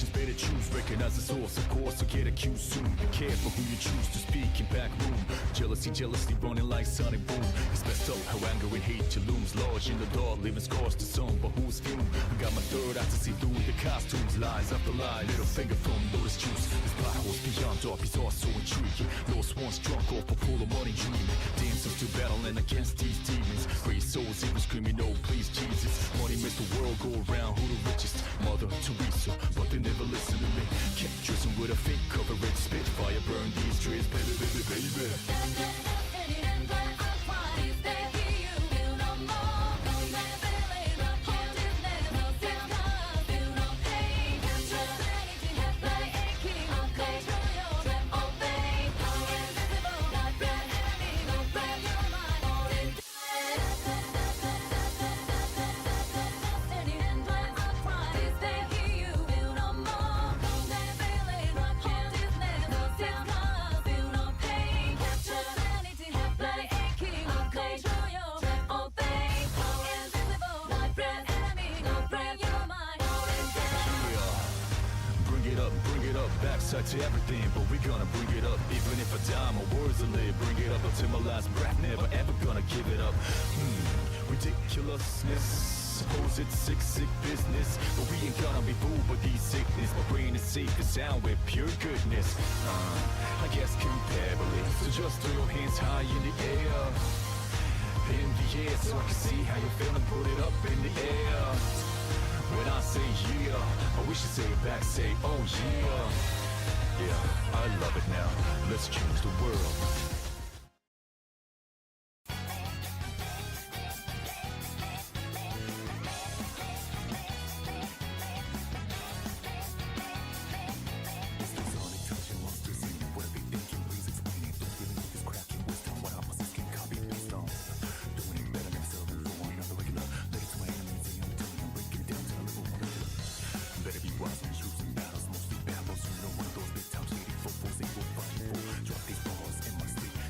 Situations better choose, recognize the source, of course, so get a cue soon. Be careful who you choose to speak in back room. Jealousy running like sonic boom. It's best up how anger and hate you looms large in the dark, leaving scars to some, but who's few? I got my third eye to see through the costumes, lies after lies. Little finger from lotus juice. This plot holes beyond dark, he's also intriguing. Lost ones drunk off a pool of money dreaming. Dancers still battling against these demons. Great souls even screaming, oh please Jesus. Money makes the world go around, who the richest? Mother Teresa, but they never listen to me. Kept dressing with a fake coverage, spitfire burn these trees, baby, baby, baby. Backside to everything, but we gonna bring it up. Even if I die, my words will live. Bring it up until my last breath, never ever gonna give it up. Ridiculousness, suppose it's sick business, but we ain't gonna be fooled by these sickness. My brain is safe and sound with pure goodness. I guess comparably, so just throw your hands high in the air. In the air, so I can see how you're feeling. Put it up in the air. When I say yeah, I wish you say it back, say oh yeah. Yeah, I love it now, let's change the world. Drop these balls in my sleep.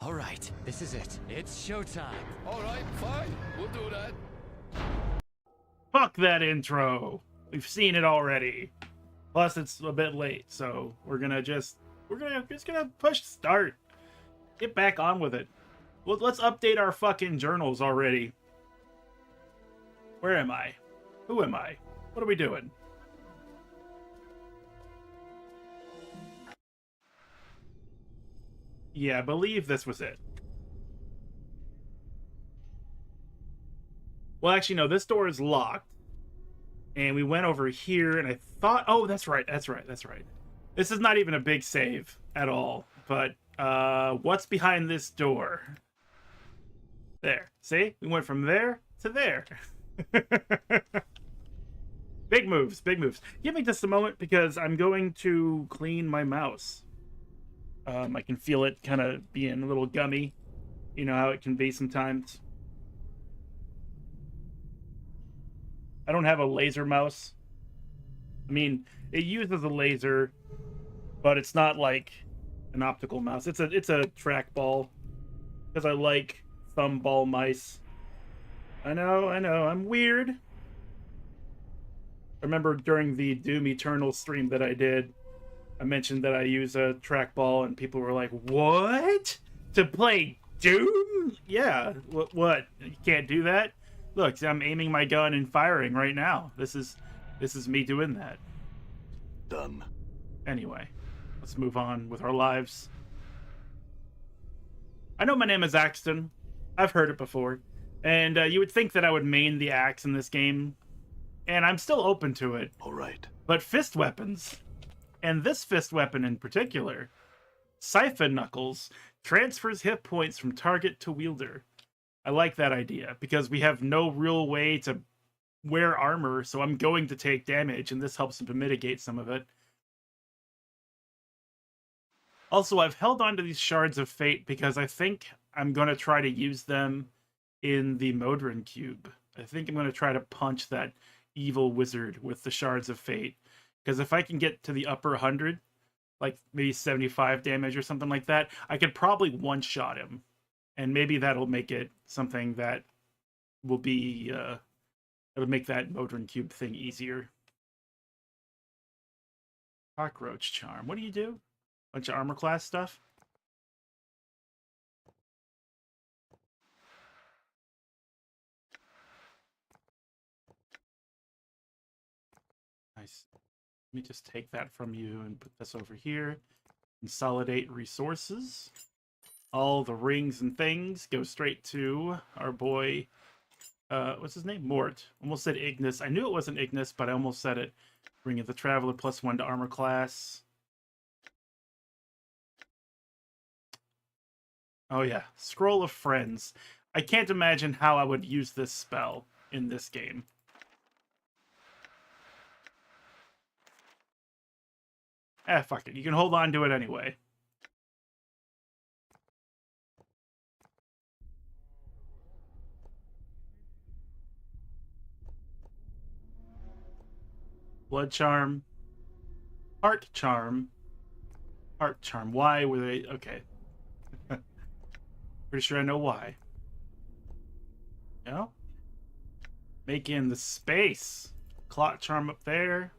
All right, this is it. It's showtime. All right, fine. We'll do that. Fuck that intro. We've seen it already. Plus, it's a bit late, so we're just gonna push start. Get back on with it. Well, let's update our fucking journals already. Where am I? Who am I? What are we doing? Yeah, I believe this was it. Well, actually, no, this door is locked. And we went over here, and I thought... Oh, that's right. This is not even a big save at all. But, what's behind this door? There. See? We went from there to there. Big moves, big moves. Give me just a moment, because I'm going to clean my mouse. I can feel it kind of being a little gummy. You know how it can be sometimes. I don't have a laser mouse. I mean, it uses a laser, but it's not like an optical mouse. It's a trackball, because I like thumb ball mice. I know, I'm weird. I remember during the Doom Eternal stream that I did, I mentioned that I use a trackball, and people were like, "What? To play Doom? Yeah, what? You can't do that?" Look, I'm aiming my gun and firing right now. This is me doing that. Done. Anyway, let's move on with our lives. I know my name is Axton. I've heard it before. And you would think that I would main the axe in this game. And I'm still open to it. All right. But fist weapons, and this fist weapon in particular, Siphon Knuckles, transfers hit points from target to wielder. I like that idea, because we have no real way to wear armor, so I'm going to take damage, and this helps to mitigate some of it. Also, I've held on to these Shards of Fate because I think I'm going to try to use them in the Modron Cube. I think I'm going to try to punch that evil wizard with the Shards of Fate. Because if I can get to the upper 100, like maybe 75 damage or something like that, I could probably one-shot him. And maybe that'll make it something that will be, it'll make that Modron Cube thing easier. Cockroach Charm. What do you do? Bunch of armor class stuff? Nice. Let me just take that from you and put this over here. Consolidate resources. All the rings and things go straight to our boy, what's his name? Mort. Almost said Ignis. I knew it wasn't Ignis, but I almost said it. Ring of the Traveler, +1 to armor class. Oh yeah, Scroll of Friends. I can't imagine how I would use this spell in this game. Fuck it. You can hold on to it anyway. Blood Charm. Heart Charm. Heart Charm. Why were they... Okay. Pretty sure I know why. No? Making the space. Clock Charm up there.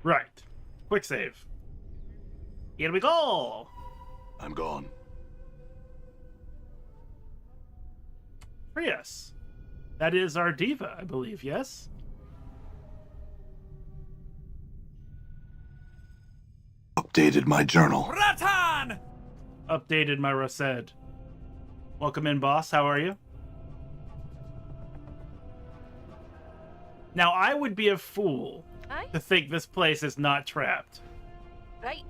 Right. Quick save. Here we go! I'm gone. Prius. That is our Deva, I believe, yes? Updated my journal. Ratan! Updated my Rosed. Welcome in, boss. How are you? Now, I would be a fool to think this place is not trapped. Right.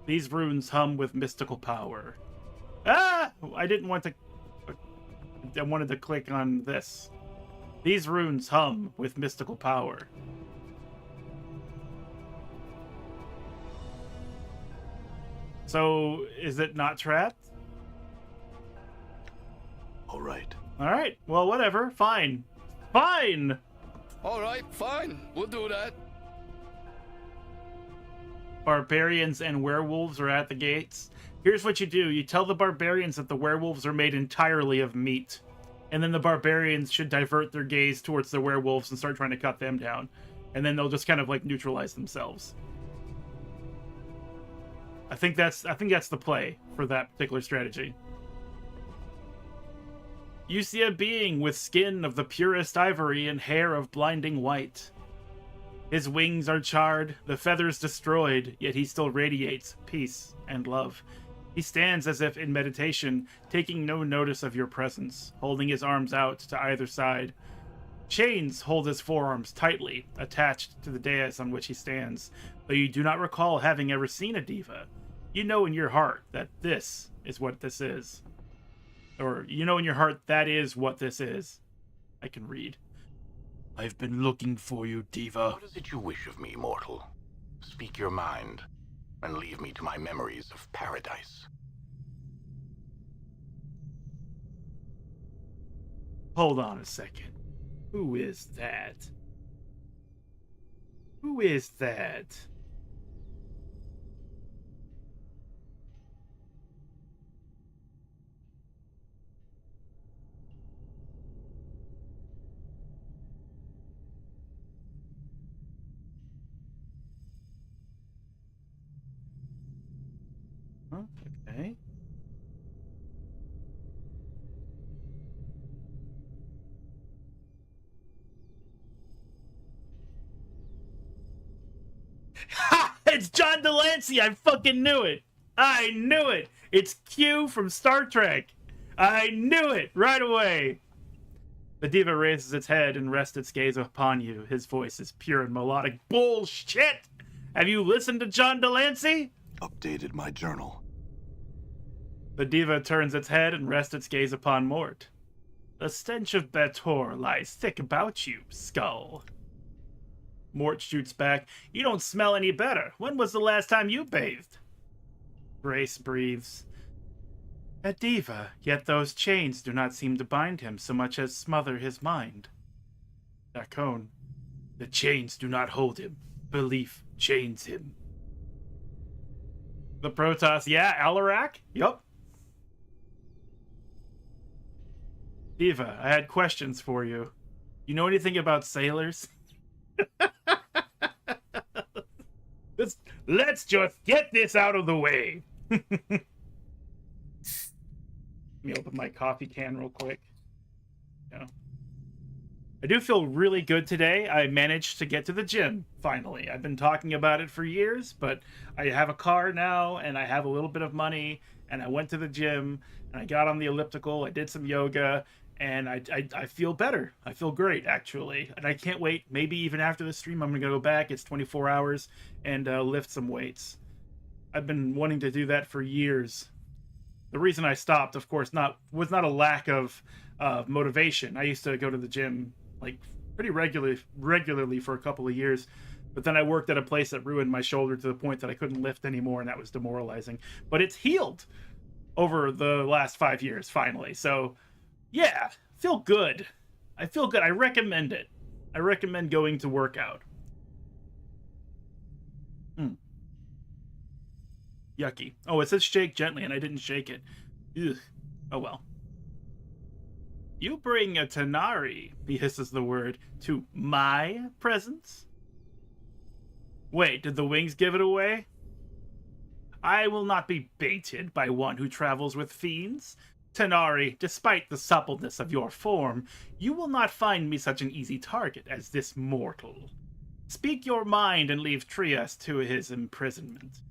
These runes hum with mystical power. Ah! I didn't want to... I wanted to click on this. These runes hum with mystical power. So, is it not trapped? All right. All right. Well, whatever. Fine. Fine. All right, fine. We'll do that. Barbarians and werewolves are at the gates. Here's what you do. You tell the barbarians that the werewolves are made entirely of meat. And then the barbarians should divert their gaze towards the werewolves and start trying to cut them down. And then they'll just kind of like neutralize themselves. I think that's the play for that particular strategy. You see a being with skin of the purest ivory and hair of blinding white. His wings are charred, the feathers destroyed, yet he still radiates peace and love. He stands as if in meditation, taking no notice of your presence, holding his arms out to either side. Chains hold his forearms tightly, attached to the dais on which he stands, though you do not recall having ever seen a Deva. You know in your heart that this is what this is. Or, you know in your heart that is what this is. I can read. I've been looking for you, Deva. What is it you wish of me, mortal? Speak your mind, and leave me to my memories of paradise. Hold on a second. Who is that? Who is that? Huh? Okay. Ha! It's John Delancey! I fucking knew it! I knew it! It's Q from Star Trek! I knew it right away! The Deva raises its head and rests its gaze upon you. His voice is pure and melodic. Bullshit! Have you listened to John Delancey? Updated my journal. The Deva turns its head and rests its gaze upon Mort. The stench of Bator lies thick about you, skull. Mort shoots back. You don't smell any better. When was the last time you bathed? Grace breathes. A Deva, yet those chains do not seem to bind him so much as smother his mind. Dacone. The chains do not hold him. Belief chains him. The Protoss. Yeah, Alarak? Yup. Deva, I had questions for you. You know anything about sailors? Let's just get this out of the way. Let me open my coffee can real quick. Yeah. I do feel really good today. I managed to get to the gym, finally. I've been talking about it for years, but I have a car now, and I have a little bit of money, and I went to the gym, and I got on the elliptical, I did some yoga, and I feel better. I feel great, actually. And I can't wait. Maybe even after the stream, I'm going to go back. It's 24 hours and lift some weights. I've been wanting to do that for years. The reason I stopped, of course, was not a lack of motivation. I used to go to the gym like pretty regularly for a couple of years. But then I worked at a place that ruined my shoulder to the point that I couldn't lift anymore, and that was demoralizing. But it's healed over the last 5 years, finally. So... yeah, feel good. I feel good. I recommend it. I recommend going to work out. Yucky. Oh, it says shake gently, and I didn't shake it. Ugh. Oh well. You bring a Tanari, he hisses the word, to my presence? Wait, did the wings give it away? I will not be baited by one who travels with fiends. Tanari, despite the suppleness of your form, you will not find me such an easy target as this mortal. Speak your mind and leave Trias to his imprisonment.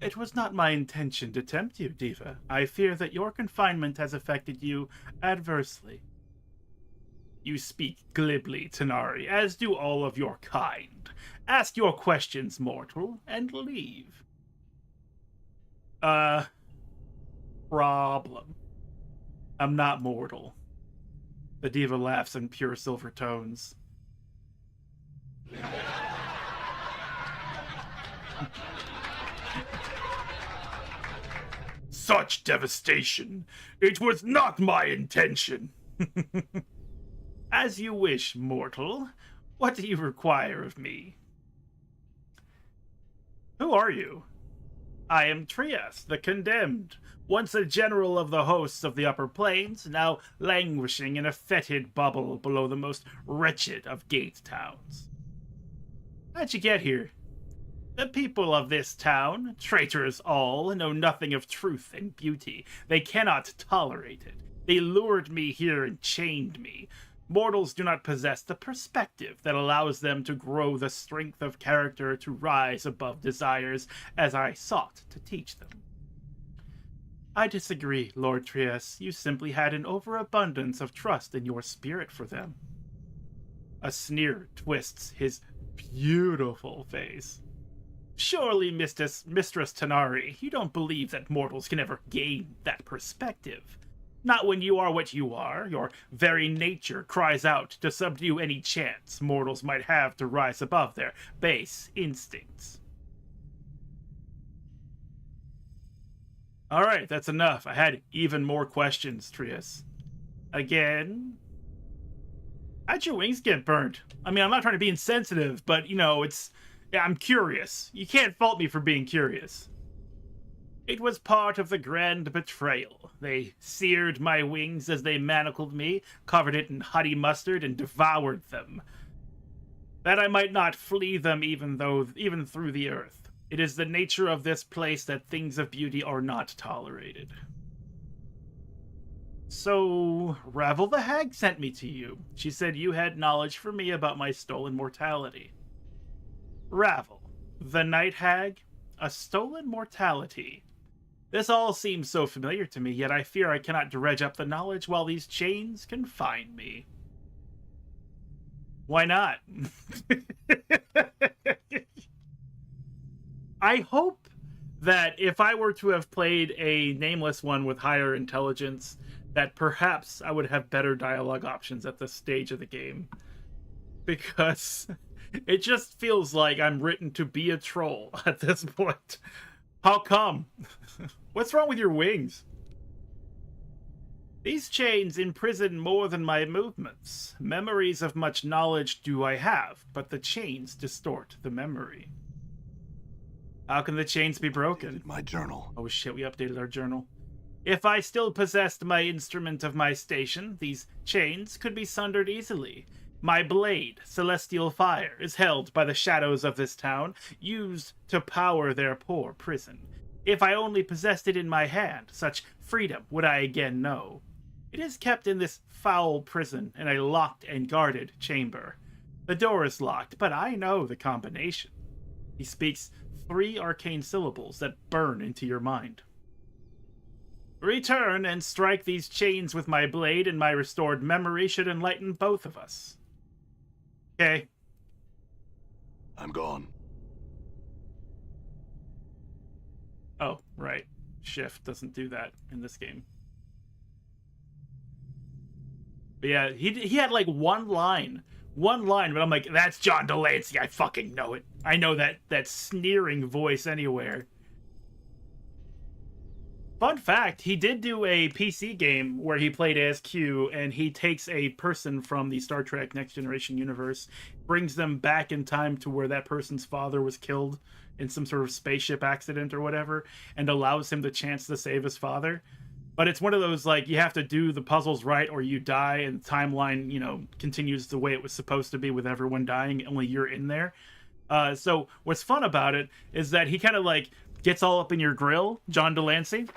It was not my intention to tempt you, Deva. I fear that your confinement has affected you adversely. You speak glibly, Tanari, as do all of your kind. Ask your questions, mortal, and leave. Problem. I'm not mortal. The Deva laughs in pure silver tones. such devastation. It was not my intention. As you wish, mortal. What do you require of me? Who are you? I am Trias, the Condemned, once a general of the hosts of the Upper Plains, now languishing in a fetid bubble below the most wretched of gate towns. How'd you get here? The people of this town, traitors all, know nothing of truth and beauty. They cannot tolerate it. They lured me here and chained me. Mortals do not possess the perspective that allows them to grow the strength of character to rise above desires, as I sought to teach them. I disagree, Lord Trias. You simply had an overabundance of trust in your spirit for them. A sneer twists his beautiful face. Surely, Mistress Tanari, you don't believe that mortals can ever gain that perspective. Not when you are what you are. Your very nature cries out to subdue any chance mortals might have to rise above their base instincts. Alright, that's enough. I had even more questions, Trias. Again? How'd your wings get burnt? I mean, I'm not trying to be insensitive, but, you know, I'm curious. You can't fault me for being curious. It was part of the grand betrayal. They seared my wings as they manacled me, covered it in honey mustard, and devoured them. That I might not flee them even through the earth. It is the nature of this place that things of beauty are not tolerated. So, Ravel the Hag sent me to you. She said you had knowledge for me about my stolen mortality. Ravel, the Night Hag, a stolen mortality. This all seems so familiar to me, yet I fear I cannot dredge up the knowledge while these chains confine me. Why not? I hope that if I were to have played a nameless one with higher intelligence, that perhaps I would have better dialogue options at this stage of the game. Because it just feels like I'm written to be a troll at this point. How come? What's wrong with your wings? These chains imprison more than my movements. Memories of much knowledge do I have, but the chains distort the memory. How can the chains be broken? My journal. Oh shit, we updated our journal. If I still possessed my instrument of my station, these chains could be sundered easily. My blade, Celestial Fire, is held by the shadows of this town, used to power their poor prison. If I only possessed it in my hand, such freedom would I again know. It is kept in this foul prison in a locked and guarded chamber. The door is locked, but I know the combination. He speaks 3 arcane syllables that burn into your mind. Return and strike these chains with my blade, and my restored memory should enlighten both of us. Okay. I'm gone. Oh, right. Shift doesn't do that in this game. But yeah, he had like one line, but I'm like, that's John Delancey. I fucking know it. I know that sneering voice anywhere. Fun fact, he did do a PC game where he played as Q, and he takes a person from the Star Trek Next Generation universe, brings them back in time to where that person's father was killed in some sort of spaceship accident or whatever, and allows him the chance to save his father. But it's one of those, like, you have to do the puzzles right or you die, and the timeline, you know, continues the way it was supposed to be with everyone dying, only you're in there. So what's fun about it is that he kind of, like, gets all up in your grill, John Delancey,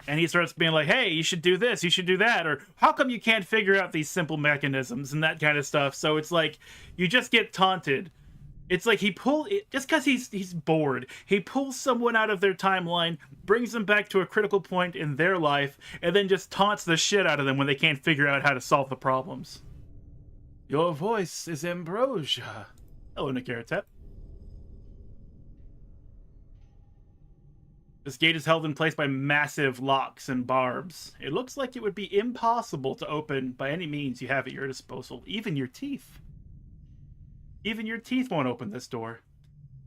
and he starts being like, hey, you should do this, you should do that, or how come you can't figure out these simple mechanisms and that kind of stuff. So it's like, you just get taunted. It's like just because he's bored, he pulls someone out of their timeline, brings them back to a critical point in their life, and then just taunts the shit out of them when they can't figure out how to solve the problems. Your voice is ambrosia. Hello, Nakaratep. This gate is held in place by massive locks and barbs. It looks like it would be impossible to open by any means you have at your disposal, even your teeth. Even your teeth won't open this door.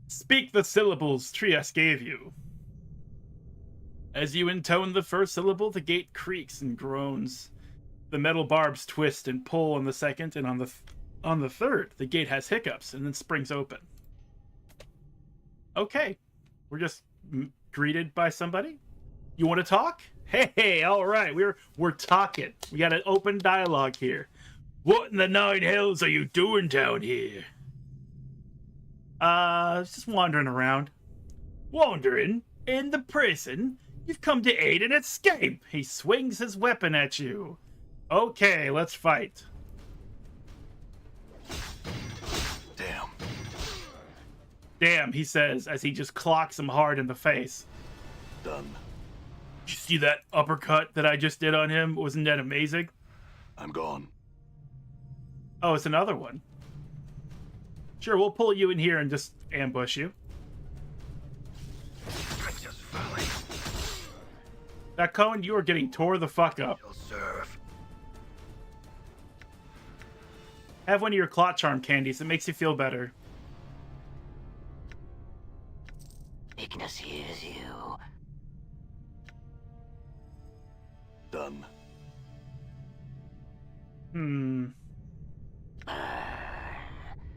Speak the syllables Trias gave you. As you intone the first syllable, the gate creaks and groans. The metal barbs twist and pull on the second, and on the third, the gate has hiccups and then springs open. Okay, we're just greeted by somebody. You want to talk? Hey, all right, we're talking. We got an open dialogue here. What in the nine hells are you doing down here? Just wandering around. Wandering? In the prison? You've come to aid and escape. He swings his weapon at you. Okay, let's fight. Damn. Damn, he says as he just clocks him hard in the face. Done. Did you see that uppercut that I just did on him? Wasn't that amazing? I'm gone. Oh, it's another one. Sure, we'll pull you in here and just ambush you. That Cohen, you are getting tore the fuck up. Have one of your clot charm candies. It makes you feel better. Ignis hears you. Done.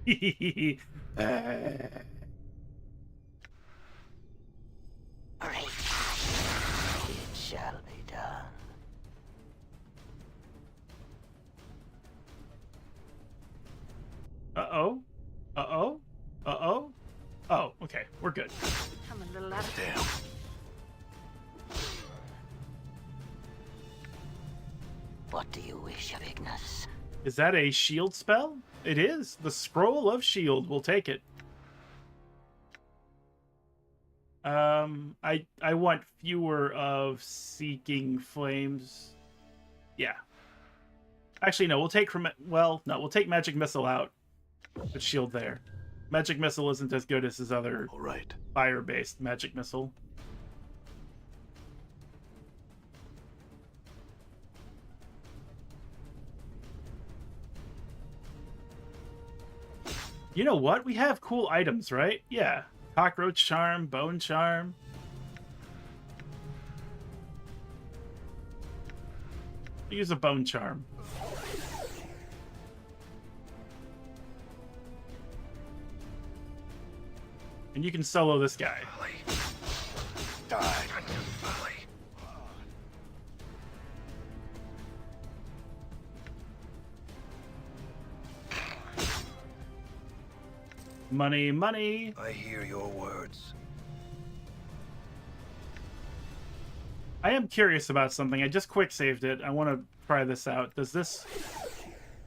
It shall be done. Uh-oh. Uh-oh. Uh-oh. Oh, okay. We're good. I'm a little out of Damn. What do you wish of Ignis? Is that a shield spell? It is. The Scroll of Shield. We'll take it. I want fewer of Seeking Flames. Yeah. Actually, no. We'll take we'll take Magic Missile out. Put Shield there. Magic Missile isn't as good as his other All right. fire-based Magic Missile. You know what? We have cool items, right? Yeah. Cockroach Charm, Bone Charm. Use a Bone Charm. And you can solo this guy. Die. Money, money. I hear your words. I am curious about something. I just quick saved it. I want to try this out. Does this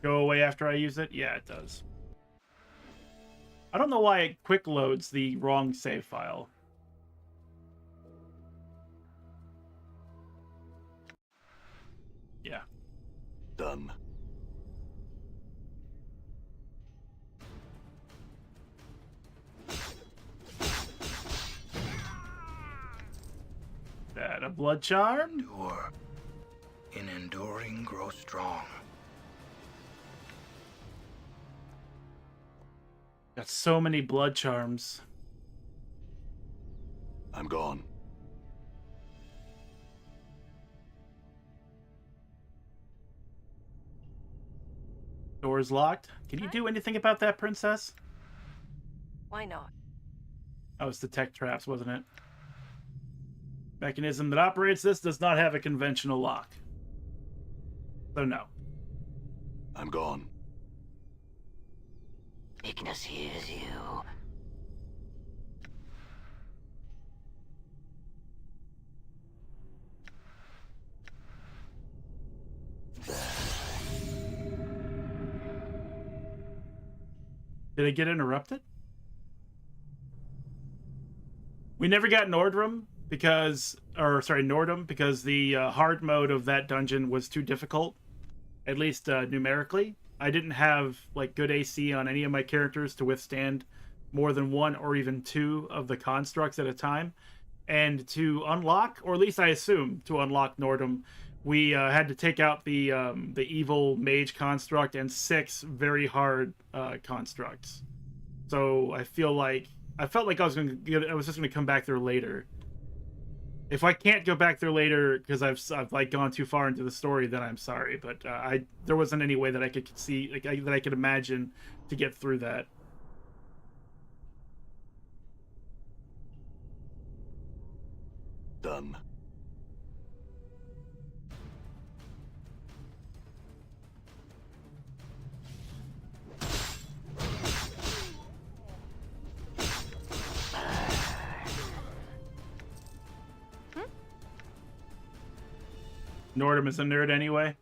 go away after I use it? Yeah, it does. I don't know why it quick loads the wrong save file. Yeah. Done. That a blood charm? Endure. In enduring, grow strong. Got so many blood charms. I'm gone. Door's locked. Can you do anything about that, princess? Why not? Oh, it's the tech traps, wasn't it? Mechanism that operates this does not have a conventional lock. So no. I'm gone. Ignis hears you. Did it get interrupted? We never got Nordrum because, Nordum, because the hard mode of that dungeon was too difficult, at least numerically. I didn't have like good AC on any of my characters to withstand more than one or even two of the constructs at a time. And to unlock, or at least I assume to unlock Nordum, we had to take out the evil mage construct and 6 very hard constructs. So I felt like I was just gonna come back there later. If I can't go back there later because I've like gone too far into the story, then I'm sorry. But there wasn't any way that I could see that I could imagine to get through that. Done. Nordum is a nerd anyway.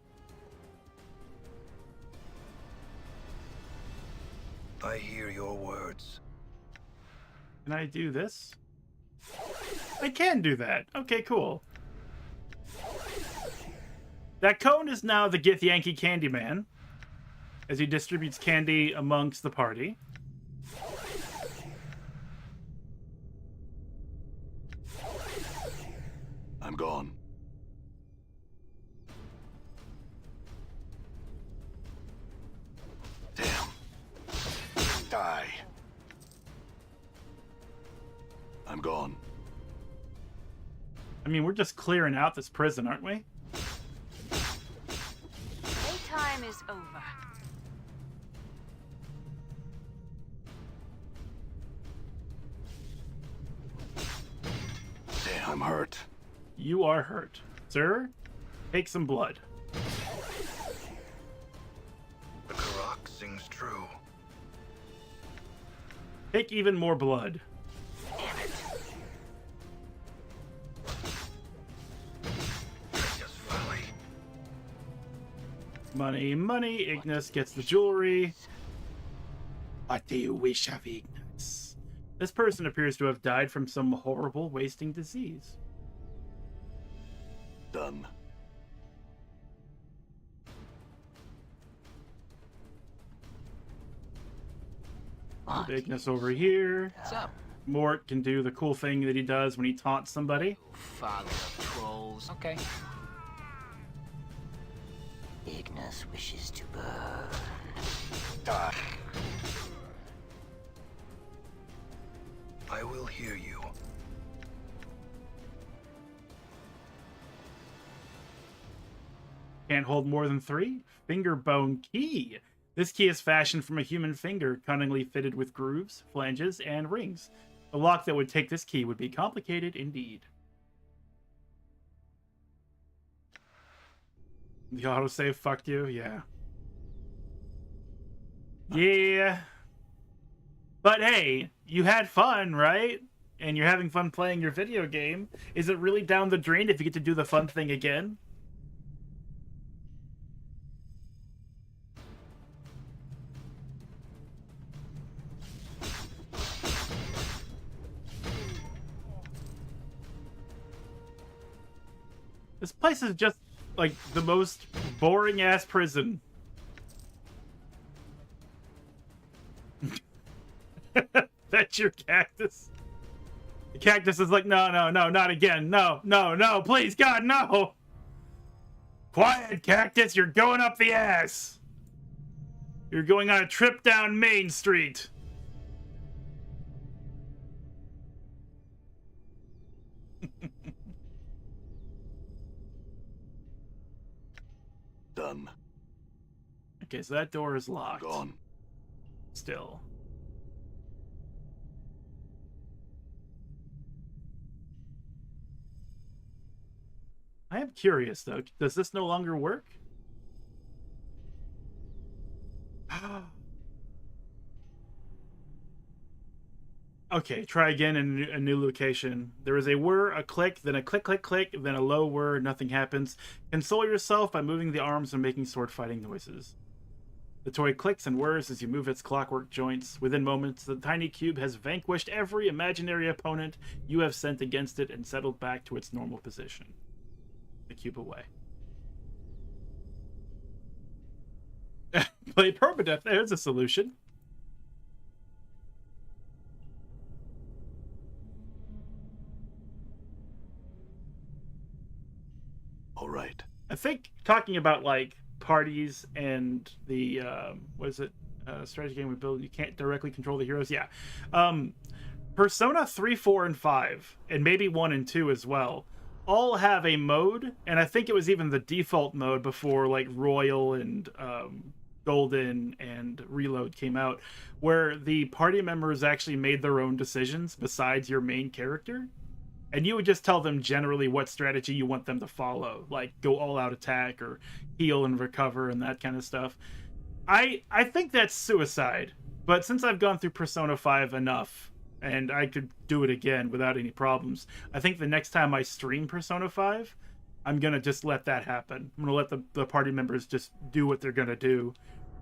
I hear your words. Can I do this? I can do that. Okay, cool. That cone is now the Gith Yankee Candyman, as he distributes candy amongst the party. I'm gone. Damn. Die. I'm gone. I mean, we're just clearing out this prison, aren't we? Playtime is over. Damn, I'm hurt. You are hurt. Sir, take some blood. The Karak sings true. Take even more blood. Damn it. Precious folly. Money, money. Ignis gets the jewelry. What do you wish of Ignis? This person appears to have died from some horrible wasting disease. Done. Ignis over here. What's up? Mort can do the cool thing that he does when he taunts somebody. Father of trolls. Okay. Ignis wishes to burn. Die. I will hear you. Can't hold more than 3. Finger bone key. This key is fashioned from a human finger, cunningly fitted with grooves, flanges, and rings. The lock that would take this key would be complicated indeed. The autosave fucked you? Yeah. Yeah. But hey, you had fun, right? And you're having fun playing your video game. Is it really down the drain if you get to do the fun thing again? This place is just, like, the most boring-ass prison. That's your cactus? The cactus is like, no, no, no, not again. No, no, no, please, God, no! Quiet, cactus, you're going up the ass! You're going on a trip down Main Street. Done. Okay, so that door is locked. Gone. Still. I am curious, though. Does this no longer work? Okay, try again in a new location. There is a whir, a click, then a click, click, click, then a low whir, nothing happens. Console yourself by moving the arms and making sword fighting noises. The toy clicks and whirs as you move its clockwork joints. Within moments, the tiny cube has vanquished every imaginary opponent you have sent against it and settled back to its normal position. The cube away. Play permadeath. There's a solution. All right. I think talking about like parties and the what is it? Strategy game we build. You can't directly control the heroes. Yeah. Persona 3, 4, and 5, and maybe 1 and 2 as well, all have a mode, and I think it was even the default mode before like Royal and Golden and Reload came out, where the party members actually made their own decisions besides your main character. And you would just tell them generally what strategy you want them to follow, like go all out attack or heal and recover and that kind of stuff. I think that's suicide, but since I've gone through Persona 5 enough, and I could do it again without any problems, I think the next time I stream Persona 5, I'm going to just let that happen. I'm going to let the party members just do what they're going to do.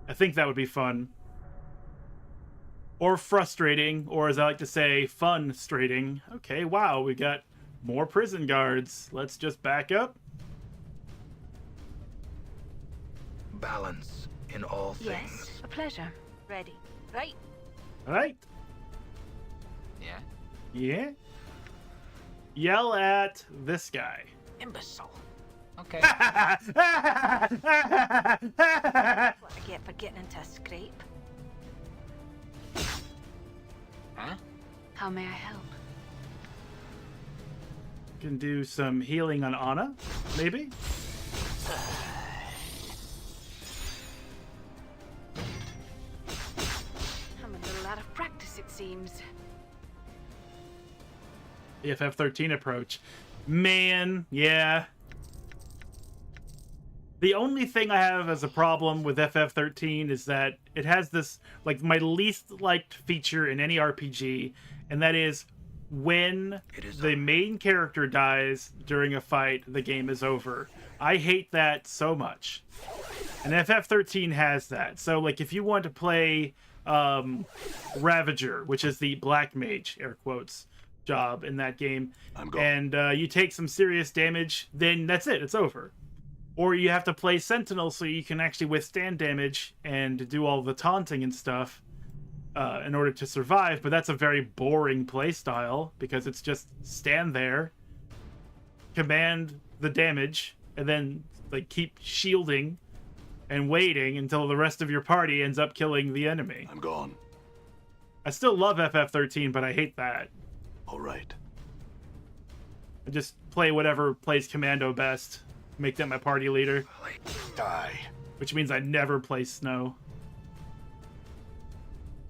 I think that would be fun. Or frustrating, or as I like to say, fun-strating. Okay, wow, we got more prison guards. Let's just back up. Balance in all things. Yes, a pleasure. Ready. Right. All right. Yeah? Yeah. Yell at this guy. Imbecile. Okay. What I get for getting into a scrape. Huh? How may I help? Can do some healing on Anna, maybe? I'm a little out of practice, it seems. The FF13 approach. Man, yeah. The only thing I have as a problem with FF13 is that it has this, like, my least liked feature in any RPG, and that is when the main character dies during a fight, the game is over. I hate that so much. And FF13 has that. So, like, if you want to play Ravager, which is the Black Mage, air quotes, job in that game, and you take some serious damage, then that's it, it's over. Or you have to play Sentinel so you can actually withstand damage and do all the taunting and stuff in order to survive, but that's a very boring play style because it's just stand there, command the damage, and then like keep shielding and waiting until the rest of your party ends up killing the enemy. I'm gone. I still love FF13, but I hate that. All right. I just play whatever plays Commando best. Make that my party leader. Die. Which means I never play Snow.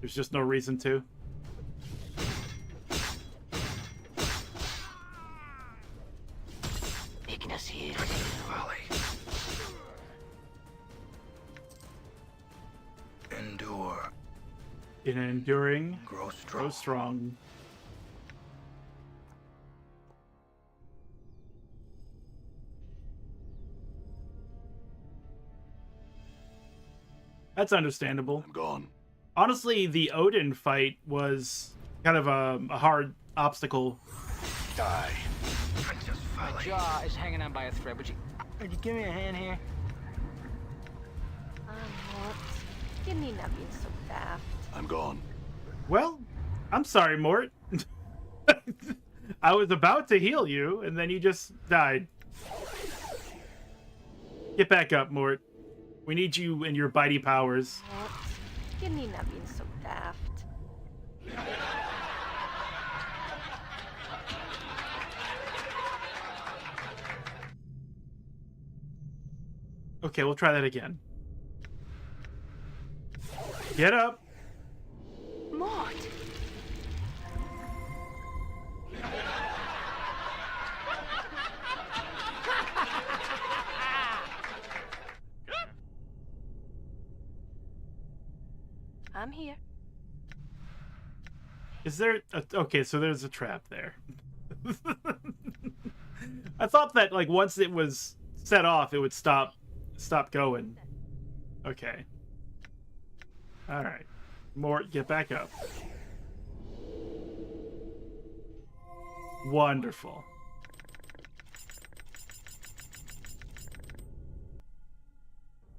There's just no reason to. Ignis here. Folly. Endure. In enduring, Grow strong. grow strong. That's understandable. I'm gone. Honestly, the Odin fight was kind of a hard obstacle. Die. Princess My Folly. jaw is hanging on by a thread. Would you give me a hand here? I'm not. You need not be so daft. I'm gone. Well, I'm sorry, Mort. I was about to heal you, and then you just died. Get back up, Mort. We need you and your bitey powers. What? You need not be so daft. Okay, we'll try that again. Get up. Mort! I'm here. Is there okay, so there's a trap there. I thought that like once it was set off it would stop going. Okay. All right. Mort, get back up. Wonderful.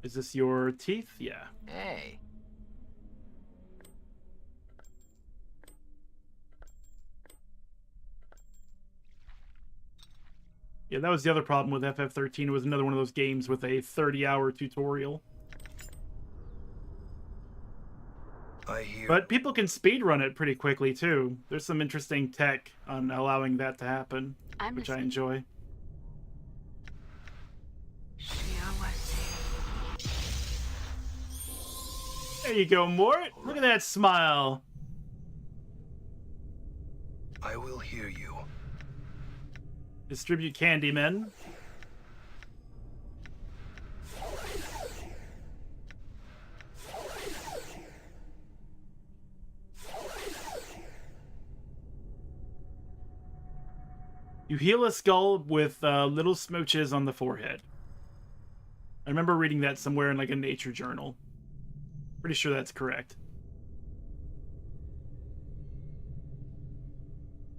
Is this your teeth? Yeah. Hey. Yeah, that was the other problem with FF13. It was another one of those games with a 30-hour tutorial. I hear here. But people can speedrun it pretty quickly, too. There's some interesting tech on allowing that to happen, I'm which I listening. enjoy. There you go, Mort. Look at that smile. I will hear you. Distribute candy, men. You heal a skull with little smooches on the forehead. I remember reading that somewhere in like a nature journal. Pretty sure that's correct.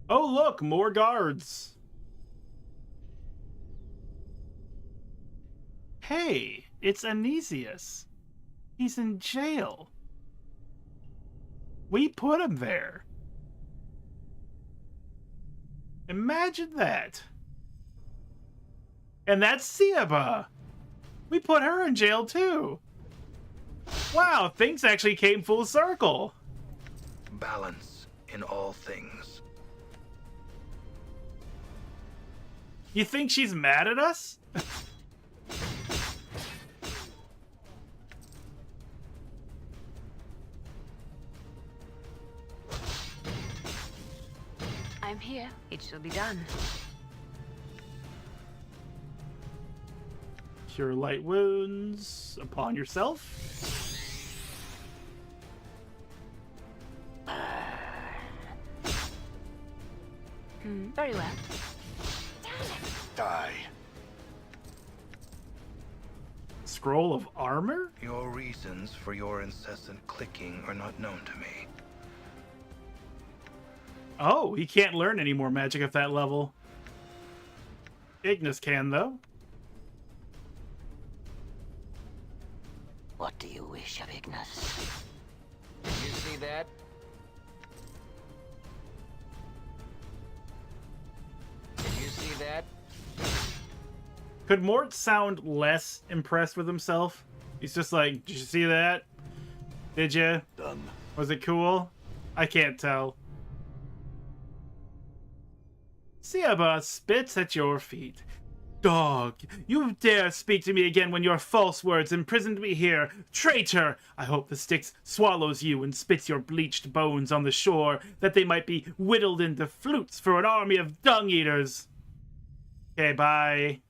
Oh, look, more guards. Hey, it's Anesius. He's in jail. We put him there. Imagine that. And that's Siaba. We put her in jail too. Wow, things actually came full circle. Balance in all things. You think she's mad at us? I'm here. It shall be done. Cure light wounds upon yourself. Very well. Die. Scroll of armor? Your reasons for your incessant clicking are not known to me. Oh, he can't learn any more magic at that level. Ignis can, though. What do you wish of Ignis? Did you see that? Did you see that? Could Mort sound less impressed with himself? He's just like, did you see that? Did you? Done. Was it cool? I can't tell. Siaba spits at your feet. Dog, you dare speak to me again when your false words imprisoned me here. Traitor! I hope the Styx swallows you and spits your bleached bones on the shore, that they might be whittled into flutes for an army of dung-eaters. Okay, bye.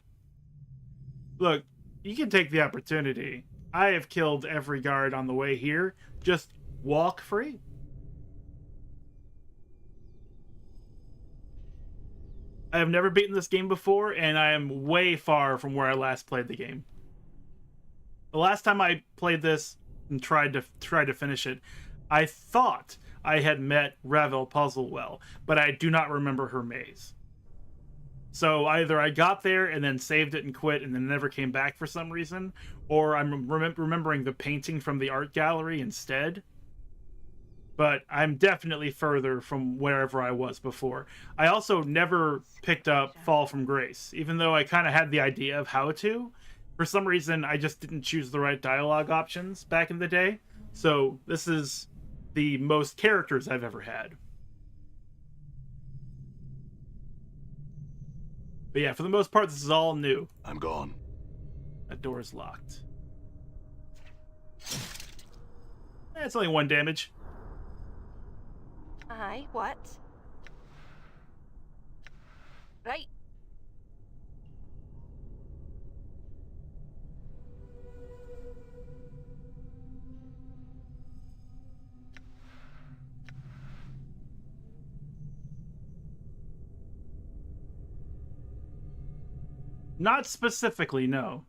Look, you can take the opportunity. I have killed every guard on the way here. Just walk free. I have never beaten this game before, and I am way far from where I last played the game. The last time I played this and tried to finish it, I thought I had met Ravel Puzzlewell, but I do not remember her maze. So either I got there and then saved it and quit and then never came back for some reason, or I'm remembering the painting from the art gallery instead. But I'm definitely further from wherever I was before. I also never picked up Fall from Grace, even though I kind of had the idea of how to. For some reason, I just didn't choose the right dialogue options back in the day. So this is the most characters I've ever had. But yeah, for the most part, this is all new. I'm gone. That door is locked. It's only 1 damage. Aye, what? Right. Not specifically, no.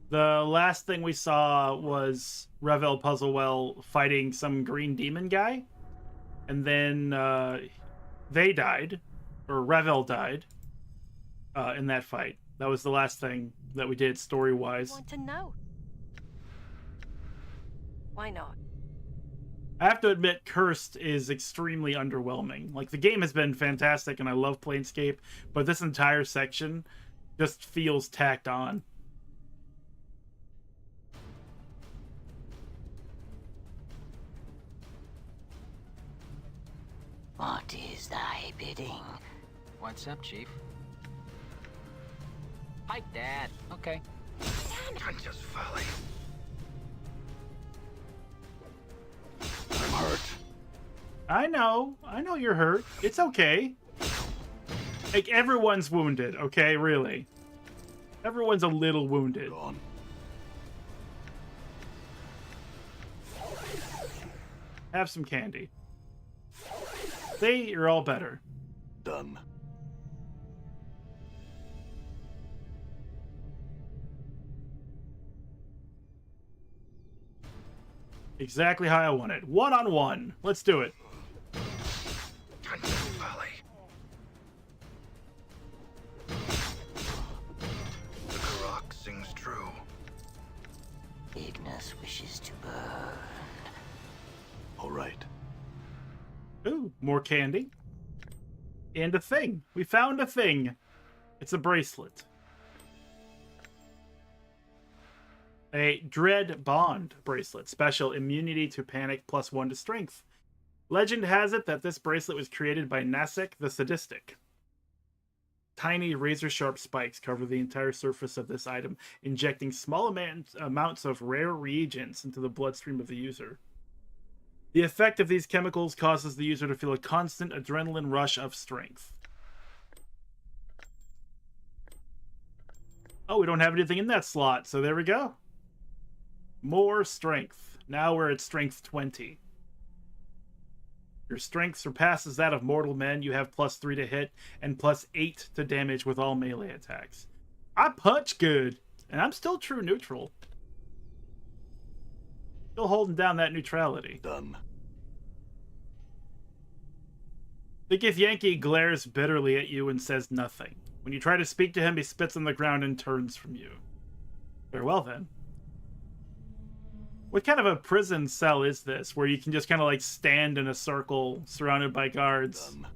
The last thing we saw was Ravel Puzzlewell fighting some green demon guy. And then they died, or Ravel died, in that fight. That was the last thing that we did story-wise. Want to know? Why not? I have to admit, Cursed is extremely underwhelming. Like, the game has been fantastic, and I love Planescape, but this entire section just feels tacked on. does thy bidding. What's up, Chief? Hi, Dad. Okay. Just folly. I'm hurt. I know you're hurt. It's okay. Like, everyone's wounded, okay? Really. Everyone's a little wounded. Gone. Have some candy. See, you're all better. Done. Exactly how I want it. 1-on-1. Let's do it. Just folly. The Karok sings true. Ignis wishes to burn. All right. Ooh, more candy. And a thing. We found a thing. It's a bracelet. A Dread Bond bracelet. Special immunity to panic +1 to strength. Legend has it that this bracelet was created by Nasek the Sadistic. Tiny razor-sharp spikes cover the entire surface of this item, injecting small amounts of rare reagents into the bloodstream of the user. The effect of these chemicals causes the user to feel a constant adrenaline rush of strength. Oh, we don't have anything in that slot, so there we go. More strength. Now we're at strength 20. Your strength surpasses that of mortal men. You have +3 to hit and +8 to damage with all melee attacks. I punch good, and I'm still true neutral. Still holding down that neutrality. Done. Think if Yankee glares bitterly at you and says nothing. When you try to speak to him, he spits on the ground and turns from you. Very well, then. What kind of a prison cell is this, where you can just kind of like stand in a circle surrounded by guards? Done.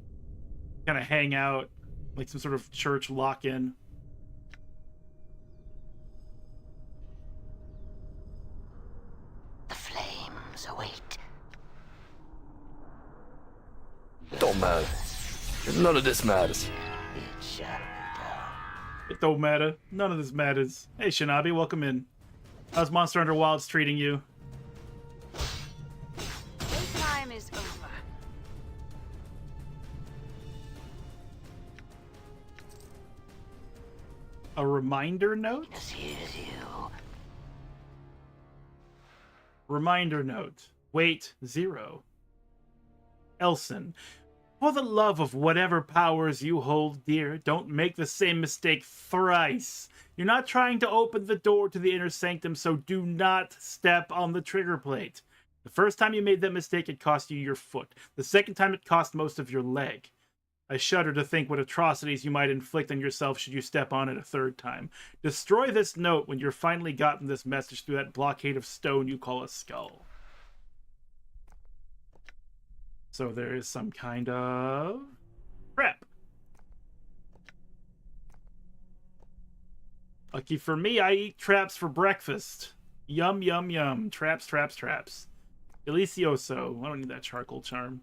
Kind of hang out, like some sort of church lock-in. The flames await. Don't matter. None of this matters. It shall be done. It don't matter. None of this matters. Hey, Shinabi, welcome in. How's Monster Hunter Wilds treating you? Playtime is over. A reminder note? Ignis hears you. Reminder note. Weight 0. Elson, for the love of whatever powers you hold dear, don't make the same mistake thrice. You're not trying to open the door to the inner sanctum, so do not step on the trigger plate. The first time you made that mistake, it cost you your foot. The second time, it cost most of your leg. I shudder to think what atrocities you might inflict on yourself should you step on it a third time. Destroy this note when you're finally gotten this message through that blockade of stone you call a skull. So there is some kind of prep. Lucky for me, I eat traps for breakfast. Yum, yum, yum. Traps, traps, traps. Delicioso. I don't need that charcoal charm.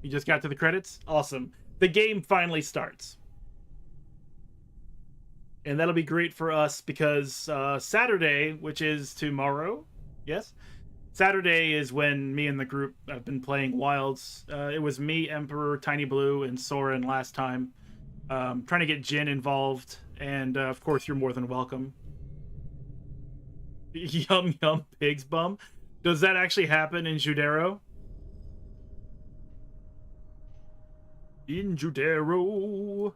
You just got to the credits? Awesome. The game finally starts. And that'll be great for us because Saturday, which is tomorrow, yes? Saturday is when me and the group have been playing Wilds. It was me, Emperor, Tiny Blue, and Soren last time. Trying to get Jin involved, and of course you're more than welcome. Yum yum pig's bum. Does that actually happen in Judero? In Judero.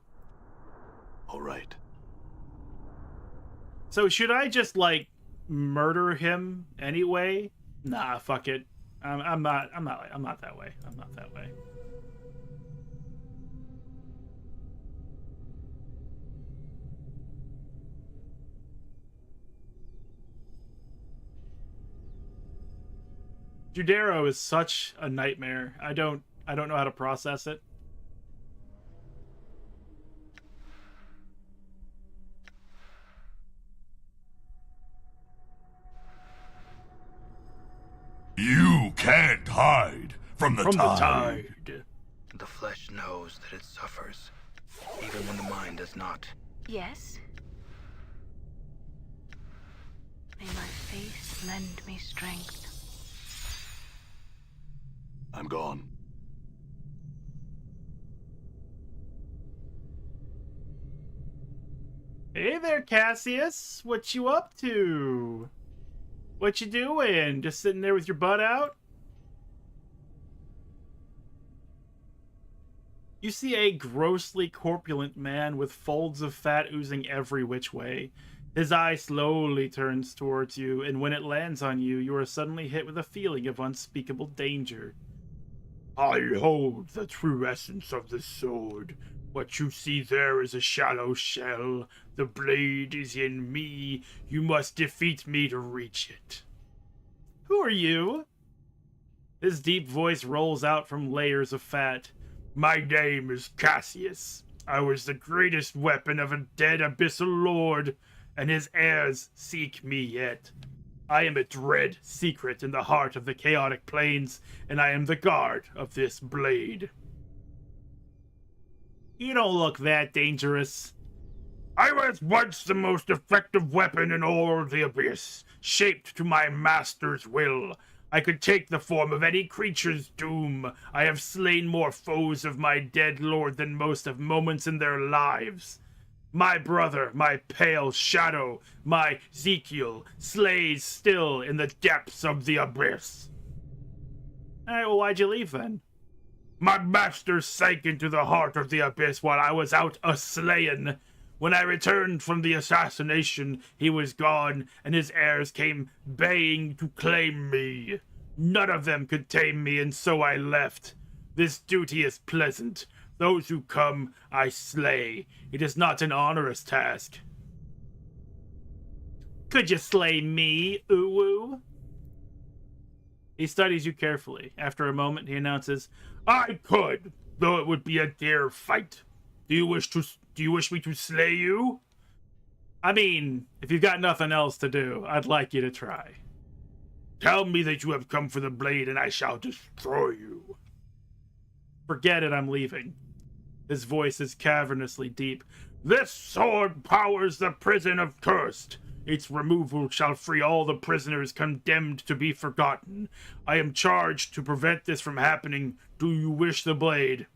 All right. So should I just like murder him anyway? Nah, fuck it. I'm not that way. I'm not that way. Judero is such a nightmare. I don't know how to process it. You can't hide from the From the tide. tide. The flesh knows that it suffers, even when the mind does not. Yes? May my face lend me strength. I'm gone. Hey there, Cassius. What you up to? What you doing? Just sitting there with your butt out? You see a grossly corpulent man with folds of fat oozing every which way. His eye slowly turns towards you, and when it lands on you, you are suddenly hit with a feeling of unspeakable danger. I hold the true essence of the sword. What you see there is a shallow shell. The blade is in me. You must defeat me to reach it. Who are you? His deep voice rolls out from layers of fat. My name is Cassius. I was the greatest weapon of a dead abyssal lord, and his heirs seek me yet. I am a dread secret in the heart of the chaotic plains, and I am the guard of this blade. You don't look that dangerous. I was once the most effective weapon in all the abyss, shaped to my master's will. I could take the form of any creature's doom. I have slain more foes of my dead lord than most have moments in their lives. My brother, my pale shadow, my Ezekiel, slays still in the depths of the abyss. Alright, well, why'd you leave then? My master sank into the heart of the abyss while I was out a-slayin'. When I returned from the assassination, he was gone, and his heirs came baying to claim me. None of them could tame me, and so I left. This duty is pleasant. Those who come, I slay. It is not an onerous task. Could you slay me, Uwu? He studies you carefully. After a moment, he announces, I could, though it would be a dare fight. Do you wish me to slay you? I mean, if you've got nothing else to do, I'd like you to try. Tell me that you have come for the blade, and I shall destroy you. Forget it, I'm leaving. His voice is cavernously deep. This sword powers the prison of Cursed. Its removal shall free all the prisoners condemned to be forgotten. I am charged to prevent this from happening. Do you wish the blade?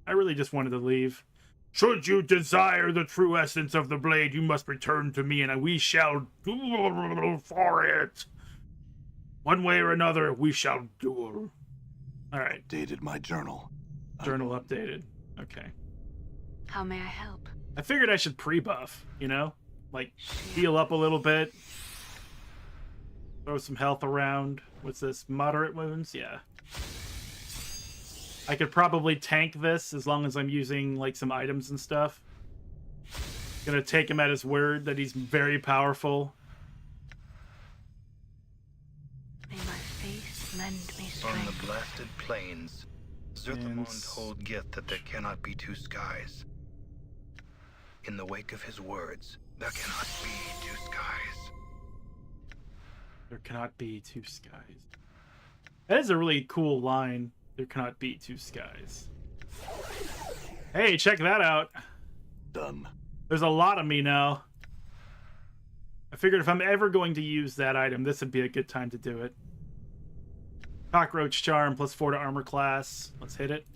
I really just wanted to leave. Should you desire the true essence of the blade, you must return to me, and we shall duel for it. One way or another, we shall duel. All right. Updated my journal. Journal updated. Okay. How may I help? I figured I should pre-buff, you know? Like, heal up a little bit. Throw some health around. What's this? Moderate wounds? Yeah. I could probably tank this as long as I'm using, like, some items and stuff. Gonna take him at his word that he's very powerful. May my face lend me On strength. the blasted plains, Zerthamond hold get that there cannot be two skies. In the wake of his words, there cannot be two skies. There cannot be two skies. That is a really cool line. There cannot be two skies. Hey, check that out. Done. There's a lot of me now. I figured if I'm ever going to use that item, this would be a good time to do it. Cockroach Charm plus 4 to armor class. Let's hit it.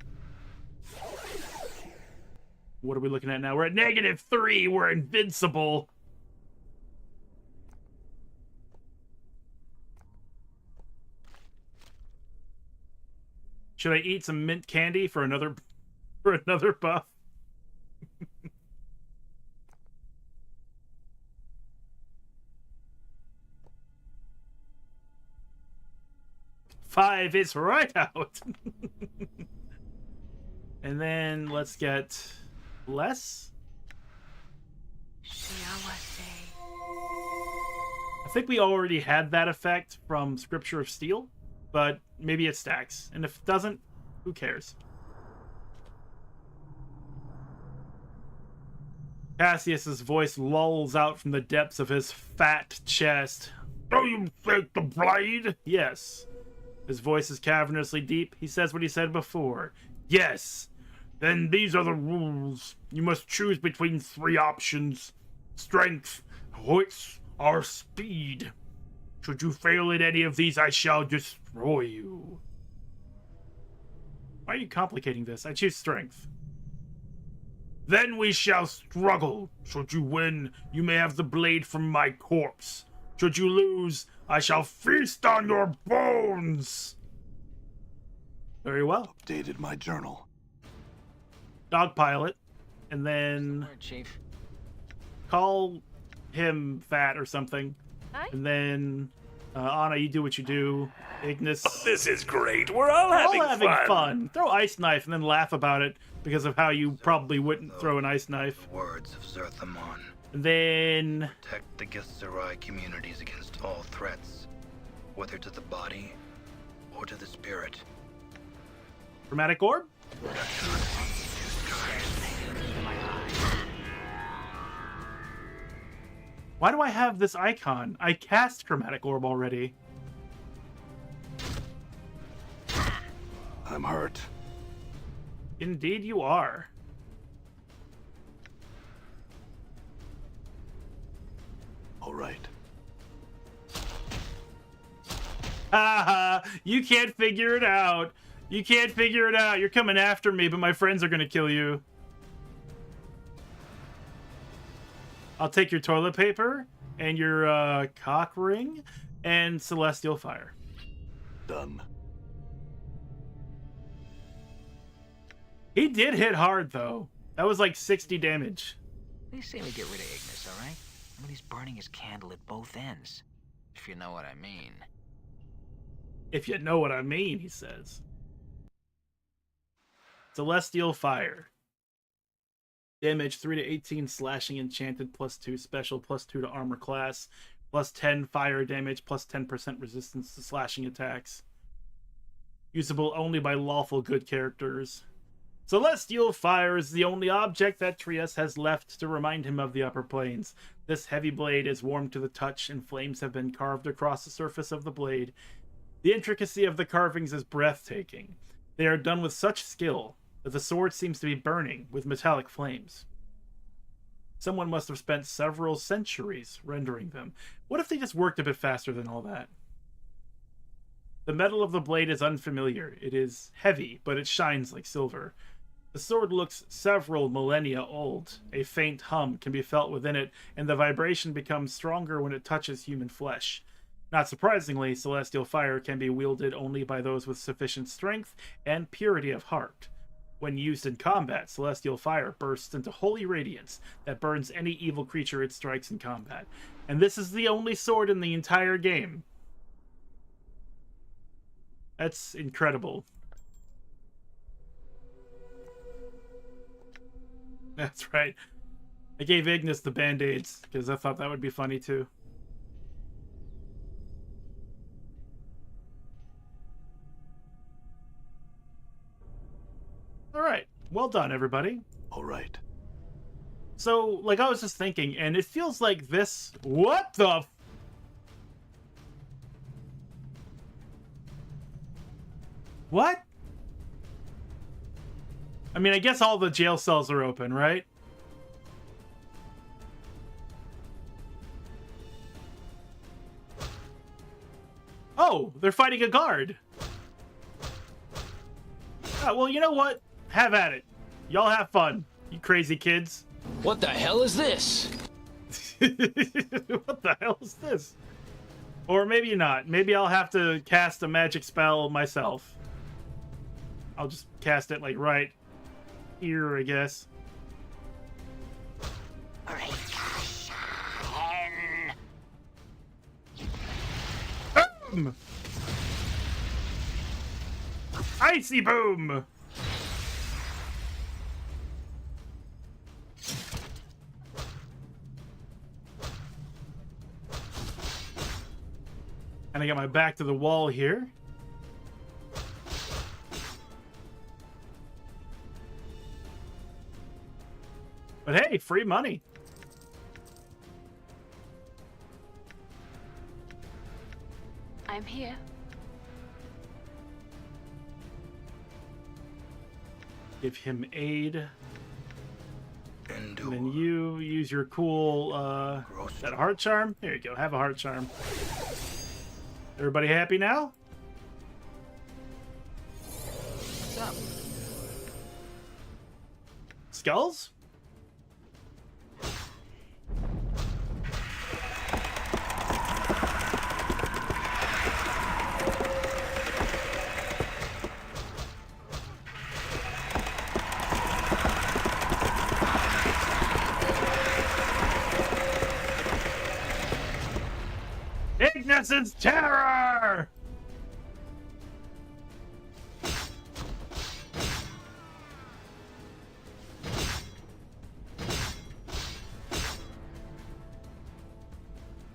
What are we looking at now? We're at -3. We're invincible. Should I eat some mint candy for another buff? Five is right out. And then let's get less. I think we already had that effect from Scripture of Steel, but maybe it stacks. And if it doesn't, who cares? Cassius's voice lulls out from the depths of his fat chest. Do you take the blade? Yes. His voice is cavernously deep. He says what he said before. Yes. Then these are the rules. You must choose between 3 options. Strength, wits, or speed. Should you fail at any of these, I shall destroy you. Why are you complicating this? I choose strength. Then we shall struggle. Should you win, you may have the blade from my corpse. Should you lose, I shall feast on your bones. Very well. Updated my journal. Dogpile it, and then Word, Chief. call him fat or something. Hi. And then, Anna, you do what you do. Ignis, This is great. We're all all having, fun. Throw ice knife and then laugh about it because of how you probably wouldn't throw an ice knife. The words of Zerthamon. And then, Protect the Githzerai communities against all threats, whether to the body or to the spirit. Chromatic Orb? Why do I have this icon? I cast Chromatic Orb already. I'm hurt. Indeed you are. All right. Haha, you can't figure it out. You can't figure it out. You're coming after me, but my friends are gonna kill you. I'll take your toilet paper and your cock ring and celestial fire. Done. He did hit hard though. That was like 60 damage. They say we get rid of Ignis, all right? But he's burning his candle at both ends, if you know what I mean. If you know what I mean, he says. Celestial fire. Damage 3 to 18, slashing enchanted, +2 special, +2 to armor class, +10 fire damage, +10% resistance to slashing attacks. Usable only by lawful good characters. Celestial fire is the only object that Trias has left to remind him of the upper planes. This heavy blade is warm to the touch, and flames have been carved across the surface of the blade. The intricacy of the carvings is breathtaking. They are done with such skill that the sword seems to be burning with metallic flames. Someone must have spent several centuries rendering them. What if they just worked a bit faster than all that? The metal of the blade is unfamiliar. It is heavy, but it shines like silver. The sword looks several millennia old. A faint hum can be felt within it, and the vibration becomes stronger when it touches human flesh. Not surprisingly, celestial fire can be wielded only by those with sufficient strength and purity of heart. When used in combat, celestial fire bursts into holy radiance that burns any evil creature it strikes in combat. And this is the only sword in the entire game. That's incredible. That's right. I gave Ignis the band-aids because I thought that would be funny too. All right. Well done, everybody. All right. So, like, I was just thinking, and it feels like this... What the... What? I mean, I guess all the jail cells are open, right? Oh, they're fighting a guard. Well, you know what? Have at it. Y'all have fun, you crazy kids. What the hell is this? What the hell is this? Or maybe not. Maybe I'll have to cast a magic spell myself. I'll just cast it, like, right here, I guess. Boom! Icy boom! And I got my back to the wall here. But hey, free money. I'm here. Give him aid. Endure. And then you use your cool, that heart charm. There you go, have a heart charm. Everybody happy now? What's up? Skulls? Ignis's terror!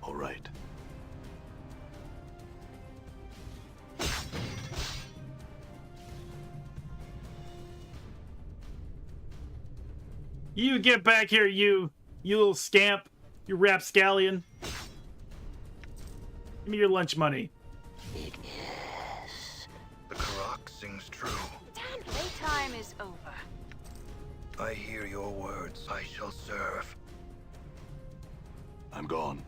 All right. You get back here, you little scamp, you rapscallion. Give me your lunch money. Ignis. The Karak sings true. Damn, playtime is over. I hear your words. I shall serve. I'm gone.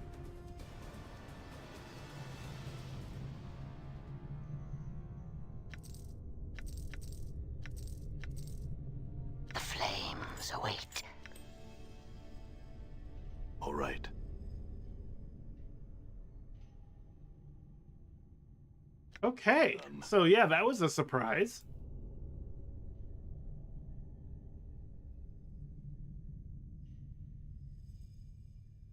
The flames await. All right. Okay, so yeah, that was a surprise.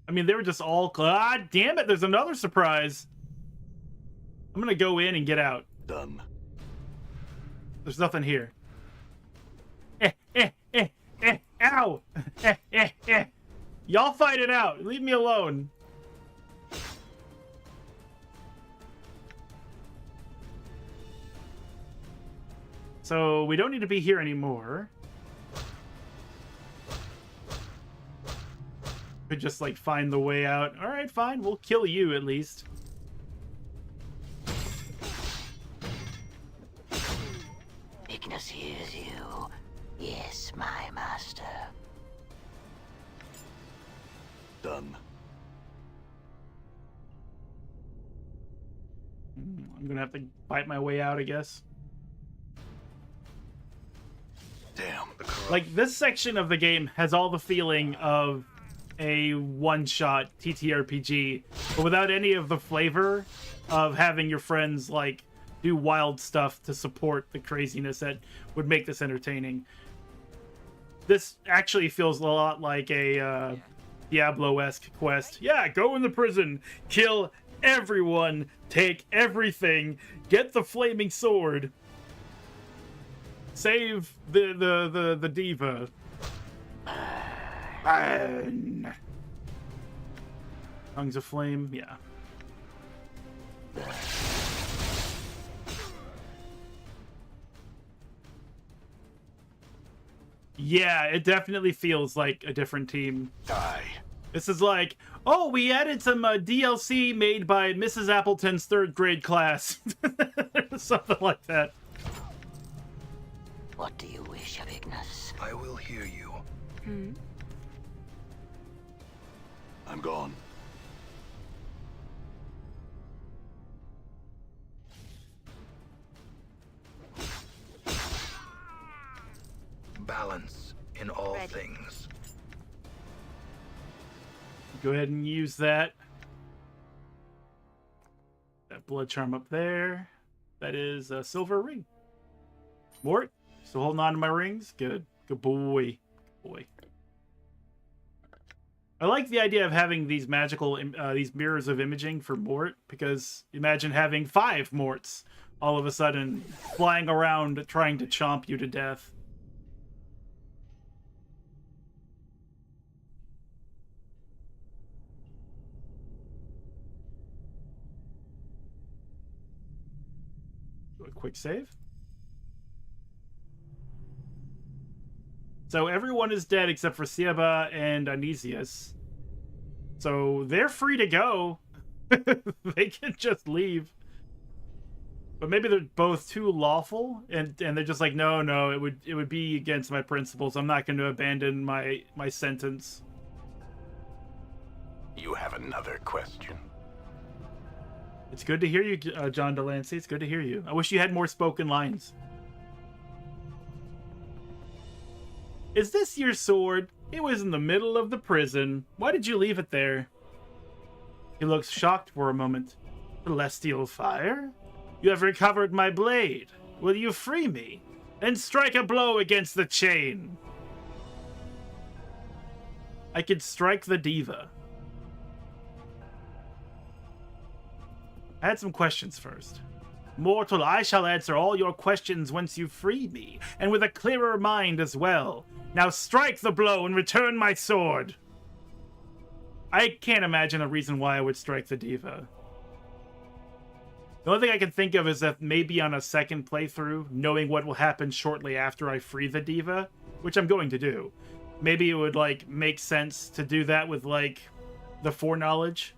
I mean, they were just all, God damn it, there's another surprise. I'm gonna go in and get out. Done. There's nothing here. Ow! Y'all fight it out. Leave me alone. So we don't need to be here anymore. Could just like find the way out. All right, fine. We'll kill you at least. Ignis hears you. Yes, my master. Done. I'm gonna have to bite my way out, I guess. Damn. Like, this section of the game has all the feeling of a one-shot TTRPG, but without any of the flavor of having your friends, like, do wild stuff to support the craziness that would make this entertaining. This actually feels a lot like a Diablo-esque quest. Yeah, go in the prison, kill everyone, take everything, get the flaming sword, save the Deva. Burn. Tongues of flame, yeah. Yeah, it definitely feels like a different team. Die. This is like, oh, we added some DLC made by Mrs. Appleton's third grade class. Something like that. What do you wish of Ignis? I will hear you. I'm gone. Balance in all things. Go ahead and use that. That blood charm up there. That is a silver ring. Mort, still holding on to my rings? Good. Good boy. Good boy. I like the idea of having these magical, these mirrors of imaging for Mort, because imagine having 5 Morts all of a sudden flying around trying to chomp you to death. Do a quick save. So everyone is dead except for Sieba and Anisius. So they're free to go. They can just leave. But maybe they're both too lawful, and they're just like, no, it would be against my principles. I'm not going to abandon my sentence. You have another question? It's good to hear you, John Delancey. It's good to hear you. I wish you had more spoken lines. Is this your sword? It was in the middle of the prison. Why did you leave it there? He looks shocked for a moment. Celestial fire? You have recovered my blade. Will you free me? Then strike a blow against the chain. I could strike the Deva. I had some questions first. Mortal, I shall answer all your questions once you free me, and with a clearer mind as well. Now strike the blow and return my sword. I can't imagine a reason why I would strike the Deva. The only thing I can think of is that maybe on a second playthrough, knowing what will happen shortly after I free the Deva, which I'm going to do, maybe it would, like, make sense to do that with, like, the foreknowledge.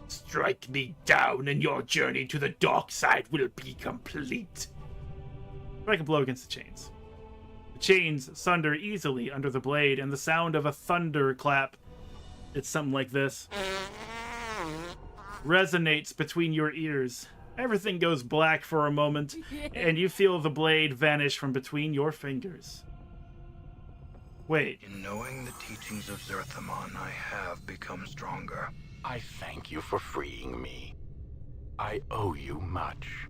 Strike me down and your journey to the dark side will be complete. Strike a blow against the chains. The chains sunder easily under the blade, and the sound of a thunderclap, it's something like this, resonates between your ears. Everything goes black for a moment, and you feel the blade vanish from between your fingers. Wait. In knowing the teachings of Zerthamon, I have become stronger. I thank you for freeing me. I owe you much.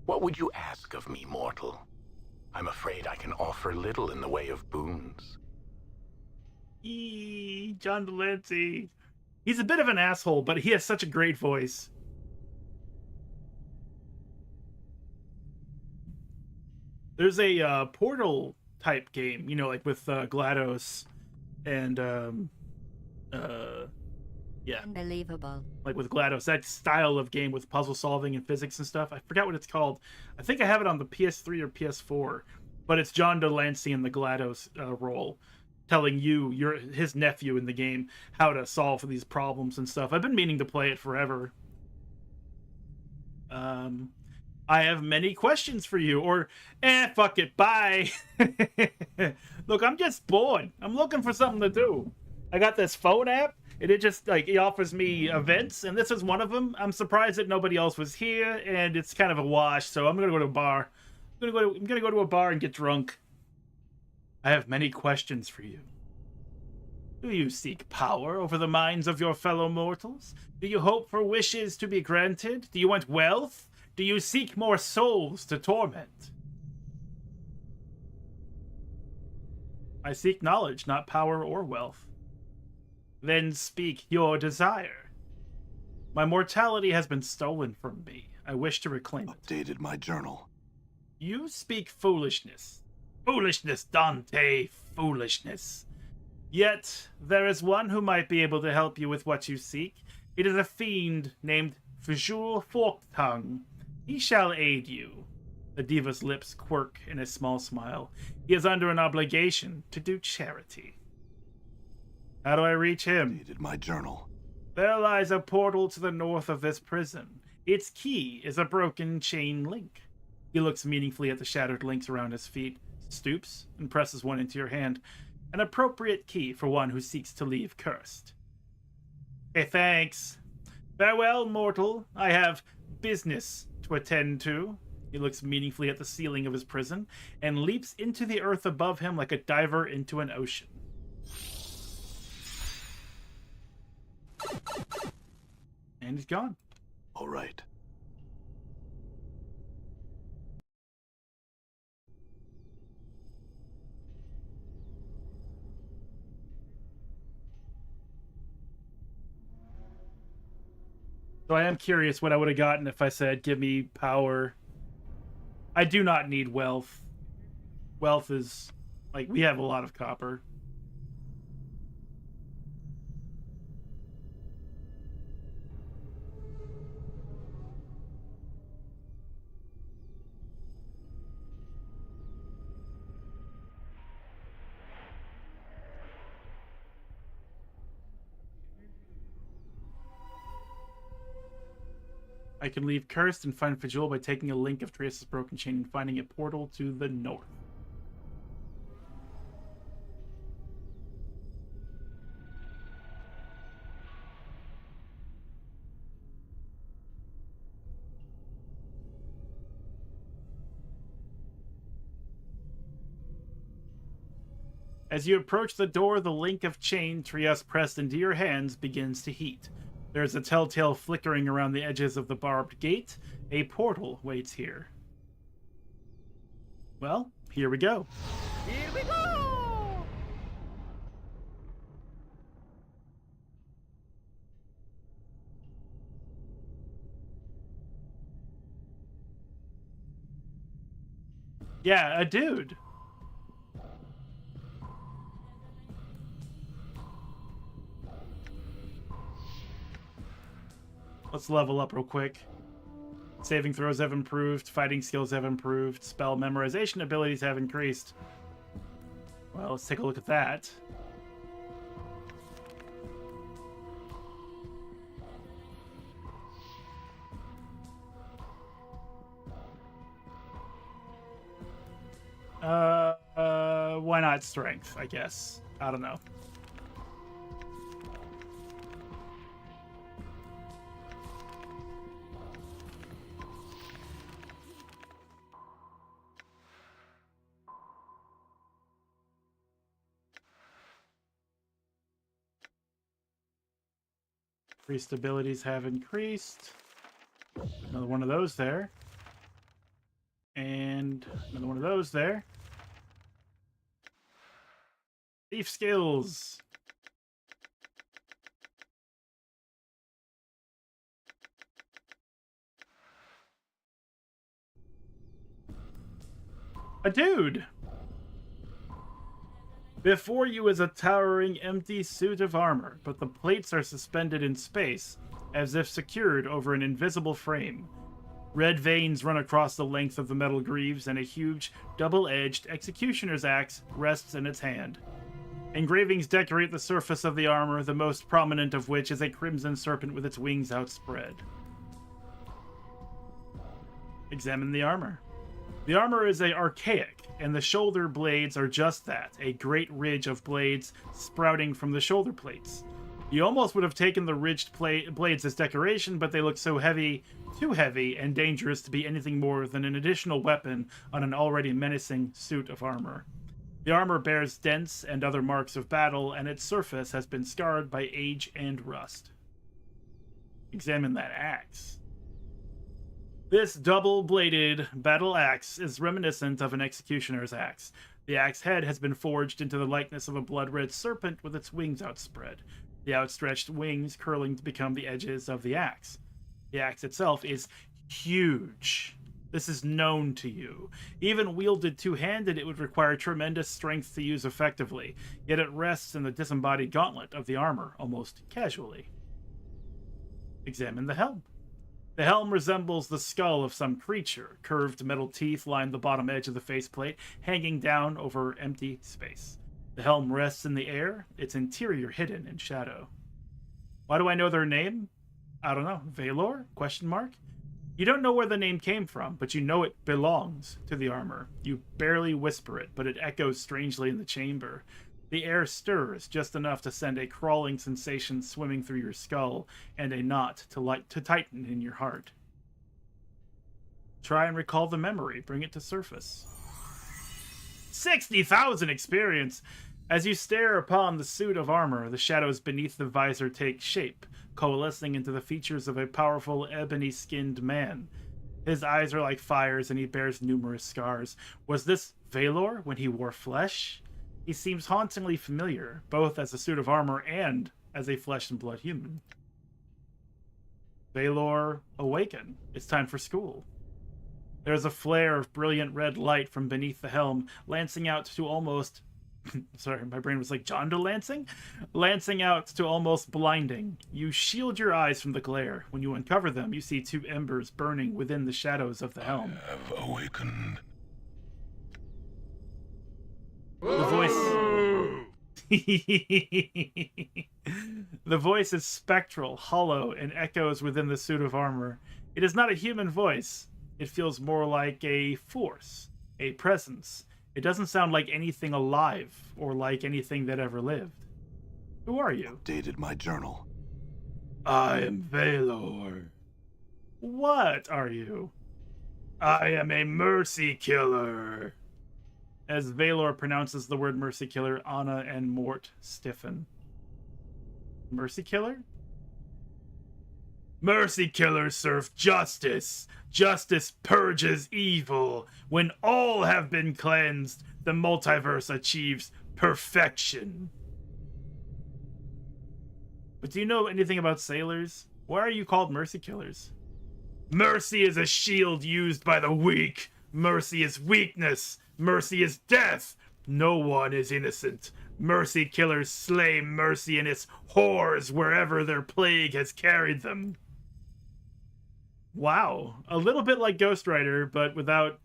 What would you ask of me, mortal? I'm afraid I can offer little in the way of boons. John Delancey. He's a bit of an asshole, but he has such a great voice. There's a Portal type game, you know, like with GLaDOS and yeah, unbelievable. Like with GLaDOS, that style of game with puzzle solving and physics and stuff. I forgot what it's called. I think I have it on the PS3 or PS4, but it's John Delancey in the GLaDOS role, telling you, his nephew in the game, how to solve these problems and stuff. I've been meaning to play it forever. I have many questions for you, or, fuck it, bye. Look, I'm just bored. I'm looking for something to do. I got this phone app, and it just, like, it offers me events, and this is one of them. I'm surprised that nobody else was here, and it's kind of a wash, so I'm gonna go to a bar. I'm gonna go to a bar and get drunk. I have many questions for you. Do you seek power over the minds of your fellow mortals? Do you hope for wishes to be granted? Do you want wealth? Do you seek more souls to torment? I seek knowledge, not power or wealth. Then speak your desire. My mortality has been stolen from me. I wish to reclaim it. Updated my journal. You speak foolishness. Foolishness, Dante, foolishness. Yet, there is one who might be able to help you with what you seek. It is a fiend named Visual Forktongue. He shall aid you. The Deva's lips quirk in a small smile. He is under an obligation to do charity. How do I reach him? Updated my journal. There lies a portal to the north of this prison. Its key is a broken chain link. He looks meaningfully at the shattered links around his feet, stoops, and presses one into your hand. An appropriate key for one who seeks to leave cursed. Hey, thanks. Farewell, mortal. I have business to attend to. He looks meaningfully at the ceiling of his prison and leaps into the earth above him like a diver into an ocean. And he's gone. All right. So I am curious what I would have gotten if I said, give me power. I do not need wealth. Wealth is, like, we have a lot of copper. I I can leave Cursed and find Fajul by taking a link of Trace's broken chain and finding a portal to the north. As you approach the door, the link of chain Trias pressed into your hands begins to heat. There's a telltale flickering around the edges of the barbed gate. A portal waits here. Well, here we go. Here we go! Yeah, a dude. Let's level up real quick. Saving throws have improved, fighting skills have improved, spell memorization abilities have increased. Well, let's take a look at that. Why not strength, I guess. I don't know. Priest abilities have increased. Another one of those there. And another one of those there. Thief skills. A dude. Before you is a towering empty suit of armor, but the plates are suspended in space, as if secured over an invisible frame. Red veins run across the length of the metal greaves, and a huge, double-edged executioner's axe rests in its hand. Engravings decorate the surface of the armor, the most prominent of which is a crimson serpent with its wings outspread. Examine the armor. The armor is archaic, and the shoulder blades are just that, a great ridge of blades sprouting from the shoulder plates. You almost would have taken the ridged blades as decoration, but they look so heavy, too heavy, and dangerous to be anything more than an additional weapon on an already menacing suit of armor. The armor bears dents and other marks of battle, and its surface has been scarred by age and rust. Examine that axe. This double-bladed battle axe is reminiscent of an executioner's axe. The axe head has been forged into the likeness of a blood-red serpent with its wings outspread, the outstretched wings curling to become the edges of the axe. The axe itself is huge. This is known to you. Even wielded two-handed, it would require tremendous strength to use effectively, yet it rests in the disembodied gauntlet of the armor, almost casually. Examine the helm. The helm resembles the skull of some creature. Curved metal teeth line the bottom edge of the faceplate, hanging down over empty space. The helm rests in the air, its interior hidden in shadow. Why do I know their name? I don't know. Valor? Question mark? You don't know where the name came from, but you know it belongs to the armor. You barely whisper it, but it echoes strangely in the chamber. The air stirs just enough to send a crawling sensation swimming through your skull and a knot to tighten in your heart. Try and recall the memory. Bring it to surface. 60,000 experience! As you stare upon the suit of armor, the shadows beneath the visor take shape, coalescing into the features of a powerful, ebony-skinned man. His eyes are like fires, and he bears numerous scars. Was this Valor when he wore flesh? He seems hauntingly familiar, both as a suit of armor and as a flesh and blood human. Valor, awaken. It's time for school. There's a flare of brilliant red light from beneath the helm, lancing out to almost... Sorry, my brain was like, John Lancing? Lancing out to almost blinding. You shield your eyes from the glare. When you uncover them, you see two embers burning within the shadows of the helm. I have awakened. The voice is spectral, hollow, and echoes within the suit of armor. It is not a human voice. It feels more like a force, a presence. It doesn't sound like anything alive or like anything that ever lived. Who are you? Updated my journal. I am Valor. What are you? I am a mercy killer. As Valor pronounces the word mercy killer, Anna and Mort stiffen. Mercy killer? Mercy killers serve justice. Justice purges evil. When all have been cleansed, the multiverse achieves perfection. But do you know anything about sailors? Why are you called mercy killers? Mercy is a shield used by the weak. Mercy is weakness. Mercy is death. No one is innocent. Mercy killers slay mercy and its whores wherever their plague has carried them. Wow, a little bit like Ghost Rider, but without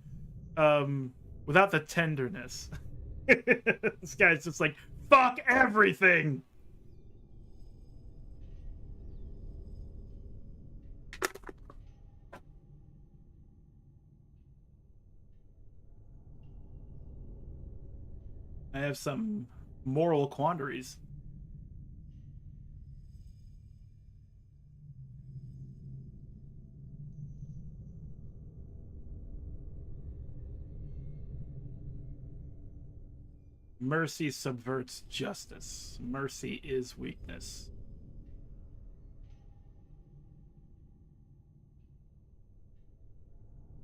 the tenderness. This guy's just like, fuck everything. I have some moral quandaries. Mercy subverts justice. Mercy is weakness.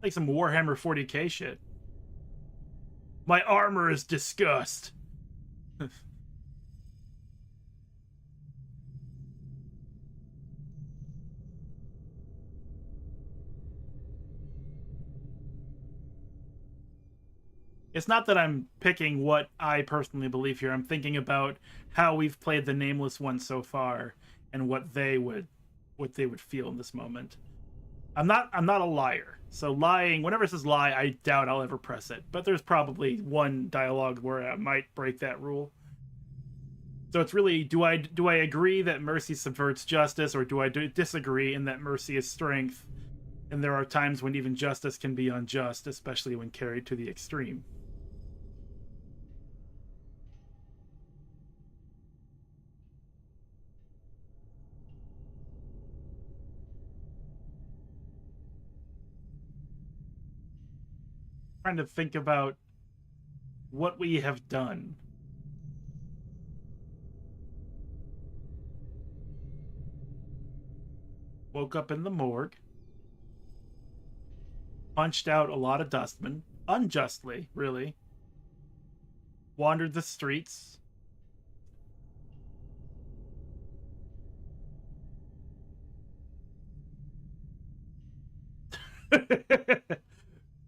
Like some Warhammer 40k shit. My armor is disgust. It's not that I'm picking what I personally believe here. I'm thinking about how we've played the Nameless One so far and what they would feel in this moment. I'm not a liar. So lying, whenever it says lie, I doubt I'll ever press it. But there's probably one dialogue where I might break that rule. So it's really, do I agree that mercy subverts justice, or do I disagree in that mercy is strength? And there are times when even justice can be unjust, especially when carried to the extreme. Trying to think about what we have done. Woke up in the morgue. Punched out a lot of dustmen. Unjustly, really. Wandered the streets.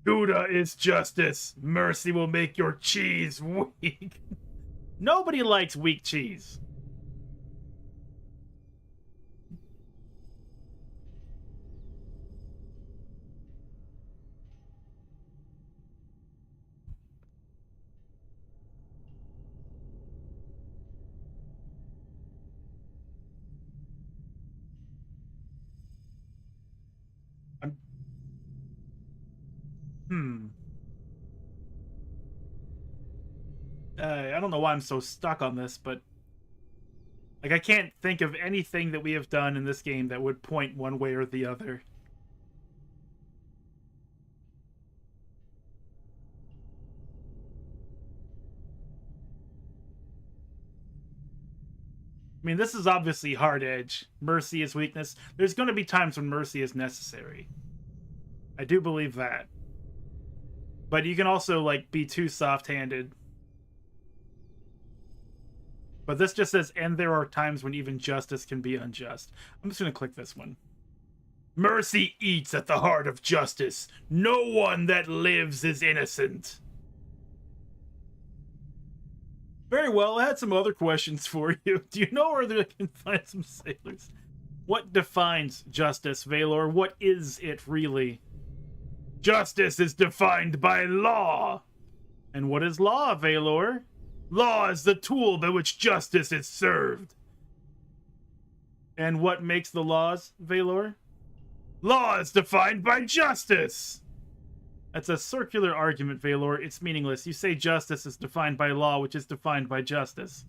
Gouda is justice. Mercy will make your cheese weak. Nobody likes weak cheese. I don't know why I'm so stuck on this, but like I can't think of anything that we have done in this game that would point one way or the other. I mean, this is obviously hard edge. Mercy is weakness. There's going to be times when mercy is necessary. I do believe that. But you can also, like, be too soft-handed. But this just says, and there are times when even justice can be unjust. I'm just going to click this one. Mercy eats at the heart of justice. No one that lives is innocent. Very well, I had some other questions for you. Do you know where I can find some sailors? What defines justice, Valor? What is it really? Justice is defined by law. And what is law, Valor? Law is the tool by which justice is served. And what makes the laws, Valor? Law is defined by justice. That's a circular argument, Valor. It's meaningless. You say justice is defined by law, which is defined by justice.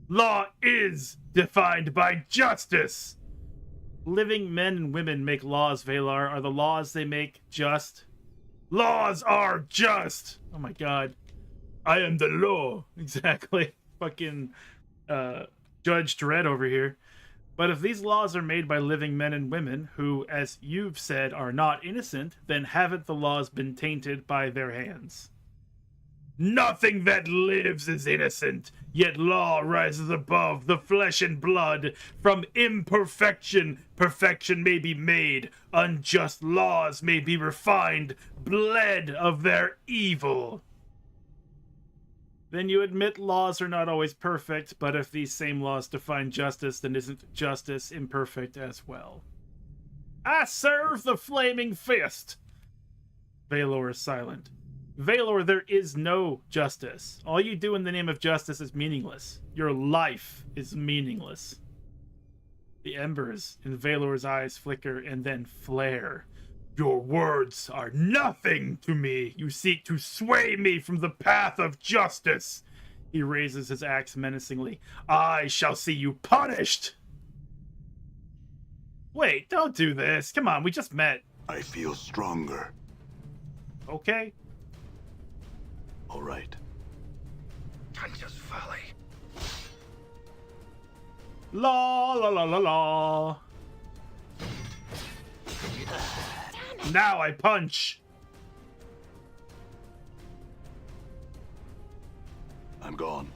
Law is defined by justice. Living men and women make laws, Valar. Are the laws they make just? Laws are just! Oh my god. I am the law. Exactly. Fucking Judge Dredd over here. But if these laws are made by living men and women who, as you've said, are not innocent, then haven't the laws been tainted by their hands? Nothing that lives is innocent, yet law rises above the flesh and blood. From imperfection, perfection may be made. Unjust laws may be refined, bled of their evil. Then you admit laws are not always perfect, but if these same laws define justice, then isn't justice imperfect as well? I serve the flaming fist! Valor is silent. Valor, there is no justice. All you do in the name of justice is meaningless. Your life is meaningless. The embers in Valor's eyes flicker and then flare. Your words are nothing to me. You seek to sway me from the path of justice. He raises his axe menacingly. I shall see you punished. Wait, don't do this. Come on, we just met. I feel stronger. Okay. All right. Tanja's folly. La la la la la. Now I punch. I'm gone.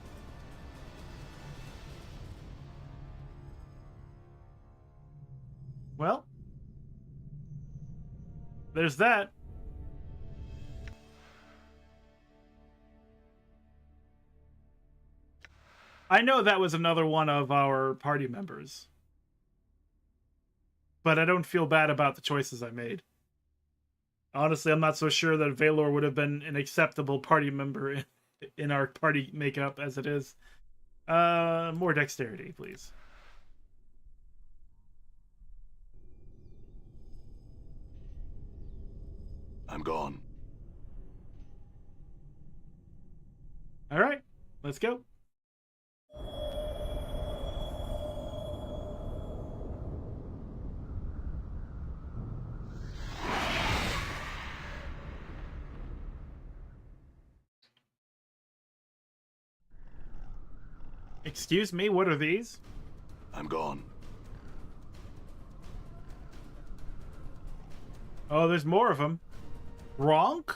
Well, there's that. I know that was another one of our party members, but I don't feel bad about the choices I made. Honestly, I'm not so sure that Valor would have been an acceptable party member in our party makeup as it is. More dexterity, please. I'm gone. All right, let's go. Excuse me, what are these? I'm gone. Oh, there's more of them. Gronk?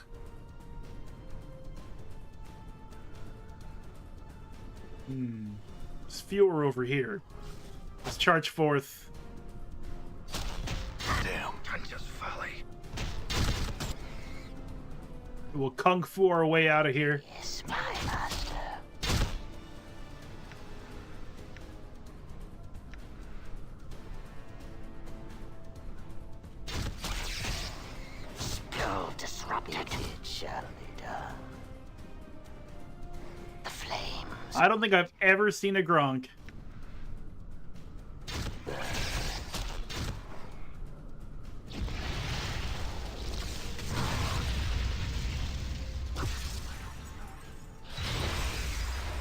There's fewer over here. Let's charge forth. Damn. Tanja's folly. We'll kung fu our way out of here. Yes, my master. Still disrupted. It shall be done. The flames. I don't think I've ever seen a Gronk.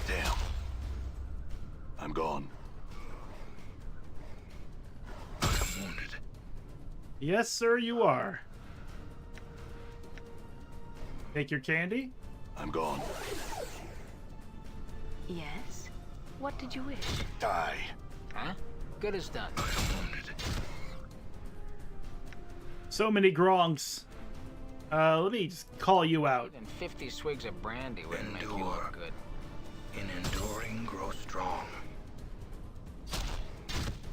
Damn. I'm gone. I'm wounded. Yes, sir, you are. Take your candy. I'm gone. Yes? What did you wish? Die. Huh? Good as done. I'm wounded. So many Gronks. Let me just call you out. Even 50 swigs of brandy wouldn't make you Endure. look good. In enduring, grow strong.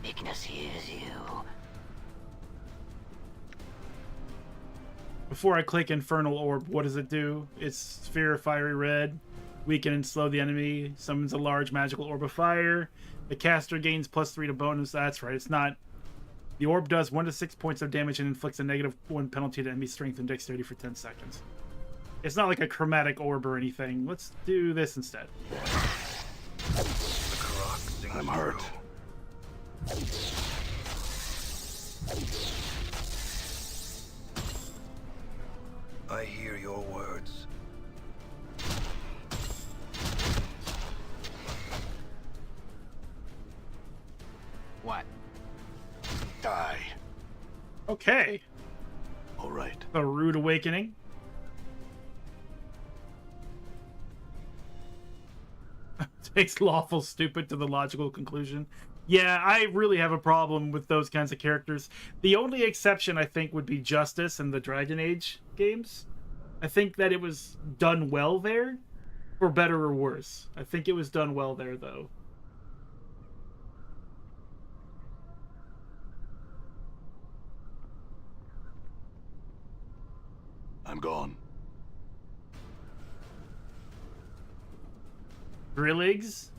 Ignis hears you. Before I click Infernal Orb, what does it do? It's Sphere of Fiery Red. Weaken and slow the enemy. Summons a large magical orb of fire. The caster gains +3 to bonus. That's right, it's not... The orb does 1 to 6 points of damage and inflicts a -1 penalty to enemy strength and dexterity for 10 seconds. It's not like a chromatic orb or anything. Let's do this instead. The Karok sings I'm hurt. true. I hear your words. What? Die. Okay. All right. The Rude Awakening. Takes lawful stupid to the logical conclusion. Yeah, I really have a problem with those kinds of characters. The only exception, I think, would be Justice in the Dragon Age games. I think that it was done well there, for better or worse. I think it was done well there, though. I'm gone. Grilligs?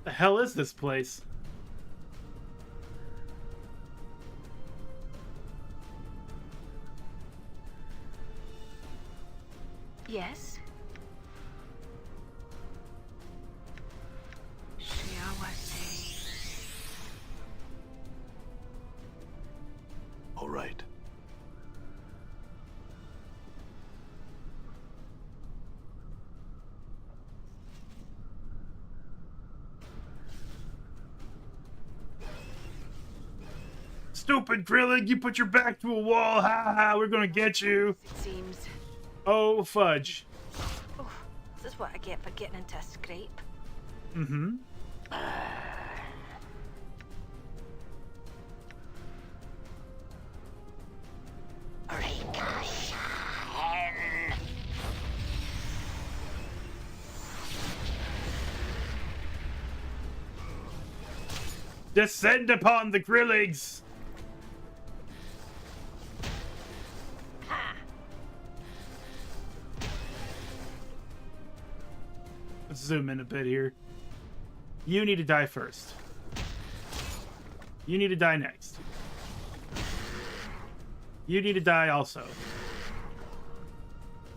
The hell is this place? Yes? All right. Stupid Grillig, you put your back to a wall. Ha ha, we're gonna get you. It seems. Oh, fudge. Oh, this is what I get for getting into a scrape. Mm-hmm. Descend upon the Grilligs! Let's zoom in a bit here. You need to die first. You need to die next. You need to die also.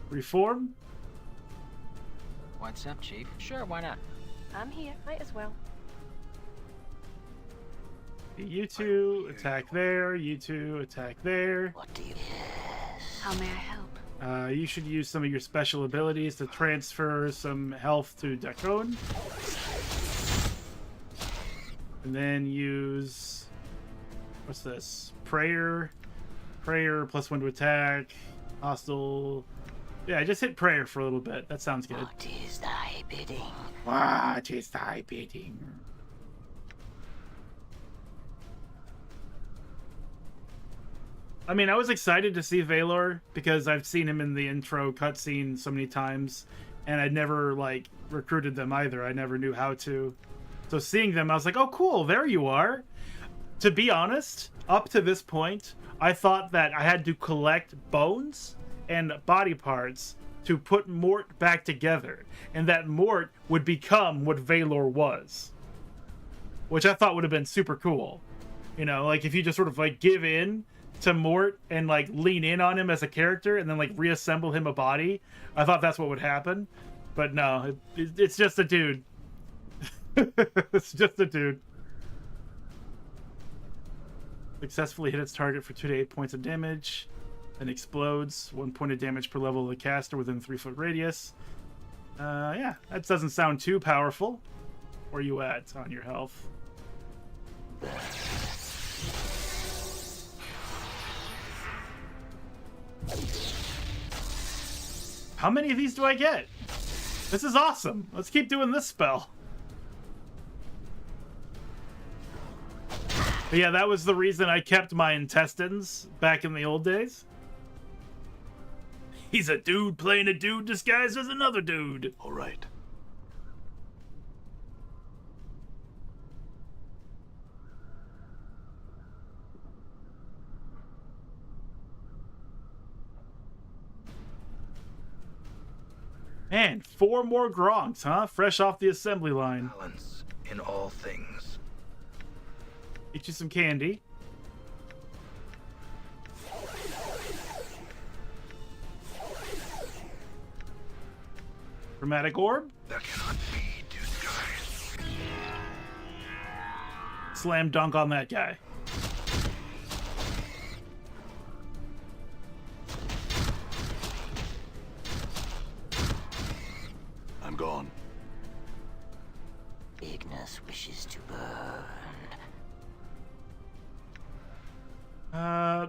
Reform? What's up, Chief? Sure, why not? I'm here, might as well. You two attack there. You two attack there. What do you... How may I help? You should use some of your special abilities to transfer some health to Dacone. And then use... What's this? Prayer. Prayer plus 1 to attack. Hostile... Yeah, just hit prayer for a little bit. That sounds good. What is thy bidding? What is thy bidding? I mean, I was excited to see Valor because I've seen him in the intro cutscene so many times, and I'd never, like, recruited them either. I never knew how to. So seeing them, I was like, oh, cool, there you are. To be honest, up to this point, I thought that I had to collect bones and body parts to put Mort back together, and that Mort would become what Valor was. Which I thought would have been super cool. You know, like, if you just sort of, like, give in to Mort and like lean in on him as a character and then like reassemble him a body. I thought that's what would happen, but no, it's just a dude. It's just a dude. Successfully hit its target for 2 to 8 points of damage, then explodes. 1 point of damage per level of the caster within 3-foot radius. Yeah, that doesn't sound too powerful. Where you at on your health? How many of these do I get? This is awesome. Let's keep doing this spell. But yeah, that was the reason I kept my intestines back in the old days. He's a dude playing a dude disguised as another dude. All right. Man, 4 more Gronks, huh? Fresh off the assembly line. Balance in all things. Get you some candy. Chromatic orb. That cannot be two skies. Slam dunk on that guy.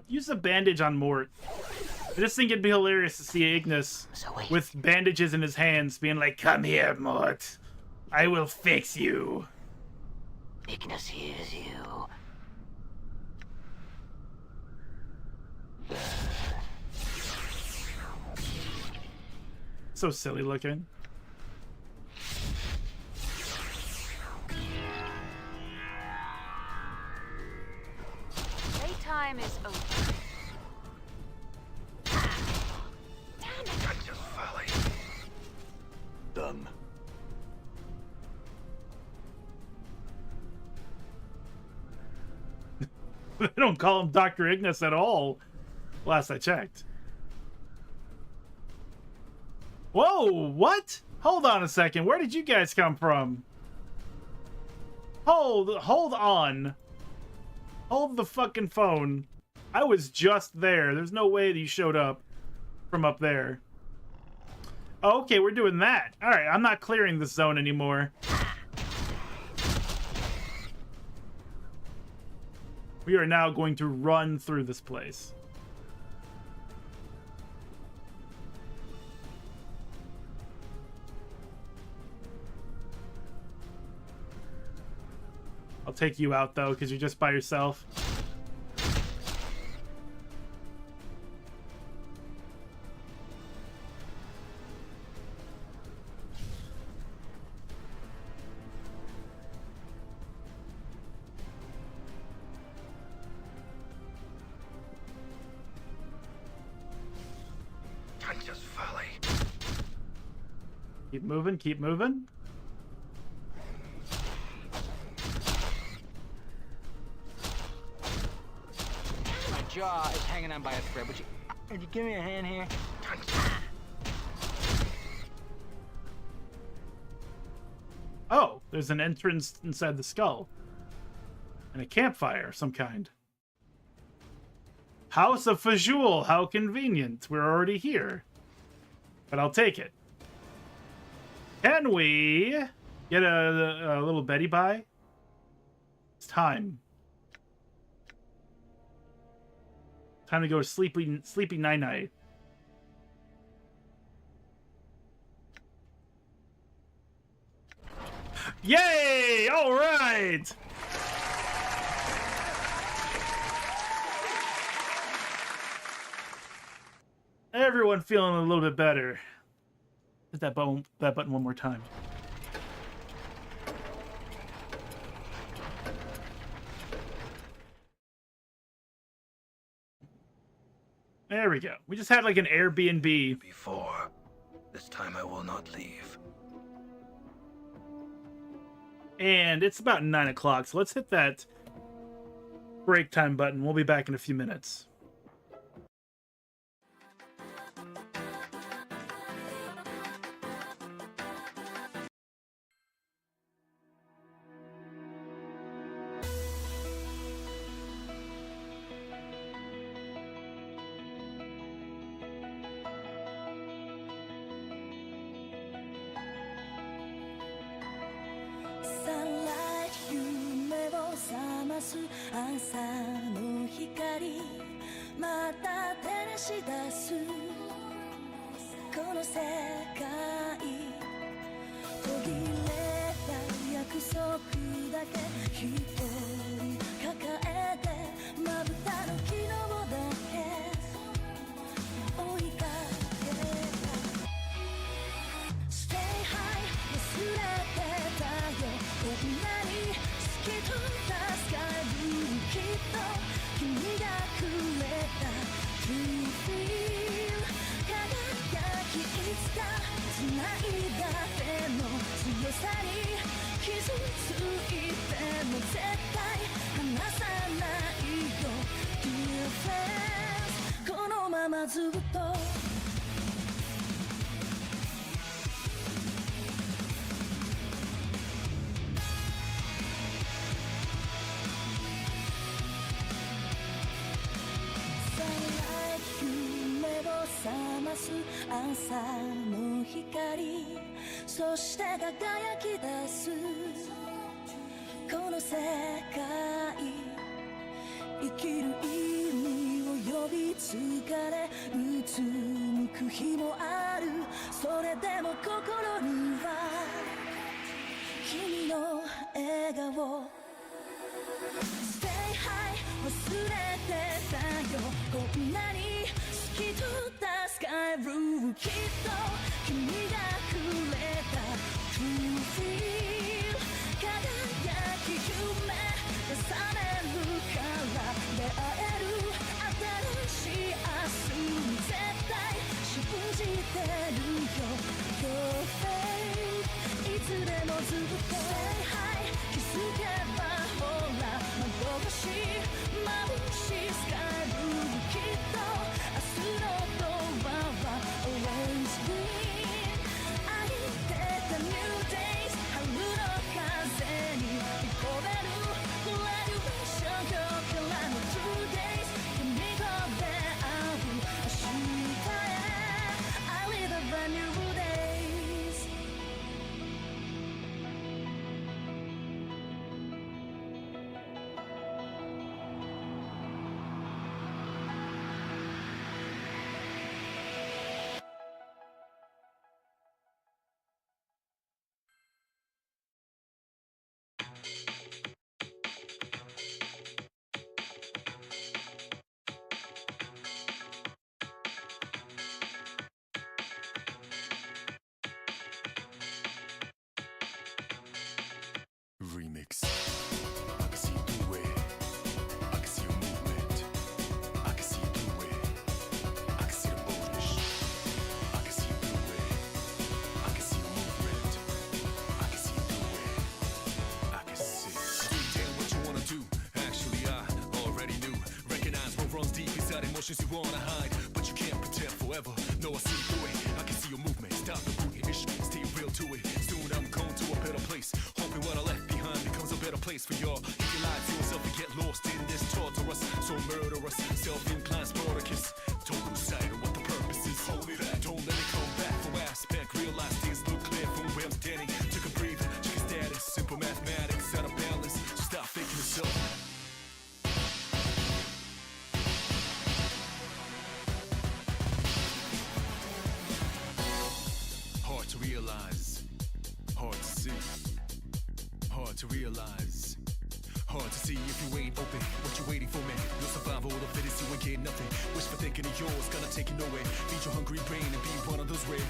Use a bandage on Mort. I just think it'd be hilarious to see Ignis with bandages in his hands being like, "Come here, Mort. I will fix you." Ignis hears you. So silly looking. Playtime is over. Done. They don't call him Dr. Ignis at all, last I checked. Whoa, what? Hold on a second. Where did you guys come from? Hold on. Hold the fucking phone. I was just there. There's no way that you showed up from up there. Oh, okay, we're doing that. All right, I'm not clearing this zone anymore. We are now going to run through this place. I'll take you out, though, because you're just by yourself. Just folly. Keep moving, keep moving. My jaw is hanging on by a thread. Would you give me a hand here? Oh, there's an entrance inside the skull. And a campfire of some kind. House of Fajul, how convenient. We're already here. But I'll take it. Can we get a little Betty by? It's time. Time to go to sleepy night-night. Yay! All right! Everyone feeling a little bit better. Hit that button one more time. There we go. We just had like an Airbnb. Before, this time I will not leave. And it's about 9 o'clock, so let's hit that break time button. We'll be back in a few minutes. く日もあるそれでも心には君の笑顔 Stay high 忘れてたよこんなに透き通ったスカイブルーきっと君がくれた True feel 輝き夢が覚めるから出会える新しい明日に絶対信じてるよ Your fate いつでもずっと Stay high 気づけばほら幻眩しいスカイブルーきっと明日のドアは Always green 愛ってた New days 春の風に聞こえる Graduation 今日からの True days 君と出会う明日へ I live a brand new days Remix. I can see through it. I can see your movement. I can see through it. I can see the boldness. I can see through it. I can see your movement. I can see through it. I can see. Damn what you wanna do. Actually, I already knew. Recognize what runs deep inside emotions you wanna hide, but you can't pretend forever. No, I see through it. I can see your movement. Stop the rooting issue. Stay real to it. Soon I'm going to a better place. Hoping what I left behind becomes a better place for y'all. If you lie to yourself and get lost in this torturous, so murderous, self-inclined Spartacus. Don't lose sight of what the purpose is. Hold me back. Don't let it come back from aspect. Realize things look clear from where I'm standing. Took a breather, check a status. Simple mathematics out of balance. So stop faking yourself. Hard to realize, hard to see, hard to realize, hard to see if you ain't open. What you waiting for, man? Your survival of the fittest, you ain't getting nothing. Wish for thinking of yours, gonna take you nowhere. Feed your hungry brain and be one of those rare.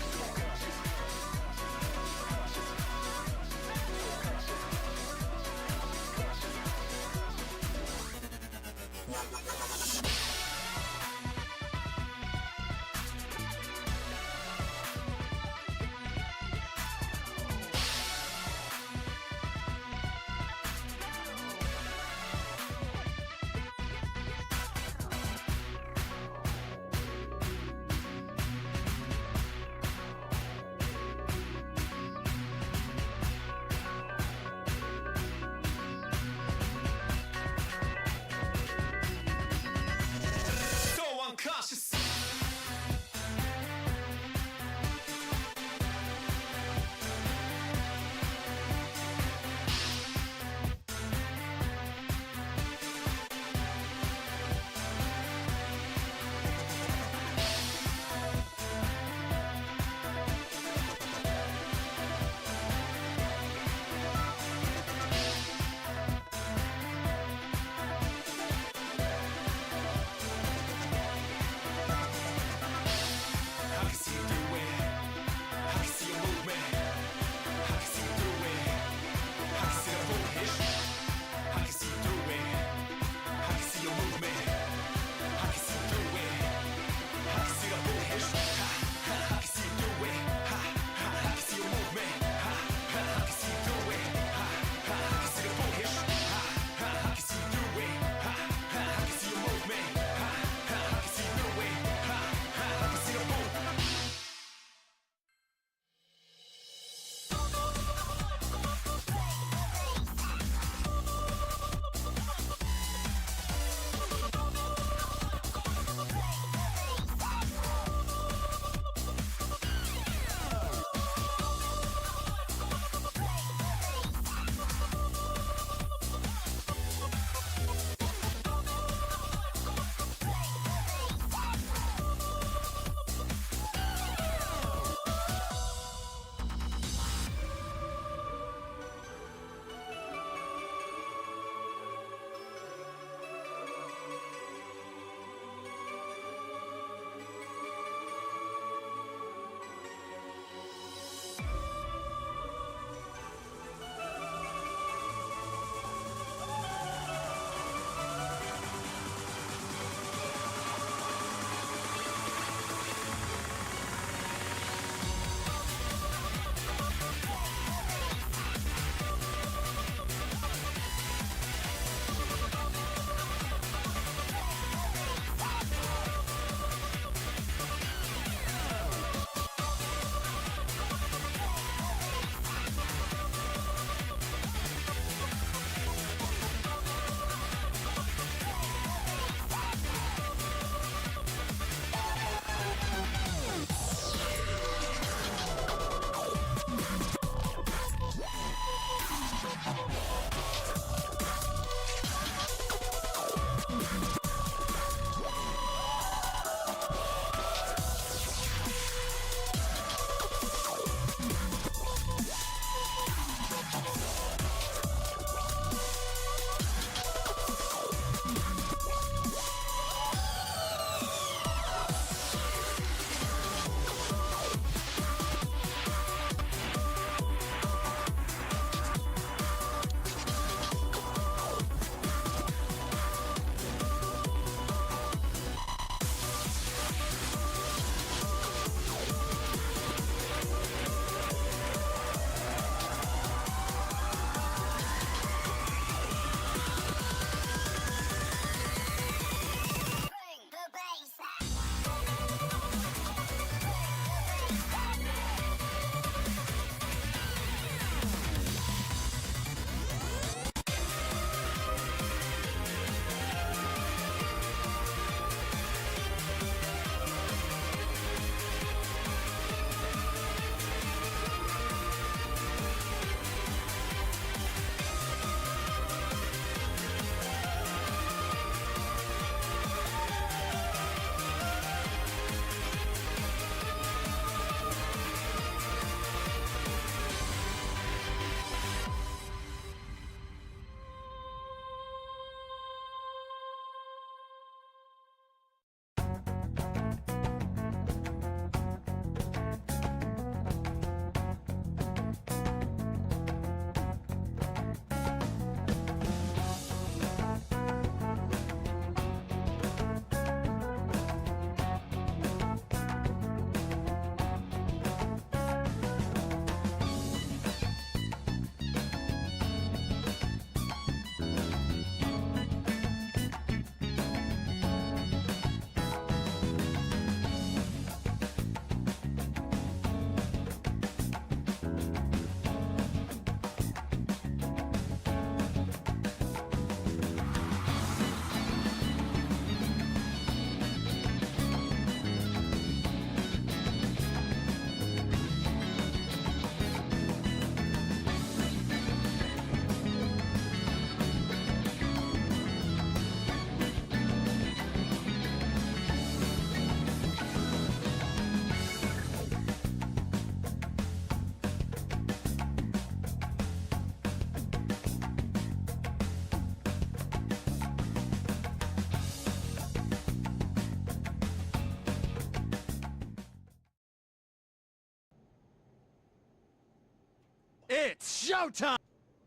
It's showtime!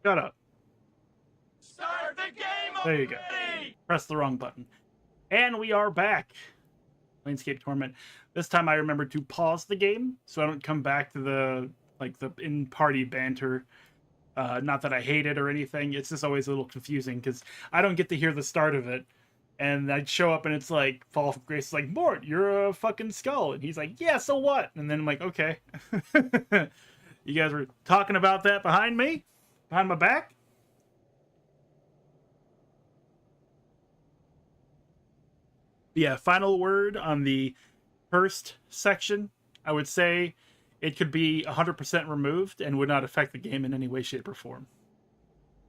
Shut up. Start the game There you go. Press the wrong button. And we are back. Planescape Torment. This time I remember to pause the game so I don't come back to the in-party banter. Not that I hate it or anything. It's just always a little confusing because I don't get to hear the start of it. And I'd show up and it's like, Fall from Grace is like, Mort, you're a fucking skull. And he's like, yeah, so what? And then I'm like, okay. You guys were talking about that behind me? Behind my back? Yeah, final word on the first section. I would say it could be 100% removed and would not affect the game in any way, shape, or form.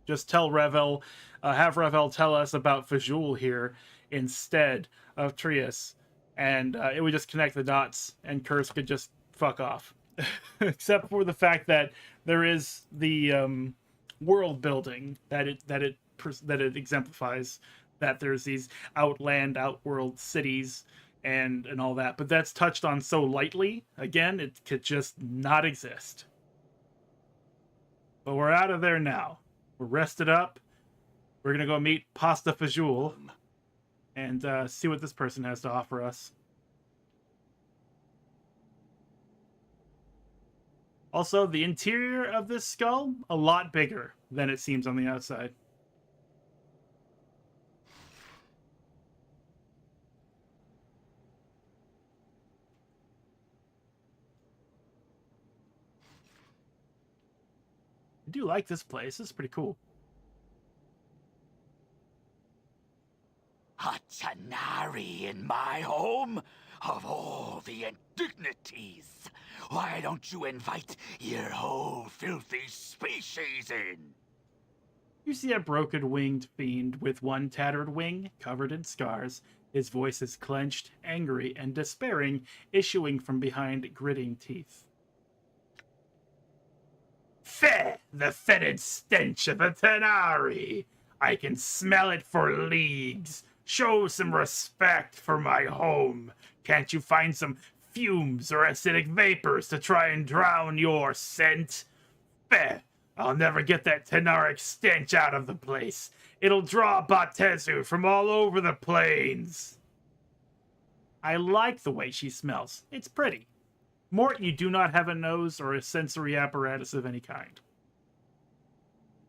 Just tell Revel, have Revel tell us about Fajul here instead of Trias, and it would just connect the dots, and Curse could just fuck off. Except for the fact that there is the world building that it exemplifies. That there's these outworld cities and all that, but that's touched on so lightly. Again, it could just not exist. But we're out of there now. We're rested up. We're gonna go meet Pasta Fajul and see what this person has to offer us. Also, the interior of this skull, a lot bigger than it seems on the outside. I do like this place. This is pretty cool. A Tanari in my home? Of all the indignities, why don't you invite your whole filthy species in? You see a broken-winged fiend with one tattered wing covered in scars. His voice is clenched, angry, and despairing, issuing from behind gritting teeth. Feh! The fetid stench of a Tanari! I can smell it for leagues. Show some respect for my home. Can't you find some fumes or acidic vapors to try and drown your scent? Feh! I'll never get that Tanaric stench out of the place. It'll draw Batezu from all over the plains. I like the way she smells. It's pretty. Mort, you do not have a nose or a sensory apparatus of any kind.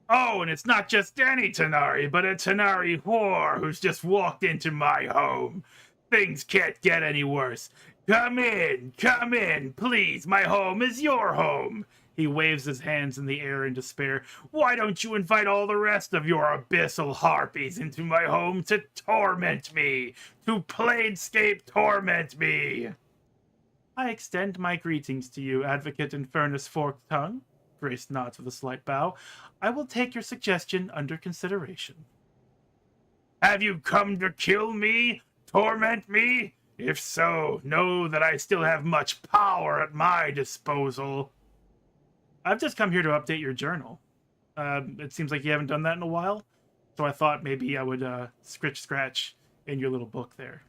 Oh, and it's not just any Tanari, but a Tanari whore who's just walked into my home. Things can't get any worse. Come in, please. My home is your home. He waves his hands in the air in despair. Why don't you invite all the rest of your abyssal harpies into my home to torment me? To Planescape torment me? I extend my greetings to you, Advocate Infernus Forked Tongue. Grace nods with a slight bow. I will take your suggestion under consideration. Have you come to kill me? Torment me? If so, know that I still have much power at my disposal. I've just come here to update your journal. It seems like you haven't done that in a while, so I thought maybe I would scratch in your little book there.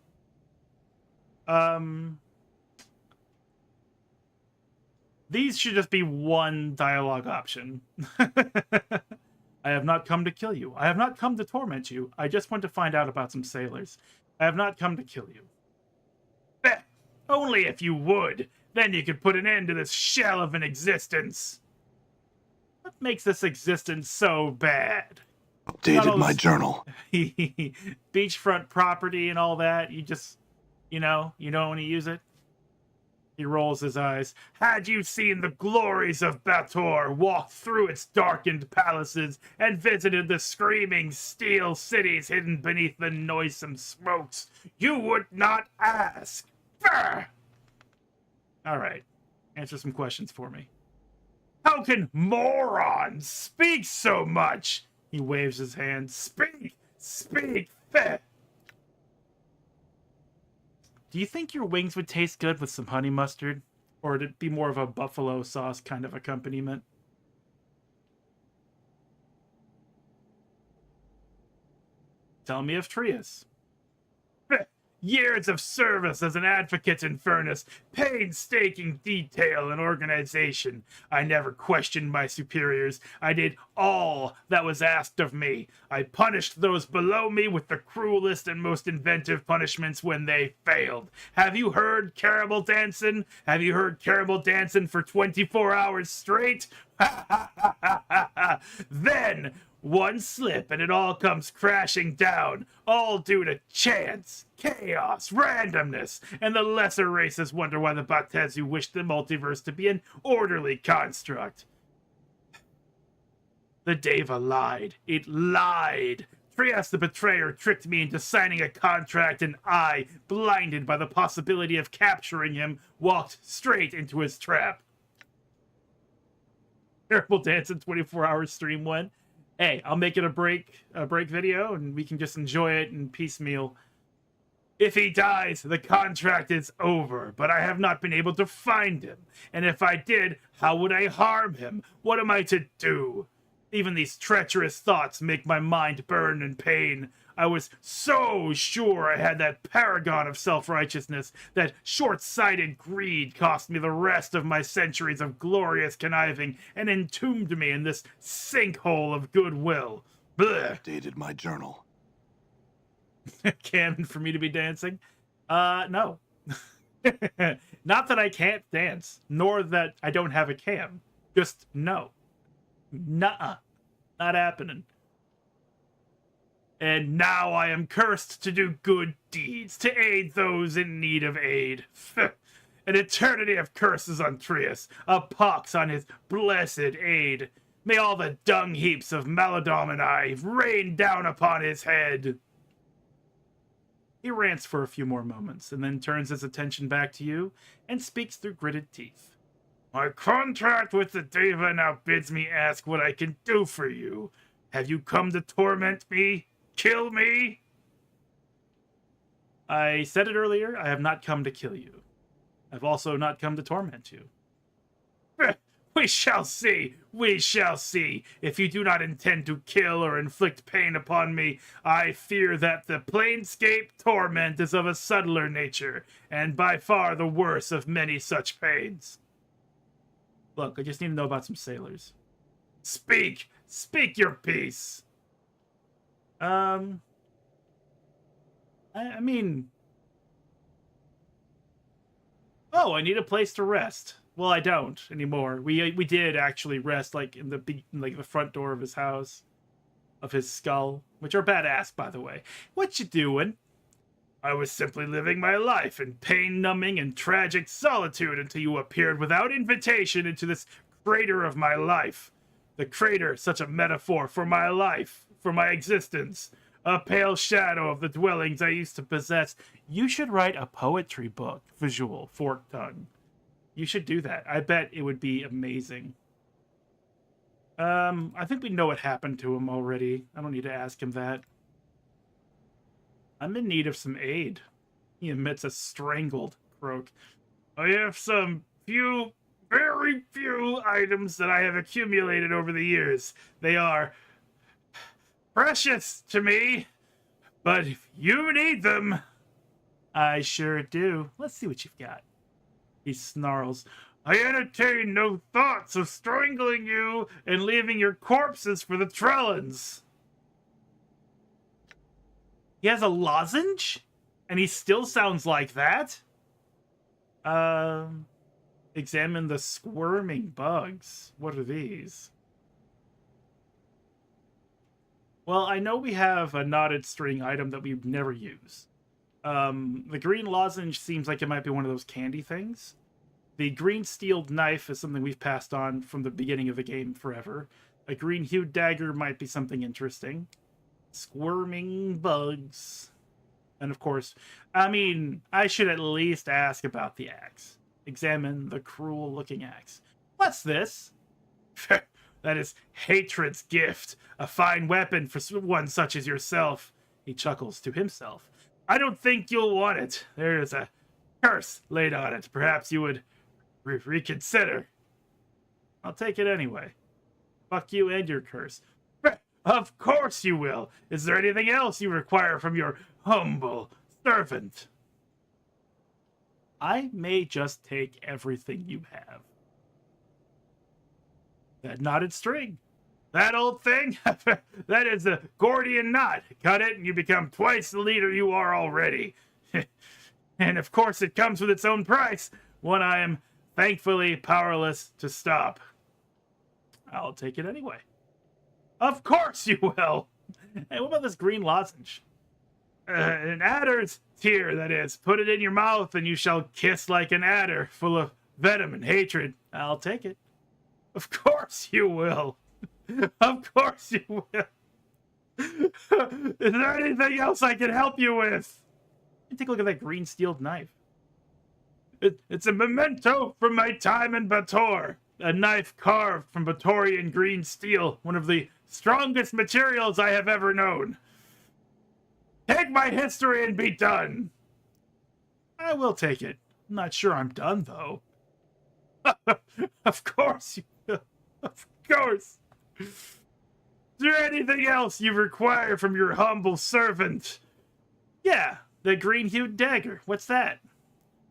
These should just be one dialogue option. I have not come to kill you. I have not come to torment you. I just want to find out about some sailors. I have not come to kill you. Beh, only if you would. Then you could put an end to this shell of an existence. What makes this existence so bad? Updated my journal. Beachfront property and all that. You just, you don't want to use it. He rolls his eyes. Had you seen the glories of Bator, walked through its darkened palaces, and visited the screaming steel cities hidden beneath the noisome smokes, you would not ask. Brr! All right. Answer some questions for me. How can morons speak so much? He waves his hand. Speak! Feh! Do you think your wings would taste good with some honey mustard? Or would it be more of a buffalo sauce kind of accompaniment? Tell me of Trias. Years of service as an advocate in Furnace, painstaking detail and organization. I never questioned my superiors. I did all that was asked of me. I punished those below me with the cruelest and most inventive punishments when they failed. Have you heard Caramel Dancin'? Have you heard Caramel Dancin' for 24 hours straight? Then one slip and it all comes crashing down, all due to chance, chaos, randomness, and the lesser races wonder why the Batezu wish the multiverse to be an orderly construct. The Deva lied. It lied. Trias the betrayer tricked me into signing a contract, and I, blinded by the possibility of capturing him, walked straight into his trap. Terrible Dance in 24 hours stream one. Hey, I'll make it a break video, and we can just enjoy it in piecemeal. If he dies, the contract is over, but I have not been able to find him. And if I did, how would I harm him? What am I to do? Even these treacherous thoughts make my mind burn in pain. I was so sure I had that paragon of self-righteousness. That short-sighted greed cost me the rest of my centuries of glorious conniving and entombed me in this sinkhole of goodwill. Blech. Updated my journal. Canon for me to be dancing? No. Not that I can't dance, nor that I don't have a cam. Just no. Nuh-uh. Not happening. And now I am cursed to do good deeds, to aid those in need of aid. An eternity of curses on Trias, a pox on his blessed aid. May all the dung heaps of Maladom and I rain down upon his head. He rants for a few more moments, and then turns his attention back to you, and speaks through gritted teeth. My contract with the Deva now bids me ask what I can do for you. Have you come to torment me? Kill me? I said it earlier, I have not come to kill you. I've also not come to torment you. We shall see, we shall see. If you do not intend to kill or inflict pain upon me, I fear that the Planescape torment is of a subtler nature, and by far the worst of many such pains. Look, I just need to know about some sailors. Speak! Speak your piece! I mean... Oh, I need a place to rest. Well, I don't anymore. We did actually rest, like, in the front door of his house. Of his skull. Which are badass, by the way. What you doing? I was simply living my life in pain-numbing and tragic solitude until you appeared without invitation into this crater of my life. The crater, such a metaphor for my life, for my existence. A pale shadow of the dwellings I used to possess. You should write a poetry book, visual, fork tongue. You should do that. I bet it would be amazing. I think we know what happened to him already. I don't need to ask him that. I'm in need of some aid. He emits a strangled croak. I have some very few items that I have accumulated over the years. They are precious to me, but if you need them, I sure do. Let's see what you've got. He snarls. I entertain no thoughts of strangling you and leaving your corpses for the Trellans. He has a lozenge? And he still sounds like that? Examine the squirming bugs. What are these? Well, I know we have a knotted string item that we never use. The green lozenge seems like it might be one of those candy things. The green steeled knife is something we've passed on from the beginning of the game forever. A green hued dagger might be something interesting. Squirming bugs. And of course, I mean, I should at least ask about the axe. Examine the cruel looking axe. What's this? That is hatred's gift. A fine weapon for one such as yourself. He chuckles to himself. I don't think you'll want it. There is a curse laid on it. Perhaps you would reconsider. I'll take it anyway. Fuck you and your curse. Of course you will. Is there anything else you require from your humble servant. I may just take everything you have. That knotted string. That old thing? That is a Gordian knot. Cut it and you become twice the leader you are already. And of course it comes with its own price, one I am thankfully powerless to stop. I'll take it anyway. Of course you will! Hey, what about this green lozenge? An adder's tear, that is. Put it in your mouth and you shall kiss like an adder, full of venom and hatred. I'll take it. Of course you will. Of course you will. Is there anything else I can help you with? Take a look at that green steel knife. It's a memento from my time in Bator. A knife carved from Batorian green steel, one of the strongest materials I have ever known. Take my history and be done. I will take it. I'm not sure I'm done, though. Of course you will. Of course. Is there anything else you require from your humble servant? Yeah, the green-hued dagger. What's that?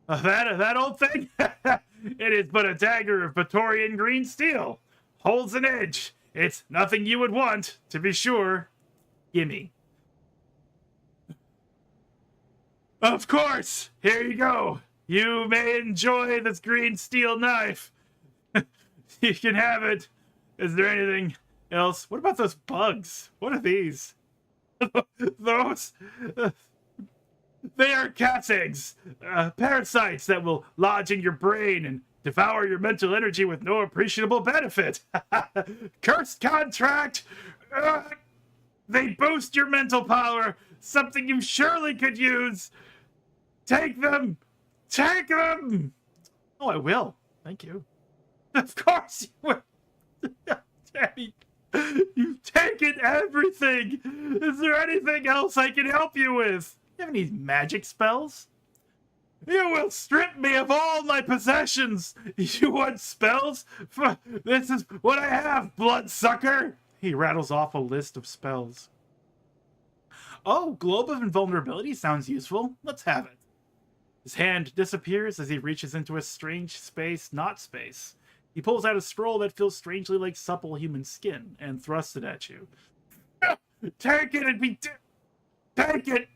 That old thing? It is but a dagger of Batorian green steel. Holds an edge. It's nothing you would want, to be sure. Gimme. Of course! Here you go. You may enjoy this green steel knife. You can have it. Is there anything else? What about those bugs? What are these? Those... they are cat's eggs. Parasites that will lodge in your brain and devour your mental energy with no appreciable benefit. Cursed contract! They boost your mental power. Something you surely could use. Take them! Take them! Oh, I will. Thank you. Of course you will. Daddy, you've taken everything. Is there anything else I can help you with? You have any magic spells? You will strip me of all my possessions. You want spells? This is what I have, bloodsucker. He rattles off a list of spells. Oh, Globe of Invulnerability sounds useful. Let's have it. His hand disappears as he reaches into a strange space, not space. He pulls out a scroll that feels strangely like supple human skin and thrusts it at you. Take it and be... Take it!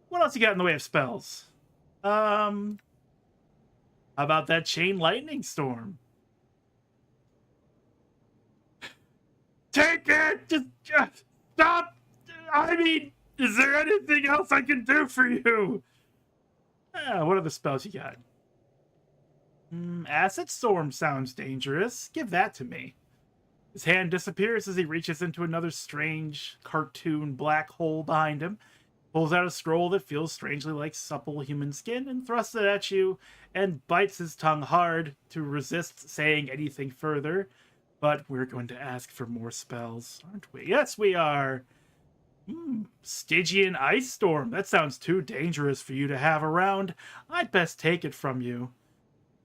What else you got in the way of spells? How about that chain lightning storm? Take it! Just stop! I mean, is there anything else I can do for you? What other spells you got? Acid Storm sounds dangerous. Give that to me. His hand disappears as he reaches into another strange cartoon black hole behind him, pulls out a scroll that feels strangely like supple human skin, and thrusts it at you, and bites his tongue hard to resist saying anything further. But we're going to ask for more spells, aren't we? Yes, we are. Stygian Ice Storm. That sounds too dangerous for you to have around. I'd best take it from you.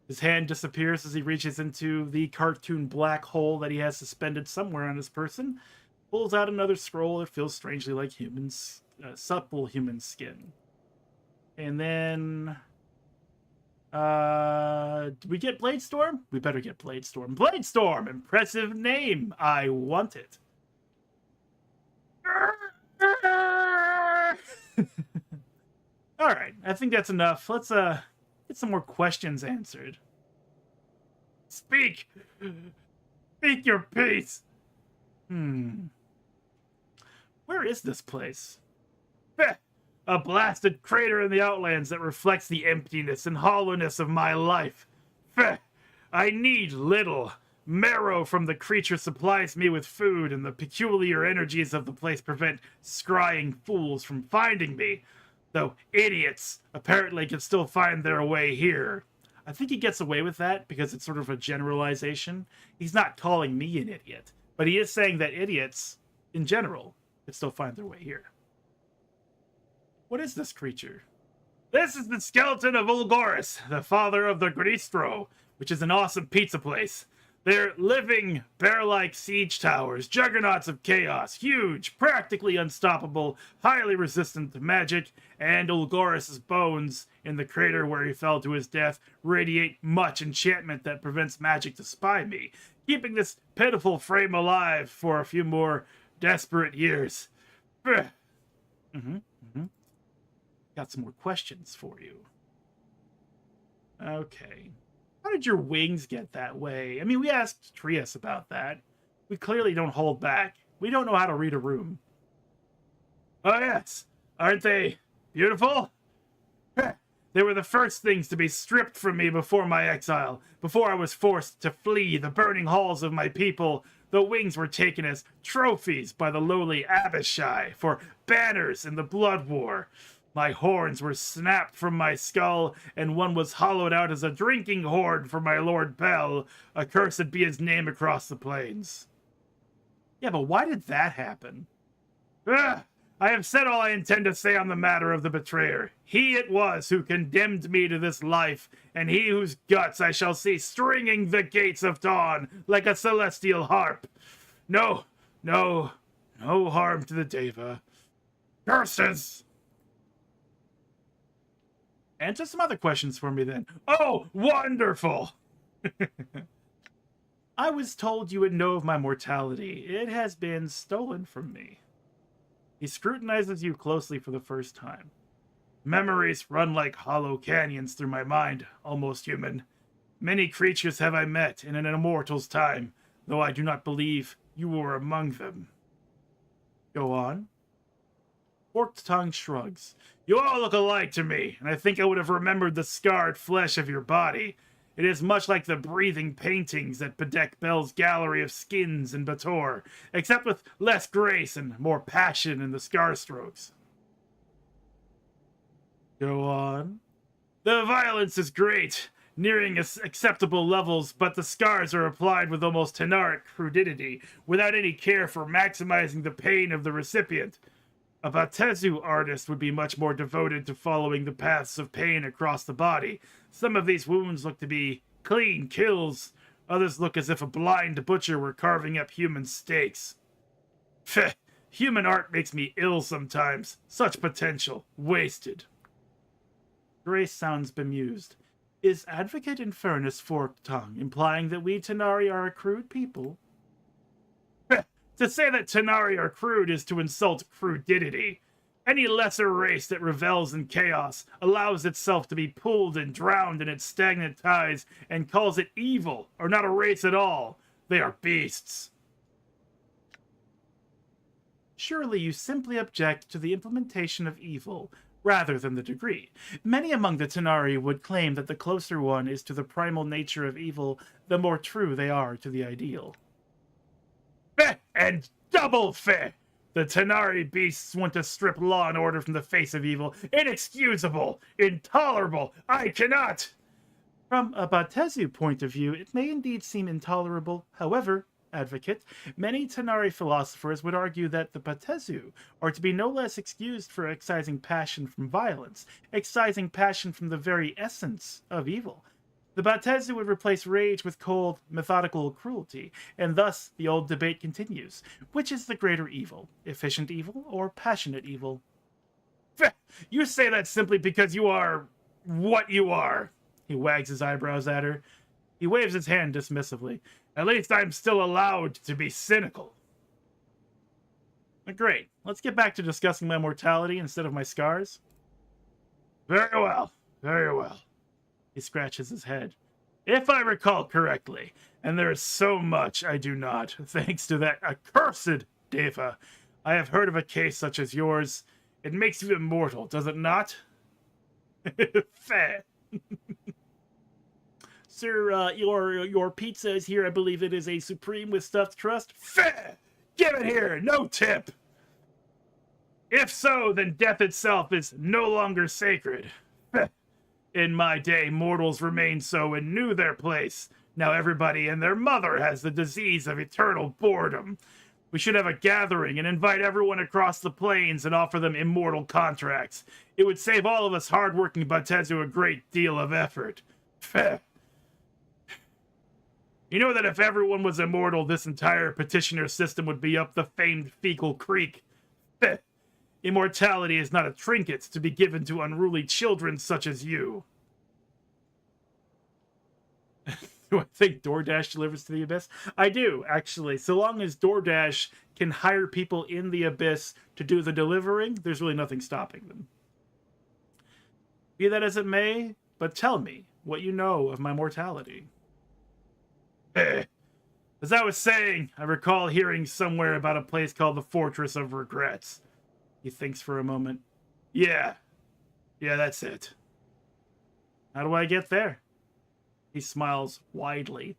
His hand disappears as he reaches into the cartoon black hole that he has suspended somewhere on his person, pulls out another scroll that feels strangely like supple human skin. And then... do we get Bladestorm? We better get Bladestorm. Bladestorm! Impressive name! I want it. Alright, I think that's enough. Let's, get some more questions answered. Speak! Speak your piece! Where is this place? A blasted crater in the Outlands that reflects the emptiness and hollowness of my life. I need little. Marrow from the creature supplies me with food, and the peculiar energies of the place prevent scrying fools from finding me. Though idiots apparently can still find their way here. I think he gets away with that because it's sort of a generalization. He's not calling me an idiot, but he is saying that idiots, in general, can still find their way here. What is this creature? This is the skeleton of Ulgoris, the father of the Gristro, which is an awesome pizza place. They're living, bear-like siege towers, juggernauts of chaos, huge, practically unstoppable, highly resistant to magic, and Ulgoris's bones in the crater where he fell to his death radiate much enchantment that prevents magic to spy me, keeping this pitiful frame alive for a few more desperate years. Got some more questions for you. Okay. How did your wings get that way? I mean, we asked Trias about that. We clearly don't hold back. We don't know how to read a room. Oh, yes. Aren't they beautiful? They were the first things to be stripped from me before my exile, before I was forced to flee the burning halls of my people. The wings were taken as trophies by the lowly Abishai for banners in the blood war. My horns were snapped from my skull, and one was hollowed out as a drinking horn for my Lord Bel. Accursed be his name across the plains. Yeah, but why did that happen? I have said all I intend to say on the matter of the betrayer. He it was who condemned me to this life, and he whose guts I shall see stringing the gates of dawn like a celestial harp. No harm to the Deva. Curses! Answer some other questions for me then. Oh, wonderful! I was told you would know of my mortality. It has been stolen from me. He scrutinizes you closely for the first time. Memories run like hollow canyons through my mind, almost human. Many creatures have I met in an immortal's time, though I do not believe you were among them. Go on. Forked Tongue shrugs. You all look alike to me, and I think I would have remembered the scarred flesh of your body. It is much like the breathing paintings that bedeck Bel's gallery of skins in Bator, except with less grace and more passion in the scar strokes. Go on. The violence is great, nearing acceptable levels, but the scars are applied with almost tenaric crudity, without any care for maximizing the pain of the recipient. A Batezu artist would be much more devoted to following the paths of pain across the body. Some of these wounds look to be clean kills. Others look as if a blind butcher were carving up human steaks. Pfeh, human art makes me ill sometimes. Such potential. Wasted. Grace sounds bemused. Is Advocate in Furnace Forked Tongue implying that we Tenari are a crude people? To say that Tenari are crude is to insult crudity. Any lesser race that revels in chaos allows itself to be pulled and drowned in its stagnant tides and calls it evil, or not a race at all. They are beasts. Surely you simply object to the implementation of evil, rather than the degree. Many among the Tenari would claim that the closer one is to the primal nature of evil, the more true they are to the ideal. Feh and double feh! The Tenari beasts want to strip law and order from the face of evil. Inexcusable! Intolerable! I cannot! From a Batezu point of view, it may indeed seem intolerable. However, Advocate, many Tenari philosophers would argue that the Batezu are to be no less excused for excising passion from violence, excising passion from the very essence of evil. The Batezu would replace rage with cold, methodical cruelty, and thus the old debate continues. Which is the greater evil? Efficient evil or passionate evil? You say that simply because you are what you are. He wags his eyebrows at her. He waves his hand dismissively. At least I'm still allowed to be cynical. Great. Let's get back to discussing my mortality instead of my scars. Very well. Very well. He scratches his head. If I recall correctly, and there is so much I do not, thanks to that accursed Deva, I have heard of a case such as yours. It makes you immortal, does it not? Fair. Sir, your pizza is here. I believe it is a supreme with stuffed crust. Fair! Give it here! No tip! If so, then death itself is no longer sacred. In my day, mortals remained so and knew their place. Now everybody and their mother has the disease of eternal boredom. We should have a gathering and invite everyone across the plains and offer them immortal contracts. It would save all of us hardworking Batezu a great deal of effort. Feh. You know that if everyone was immortal, this entire petitioner system would be up the famed Fecal Creek. Immortality is not a trinket to be given to unruly children such as you. Do I think DoorDash delivers to the Abyss? I do, actually. So long as DoorDash can hire people in the Abyss to do the delivering, there's really nothing stopping them. Be that as it may, but tell me what you know of my mortality. As I was saying, I recall hearing somewhere about a place called the Fortress of Regrets. He thinks for a moment. Yeah, that's it. How do I get there? He smiles widely.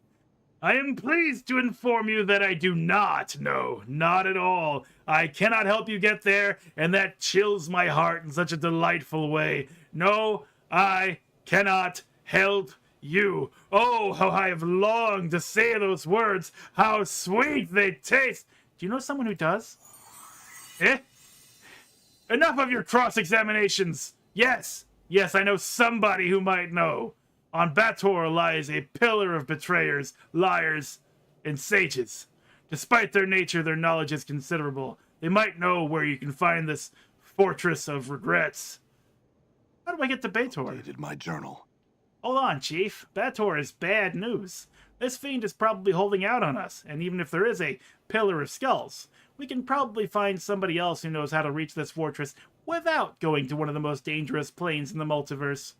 I am pleased to inform you that I do not know. Not at all. I cannot help you get there, and that chills my heart in such a delightful way. No, I cannot help you. Oh, how I have longed to say those words. How sweet they taste. Do you know someone who does? Enough of your cross-examinations. Yes, I know somebody who might know. On Bator lies a pillar of betrayers, liars, and sages. Despite their nature, their knowledge is considerable. They might know where you can find this Fortress of Regrets. How do I get to Bator? Updated my journal. Hold on, Chief. Bator is bad news. This fiend is probably holding out on us, and even if there is a Pillar of Skulls, we can probably find somebody else who knows how to reach this fortress without going to one of the most dangerous planes in the multiverse.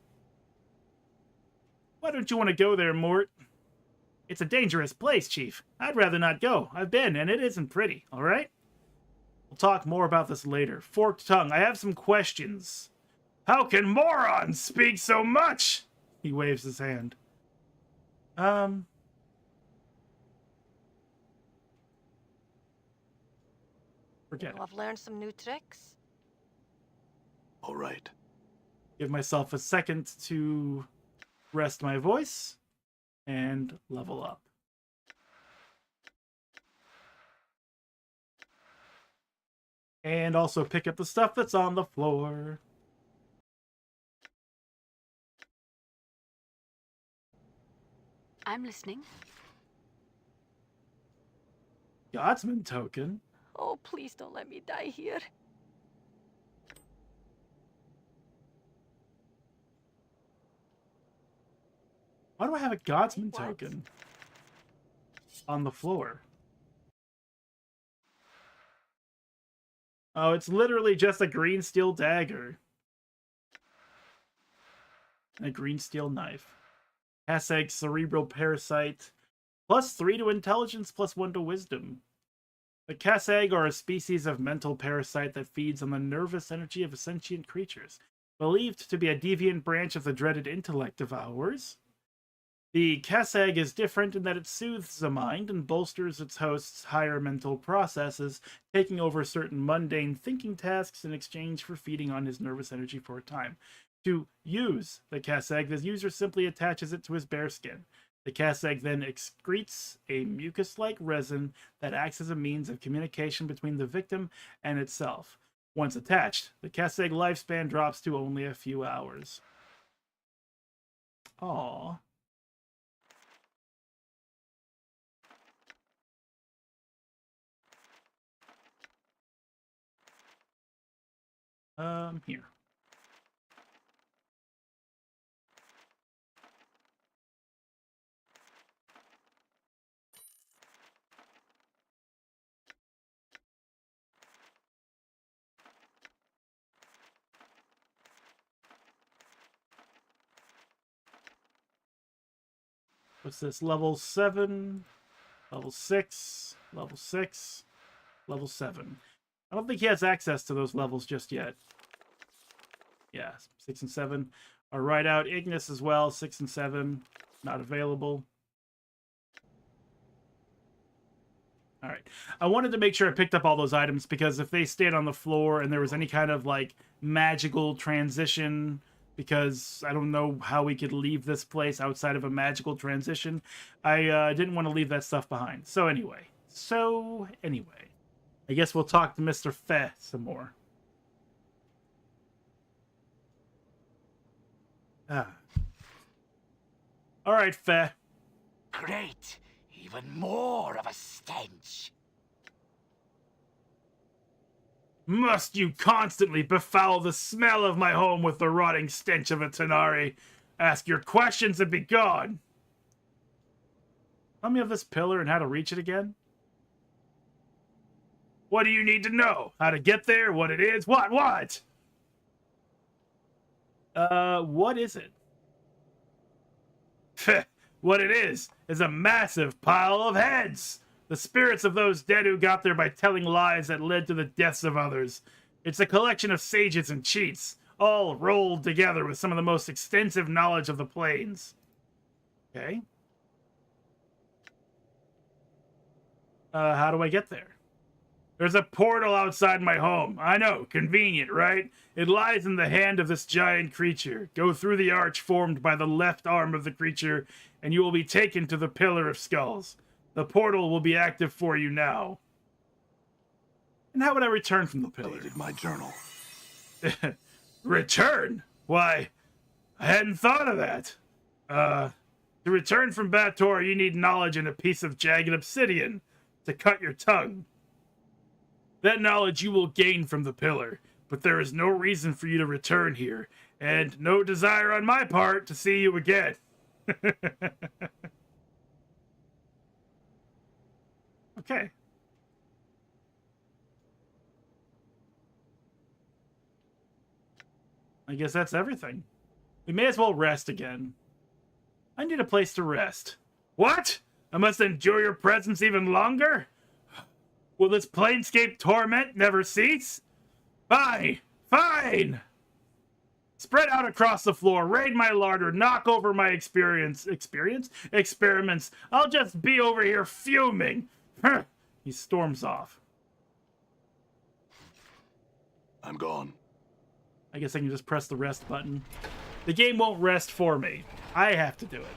Why don't you want to go there, Mort? It's a dangerous place, Chief. I'd rather not go. I've been, and it isn't pretty, all right? We'll talk more about this later. Forked tongue, I have some questions. How can morons speak so much? He waves his hand. Forget it. I've learned some new tricks. All right. Give myself a second to rest my voice and level up. And also pick up the stuff that's on the floor. I'm listening. Godsman token. Oh, please don't let me die here. Why do I have a Godsman token on the floor? Oh, it's literally just a green steel dagger. And a green steel knife. Haseg cerebral parasite. +3 to intelligence, +1 to wisdom. The Kaseg are a species of mental parasite that feeds on the nervous energy of sentient creatures, believed to be a deviant branch of the dreaded intellect devourers. The Kaseg is different in that it soothes the mind and bolsters its host's higher mental processes, taking over certain mundane thinking tasks in exchange for feeding on his nervous energy for a time. To use the Kaseg, the user simply attaches it to his bare skin. The Kaseg then excretes a mucus-like resin that acts as a means of communication between the victim and itself. Once attached, the Kaseg lifespan drops to only a few hours. Aww. Here. What's this? Level 7, level 6, level 6, level 7. I don't think he has access to those levels just yet. Yeah, 6 and 7 are right out. Ignis as well, 6 and 7, not available. All right. I wanted to make sure I picked up all those items because if they stayed on the floor and there was any kind of like magical transition, because I don't know how we could leave this place outside of a magical transition, I didn't want to leave that stuff behind. So anyway, I guess we'll talk to Mr. Feh some more. All right, Feh. Great. even more of a stench. Must you constantly befoul the smell of my home with the rotting stench of a Tanari? Ask your questions and be gone. Tell me of this pillar and how to reach it again. What do you need to know? How to get there? What it is? What? What is it? What it is a massive pile of heads. The spirits of those dead who got there by telling lies that led to the deaths of others. It's a collection of sages and cheats, all rolled together with some of the most extensive knowledge of the planes. Okay. How do I get there? There's a portal outside my home. I know, convenient, right? It lies in the hand of this giant creature. Go through the arch formed by the left arm of the creature, and you will be taken to the Pillar of Skulls. The portal will be active for you now. And how would I return from the pillar? Dated my journal. Return? Why, I hadn't thought of that. To return from Bator, you need knowledge and a piece of jagged obsidian to cut your tongue. That knowledge you will gain from the pillar, but there is no reason for you to return here, and no desire on my part to see you again. Okay. I guess that's everything. We may as well rest again. I need a place to rest. What? I must endure your presence even longer? Will this planescape torment never cease? Fine! Fine! Spread out across the floor, raid my larder, knock over my experiments. I'll just be over here fuming. He storms off. I'm gone. I guess I can just press the rest button. The game won't rest for me. I have to do it.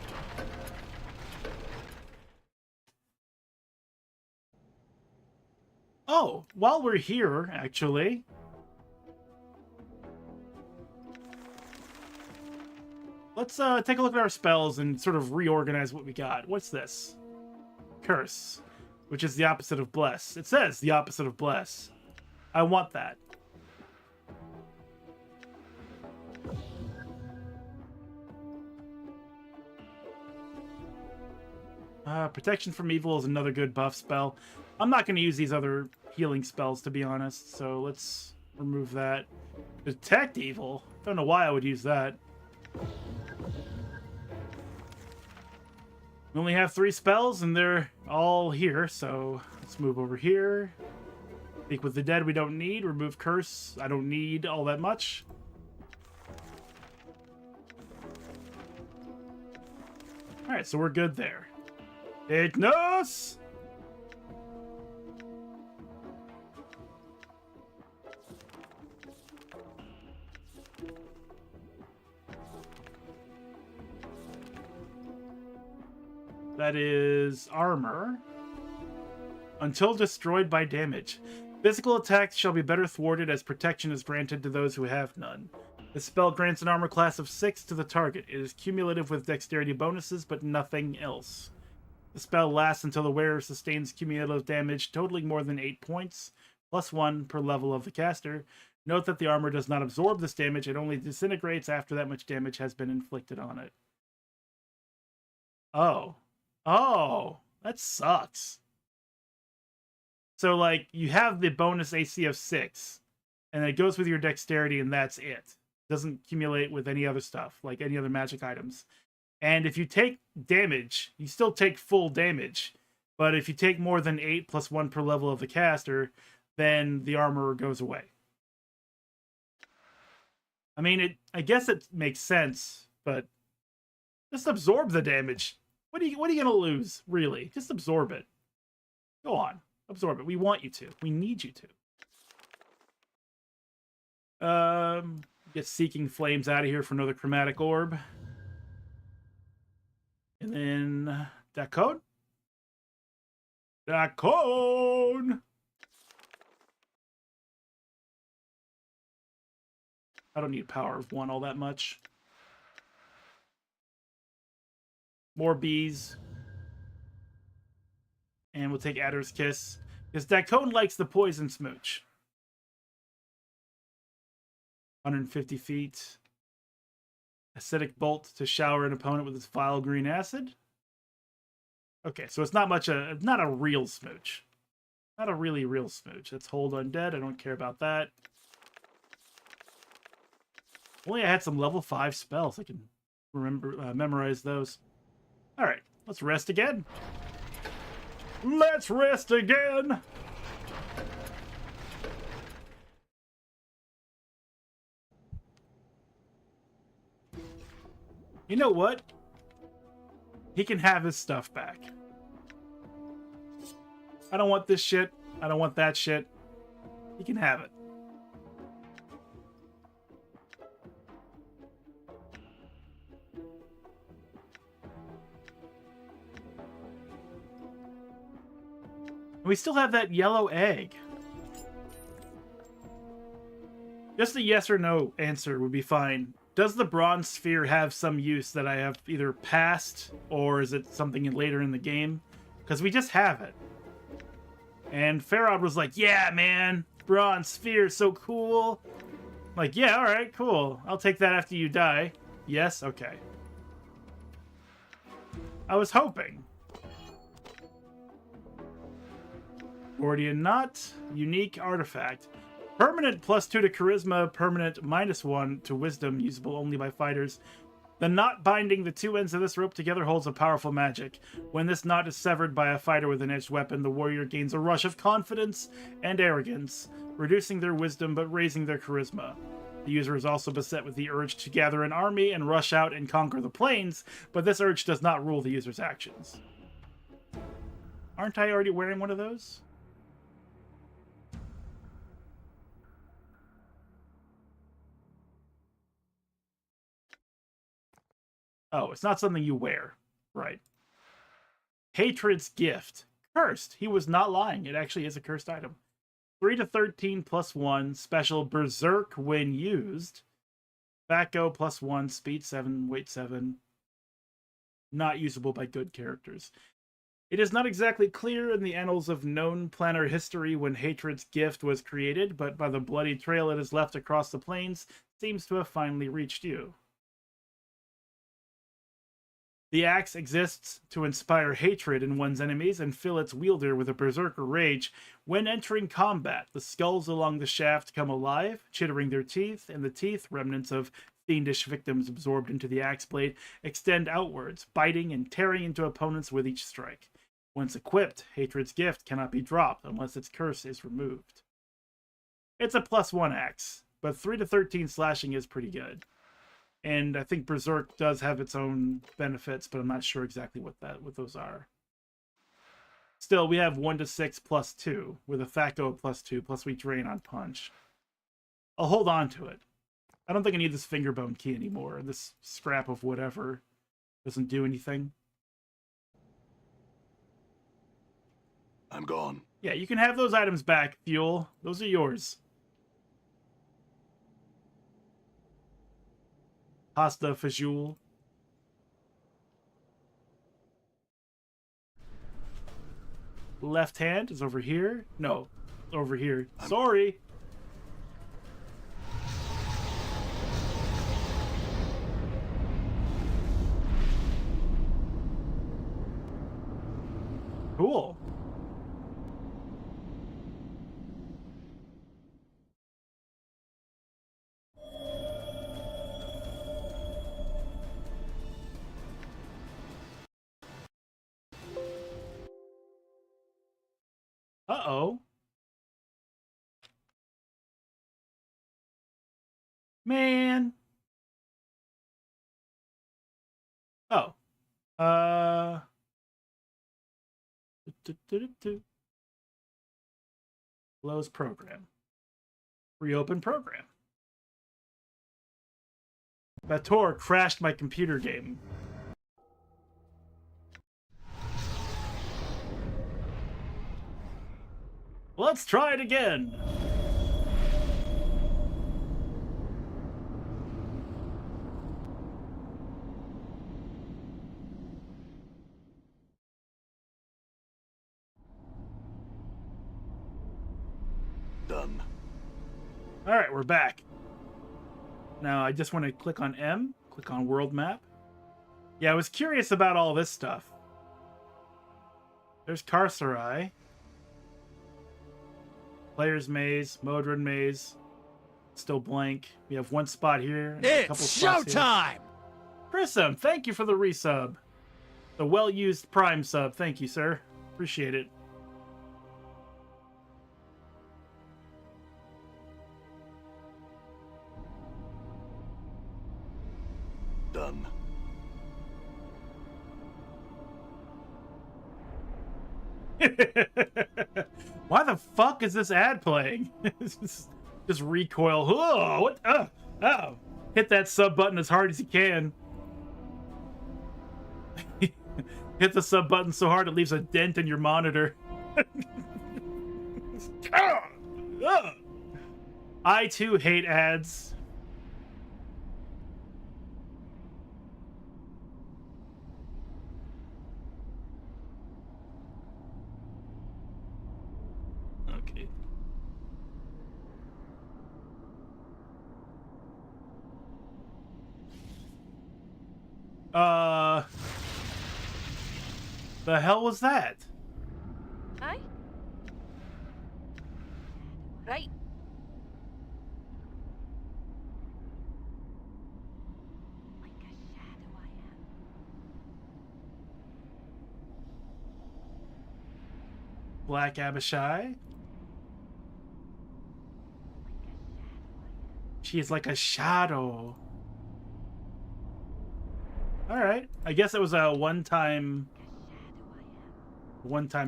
Oh, while we're here, actually, let's take a look at our spells and sort of reorganize what we got. What's this? Curse, which is the opposite of bless. It says the opposite of bless. I want that. Protection from evil is another good buff spell. I'm not going to use these other healing spells, to be honest, so let's remove that. Detect evil? Don't know why I would use that. We only have 3 spells, and they're all here, so let's move over here. Speak with the dead we don't need. Remove curse. I don't need all that much. Alright, so we're good there. Ignos! That is armor. Until destroyed by damage. Physical attacks shall be better thwarted as protection is granted to those who have none. This spell grants an armor class of 6 to the target. It is cumulative with dexterity bonuses, but nothing else. The spell lasts until the wearer sustains cumulative damage totaling more than 8 points, plus 1 per level of the caster. Note that the armor does not absorb this damage, it only disintegrates after that much damage has been inflicted on it. Oh. Oh, that sucks. So, like, you have the bonus AC of 6, and it goes with your dexterity, and that's it. Doesn't accumulate with any other stuff, like any other magic items. And if you take damage, you still take full damage. But if you take more than 8 plus 1 per level of the caster, then the armor goes away. I mean, I guess it makes sense, but just absorb the damage. What are you gonna lose, really? Just absorb it. Go on, absorb it. We want you to. We need you to. Get Seeking Flames out of here for another chromatic orb. And then Dacone. Dacone! I don't need power of 1 all that much. More bees. And we'll take Adder's Kiss. Because Dacone likes the poison smooch. 150 feet. Acidic Bolt to shower an opponent with its vile green acid. Okay, so it's not a real smooch. Not a really real smooch. That's Hold Undead. I don't care about that. Only I had some level 5 spells. I can memorize those. All right, let's rest again. Let's rest again. You know what? He can have his stuff back. I don't want this shit. I don't want that shit. He can have it. We still have that yellow egg. Just a yes or no answer would be fine. Does the bronze sphere have some use that I have either passed, or is it something later in the game? Because we just have it. And Farod was like, yeah, man, bronze sphere, so cool. I'm like, yeah, all right, cool. I'll take that after you die. Yes? Okay. I was hoping. Gordian Knot, unique artifact. Permanent +2 to Charisma, permanent -1 to Wisdom, usable only by fighters. The knot binding the two ends of this rope together holds a powerful magic. When this knot is severed by a fighter with an edged weapon, the warrior gains a rush of confidence and arrogance, reducing their wisdom but raising their charisma. The user is also beset with the urge to gather an army and rush out and conquer the plains, but this urge does not rule the user's actions. Aren't I already wearing one of those? Oh, it's not something you wear. Right. Hatred's Gift. Cursed. He was not lying. It actually is a cursed item. 3 to 13 +1. Special Berserk when used. Thaco +1. Speed 7. Weight 7. Not usable by good characters. It is not exactly clear in the annals of known planar history when Hatred's Gift was created, but by the bloody trail it has left across the plains, seems to have finally reached you. The axe exists to inspire hatred in one's enemies and fill its wielder with a berserker rage. When entering combat, the skulls along the shaft come alive, chittering their teeth, and the teeth, remnants of fiendish victims absorbed into the axe blade, extend outwards, biting and tearing into opponents with each strike. Once equipped, Hatred's Gift cannot be dropped unless its curse is removed. It's a +1 axe, but 3 to 13 slashing is pretty good. And I think Berserk does have its own benefits, but I'm not sure exactly what those are. Still, we have 1 to 6 +2 with a Thaco +2, plus we drain on punch. I'll hold on to it. I don't think I need this fingerbone key anymore. This scrap of whatever doesn't do anything. I'm gone. Yeah, you can have those items back, Fuel. Those are yours. Pasta fajoule. Left hand is over here. No, over here. Sorry. Cool. Uh-oh. Man. Oh. Close program. Reopen program. Bator crashed my computer game. Let's try it again. All right, we're back. Now I just want to click on M, click on world map. Yeah, I was curious about all this stuff. There's Carcerai. Player's Maze, Modron Maze. Still blank. We have one spot here. And a couple It's spots showtime! here. Prism, thank you for the resub. The well-used Prime sub. Thank you, sir. Appreciate it. Done. Why the fuck is this ad playing? Just recoil. Oh, what? Oh. Hit that sub button as hard as you can. Hit the sub button so hard it leaves a dent in your monitor. I too hate ads. Okay. The hell was that? Hi. Right. Like a shadow I am. Black Abishai? She is like a shadow. Alright. I guess it was a one-time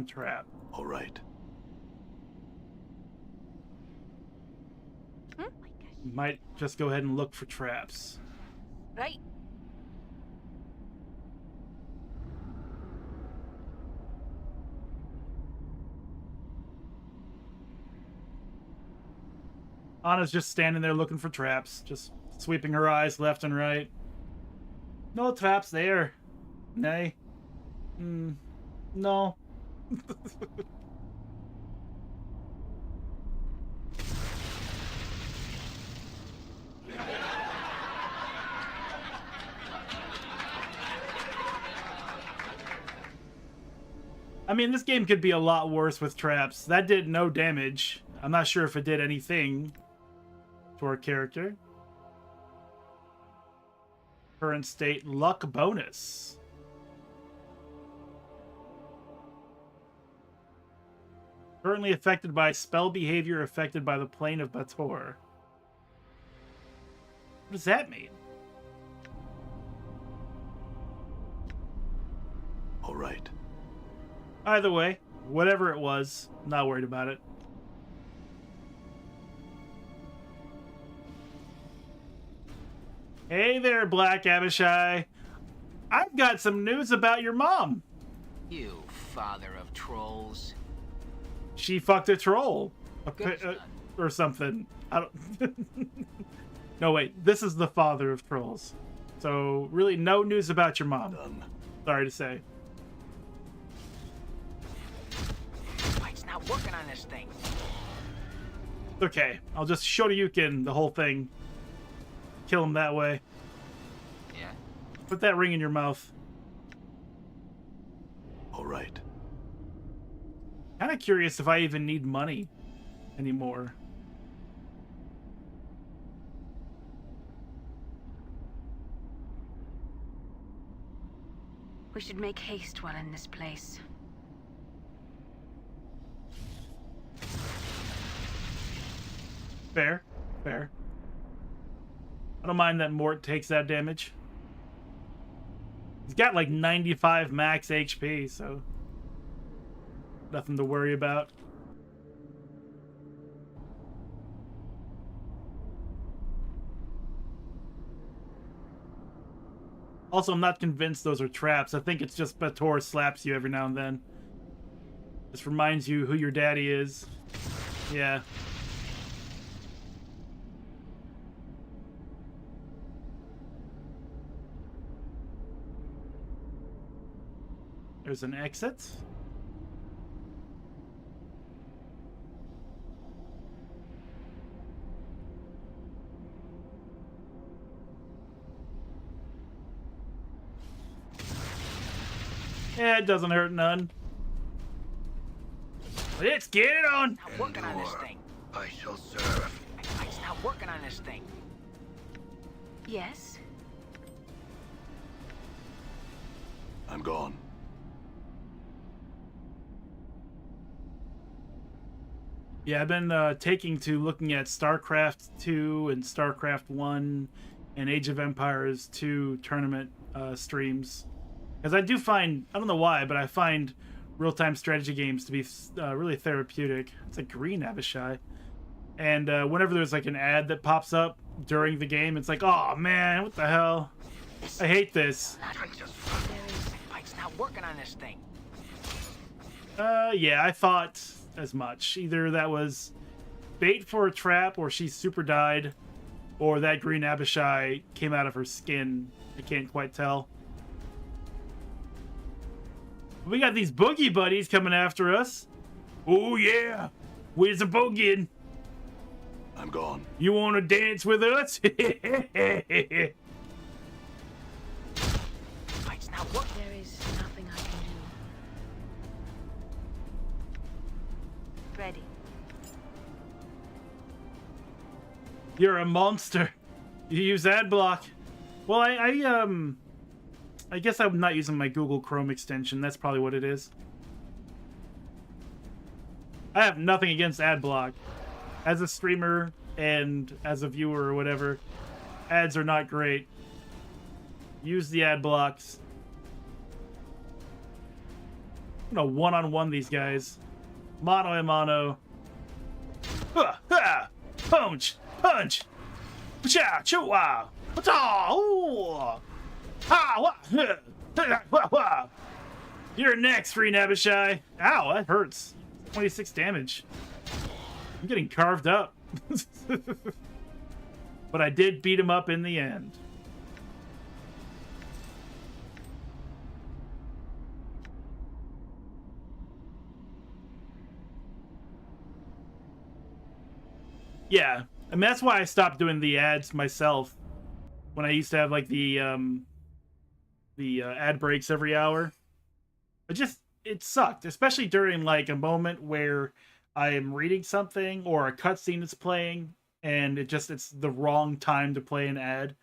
trap. All right. Might just go ahead and look for traps. Right. Anna's just standing there looking for traps, just sweeping her eyes left and right. No traps there. Nay. No. I mean, this game could be a lot worse with traps. That did no damage. I'm not sure if it did anything to our character. Current state, luck bonus. Currently affected by spell behavior affected by the plane of Bator. What does that mean? All right. Either way, whatever it was, not worried about it. Hey there, Black Abishai. I've got some news about your mom. You father of trolls. She fucked a troll. Good son. Or something. I don't... No, wait. This is the father of trolls. So, really, no news about your mom. Done. Sorry to say. It's not working on this thing. Okay. I'll just Shoryuken the whole thing. Kill him that way. Yeah. Put that ring in your mouth. All right. Kind of curious if I even need money anymore. We should make haste while in this place. Fair. Fair. I don't mind that Mort takes that damage. He's got like 95 max HP, so nothing to worry about. Also, I'm not convinced those are traps. I think it's just Bator slaps you every now and then. Just reminds you who your daddy is. Yeah. There's an exit. Yeah, it doesn't hurt none. Let's get it on. Not working on this thing. I shall serve. It's not working on this thing. Yes? I'm gone. Yeah, I've been taking to looking at StarCraft 2 and StarCraft 1 and Age of Empires 2 tournament streams. Because I do find, I don't know why, but I find real-time strategy games to be really therapeutic. It's a green Abishai. And whenever there's like an ad that pops up during the game, it's like, oh man, what the hell? I hate this. It's not working on this thing. Yeah, I thought as much. Either that was bait for a trap, or she super died, or that green Abishai came out of her skin. I can't quite tell. We got these boogie buddies coming after us. Oh yeah, where's the boogieing? I'm gone. You want to dance with us? It's not working. There is nothing I can do. Ready. You're a monster. You use ad block. Well, I guess I'm not using my Google Chrome extension. That's probably what it is. I have nothing against ad block. As a streamer and as a viewer or whatever, ads are not great. Use the ad blocks. I'm gonna one-on-one these guys. Mano a mano. Ha, ha. Punch! Punch! Cha! Chua! Ha! Ha! You're next, Green Abishai. Ow, that hurts. 26 damage. I'm getting carved up. But I did beat him up in the end. Yeah, I mean, that's why I stopped doing the ads myself. When I used to have like the ad breaks every hour. It sucked, especially during like a moment where I am reading something or a cutscene is playing and it's the wrong time to play an ad.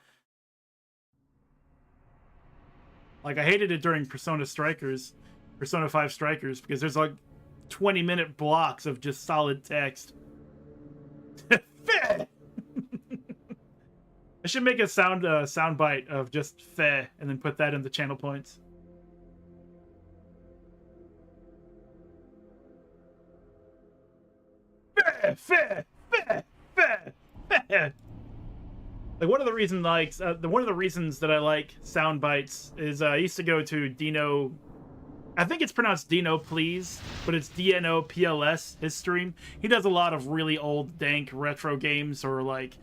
Like I hated it during Persona 5 Strikers, because there's like 20-minute blocks of just solid text. Feh! I should make a sound bite of just feh and then put that in the channel points. Feh, feh, feh, feh, feh. Like one of the reasons that I like sound bites is I used to go to Dino. I think it's pronounced Dino Please, but it's DNOPLS, his stream. He does a lot of really old, dank retro games, or like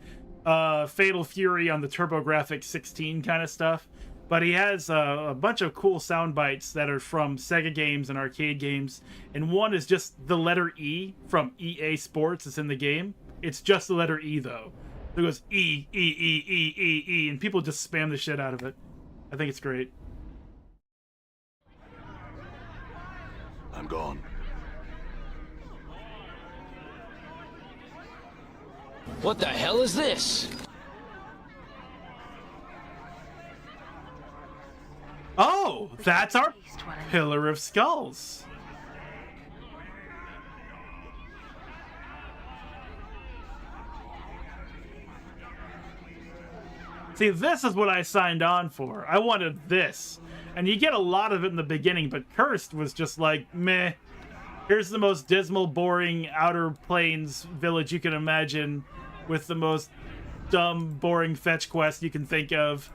Fatal Fury on the TurboGrafx 16 kind of stuff. But he has a bunch of cool sound bites that are from Sega games and arcade games. And one is just the letter E from EA Sports. It's in the game. It's just the letter E, though. It goes E, E, E, E, E, E, and people just spam the shit out of it. I think it's great. I'm gone. What the hell is this? Oh, that's our Pillar of Skulls. See, this is what I signed on for. I wanted this. And you get a lot of it in the beginning, but Cursed was just like, meh. Here's the most dismal, boring Outer Plains village you can imagine, with the most dumb, boring fetch quest you can think of.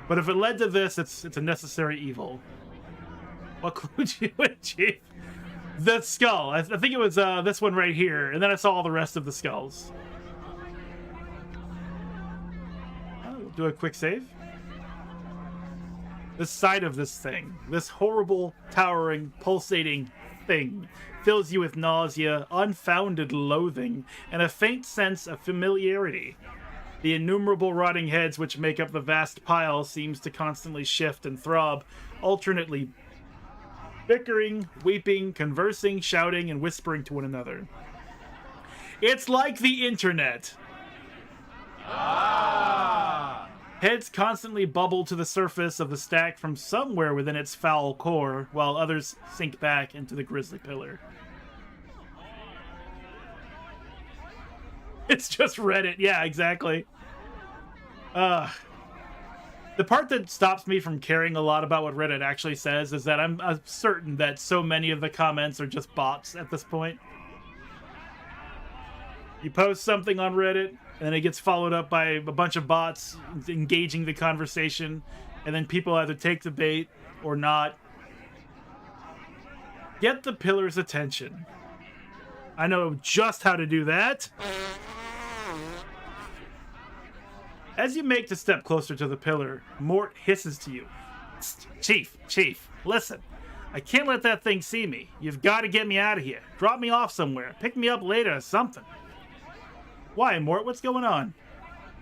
But if it led to this, it's a necessary evil. What clue would you achieve? The skull. I think it was this one right here, and then I saw all the rest of the skulls. I'll do a quick save. The sight of this thing, this horrible, towering, pulsating thing, fills you with nausea, unfounded loathing, and a faint sense of familiarity. The innumerable rotting heads which make up the vast pile seems to constantly shift and throb, alternately bickering, weeping, conversing, shouting, and whispering to one another. It's like the internet. Heads constantly bubble to the surface of the stack from somewhere within its foul core, while others sink back into the grisly pillar. It's just Reddit. Yeah, exactly. The part that stops me from caring a lot about what Reddit actually says is that I'm certain that so many of the comments are just bots at this point. You post something on Reddit, and then it gets followed up by a bunch of bots engaging the conversation, and then people either take the bait or not. Get the pillar's attention. I know just how to do that. As you make the step closer to the pillar, Mort hisses to you. Chief, listen. I can't let that thing see me. You've got to get me out of here. Drop me off somewhere. Pick me up later or something. Why, Mort? What's going on?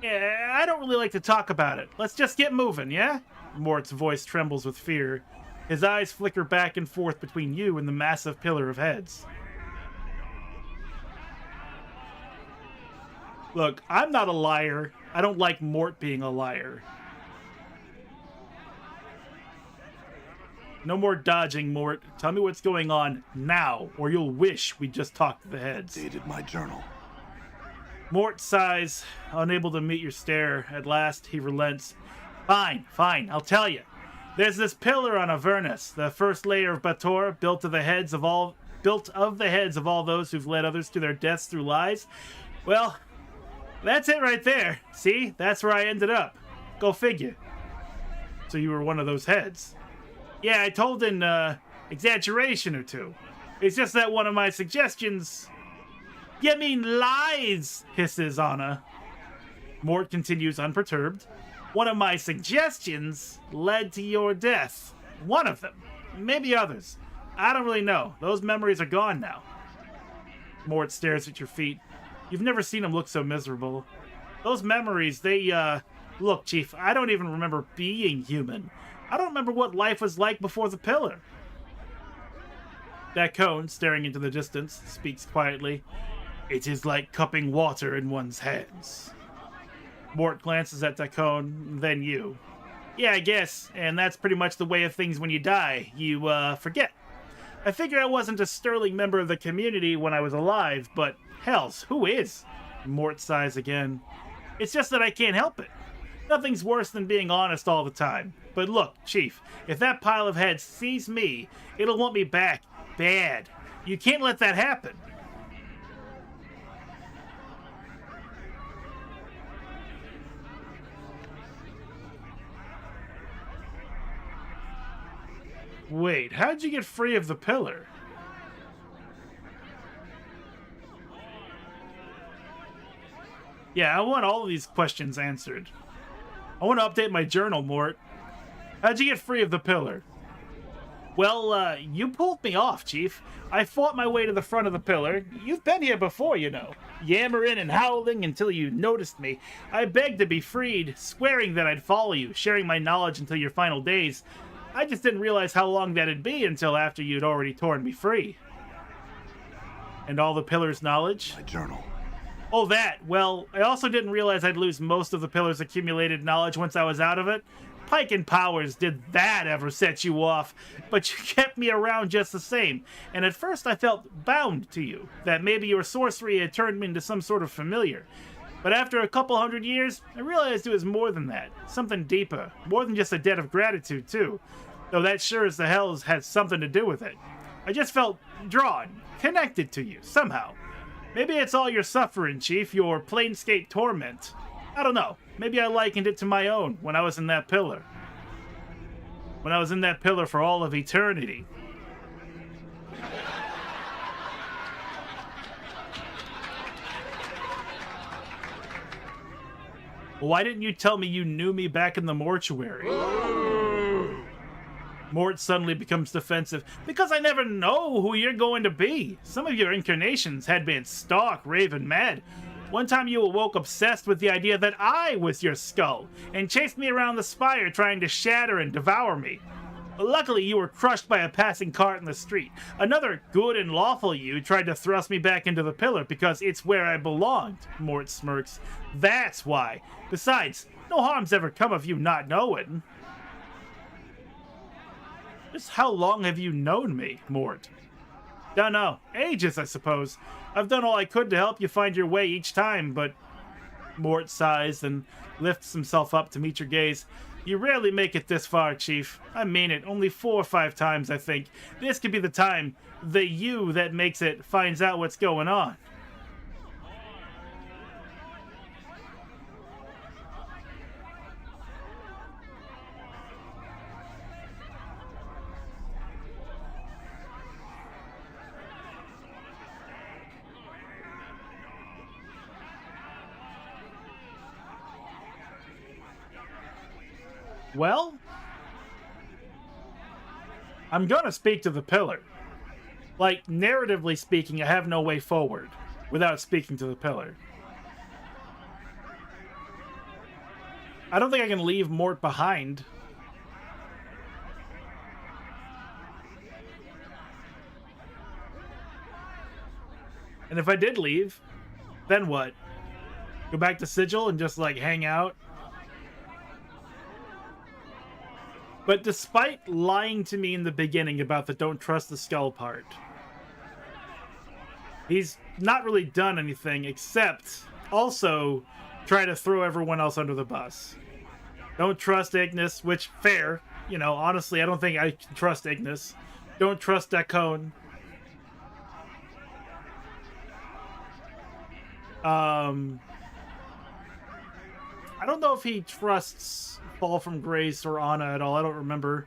Yeah, I don't really like to talk about it. Let's just get moving, yeah? Mort's voice trembles with fear. His eyes flicker back and forth between you and the massive pillar of heads. Look, I'm not a liar. I don't like Mort being a liar. No more dodging, Mort. Tell me what's going on now, or you'll wish we just talked to the heads. Dated my journal. Mort sighs, unable to meet your stare. At last, he relents. Fine, I'll tell you. There's this pillar on Avernus, the first layer of Bator, built of the heads of all those who've led others to their deaths through lies. Well, that's it right there. See? That's where I ended up. Go figure. So you were one of those heads. Yeah, I told an exaggeration or two. It's just that one of my suggestions... You mean lies, hisses Anna. Mort continues unperturbed. One of my suggestions led to your death. One of them. Maybe others. I don't really know. Those memories are gone now. Mort stares at your feet. You've never seen him look so miserable. Those memories, they, Look, Chief, I don't even remember being human. I don't remember what life was like before the pillar. That cone, staring into the distance, speaks quietly. It is like cupping water in one's hands. Mort glances at that cone, then you. Yeah, I guess, and that's pretty much the way of things when you die. You, forget. I figure I wasn't a sterling member of the community when I was alive, but hells, who is? Mort sighs again. It's just that I can't help it. Nothing's worse than being honest all the time. But look, Chief, if that pile of heads sees me, it'll want me back bad. You can't let that happen. Wait, how'd you get free of the pillar? Yeah, I want all of these questions answered. I want to update my journal, Mort. How'd you get free of the pillar? Well, you pulled me off, Chief. I fought my way to the front of the pillar. You've been here before, you know. Yammering and howling until you noticed me. I begged to be freed, swearing that I'd follow you, sharing my knowledge until your final days. I just didn't realize how long that'd be until after you'd already torn me free. And all the pillar's knowledge? My journal. Oh, that. Well, I also didn't realize I'd lose most of the pillar's accumulated knowledge once I was out of it. Pike and Powers, did that ever set you off? But you kept me around just the same. And at first I felt bound to you, that maybe your sorcery had turned me into some sort of familiar. But after a couple 100 years, I realized it was more than that. Something deeper. More than just a debt of gratitude, too. Though that sure as the hells had something to do with it. I just felt drawn, connected to you, somehow. Maybe it's all your suffering, Chief, your planescape torment. I don't know. Maybe I likened it to my own when I was in that pillar. When I was in that pillar for all of eternity. Why didn't you tell me you knew me back in the mortuary? Mort suddenly becomes defensive. Because I never know who you're going to be. Some of your incarnations had been stark, raving mad. One time you awoke obsessed with the idea that I was your skull, and chased me around the spire trying to shatter and devour me. Luckily, you were crushed by a passing cart in the street. Another good and lawful you tried to thrust me back into the pillar because it's where I belonged, Mort smirks. That's why. Besides, no harm's ever come of you not knowing. Just how long have you known me, Mort? Dunno. Ages, I suppose. I've done all I could to help you find your way each time, but... Mort sighs and lifts himself up to meet your gaze. You rarely make it this far, Chief. I mean it, only 4 or 5 times, I think. This could be the time the you that makes it finds out what's going on. Well, I'm gonna speak to the pillar. Like, narratively speaking, I have no way forward without speaking to the pillar. I don't think I can leave Mort behind. And if I did leave, then what? Go back to Sigil and just, like, hang out? But despite lying to me in the beginning about the don't trust the skull part, he's not really done anything except also try to throw everyone else under the bus. Don't trust Ignis, which, fair. You know, honestly, I don't think I can trust Ignis. Don't trust Dacone. I don't know if he trusts Fall from Grace or Anna at all. I don't remember.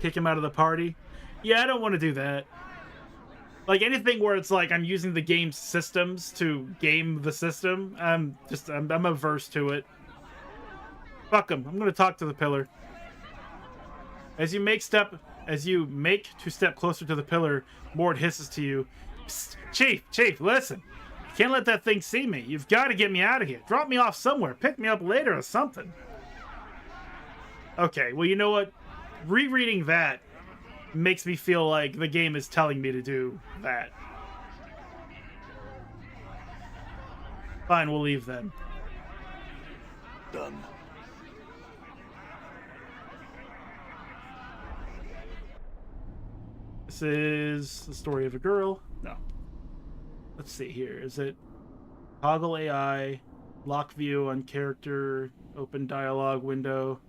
Kick him out of the party? Yeah, I don't want to do that. Like, anything where it's like I'm using the game's systems to game the system, I'm averse to it. Fuck him. I'm going to talk to the pillar. As you make to step closer to the pillar, Mort hisses to you. Psst, Chief, listen. You can't let that thing see me. You've got to get me out of here. Drop me off somewhere. Pick me up later or something. Okay, well, you know what? Rereading that makes me feel like the game is telling me to do that. Fine, we'll leave then. Done. This is the story of a girl. No. Let's see here. Is it toggle AI, lock view on character, open dialogue window,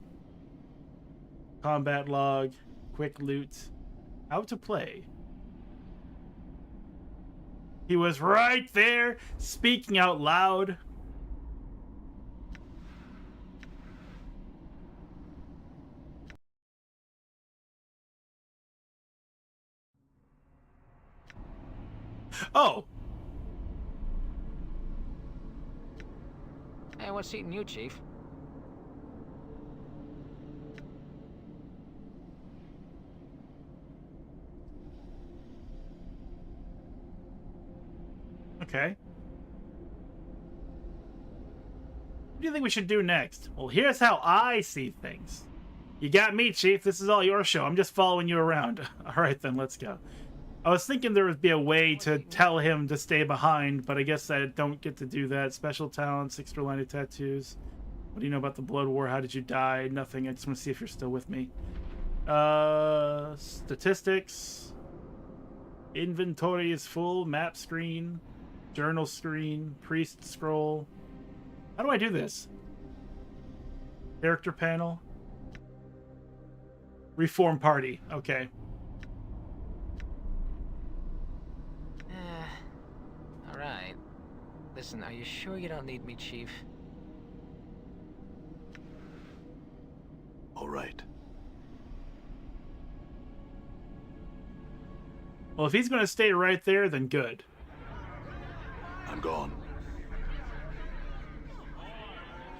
combat log, quick loot, how to play? He was right there, speaking out loud. Oh! Hey, what's eating you, Chief? Okay. What do you think we should do next? Well, here's how I see things. You got me, Chief. This is all your show. I'm just following you around. All right, then, let's go. I was thinking there would be a way to tell him to stay behind, but I guess I don't get to do that. Special talents, extra line of tattoos. What do you know about the Blood War? How did you die? Nothing. I just want to see if you're still with me. Statistics. Inventory is full. Map screen. Journal screen. Priest scroll. How do I do this? Character panel. Reform party. Okay. Alright. Listen, are you sure you don't need me, Chief? All right. Well, if he's going to stay right there, then good. I'm gone.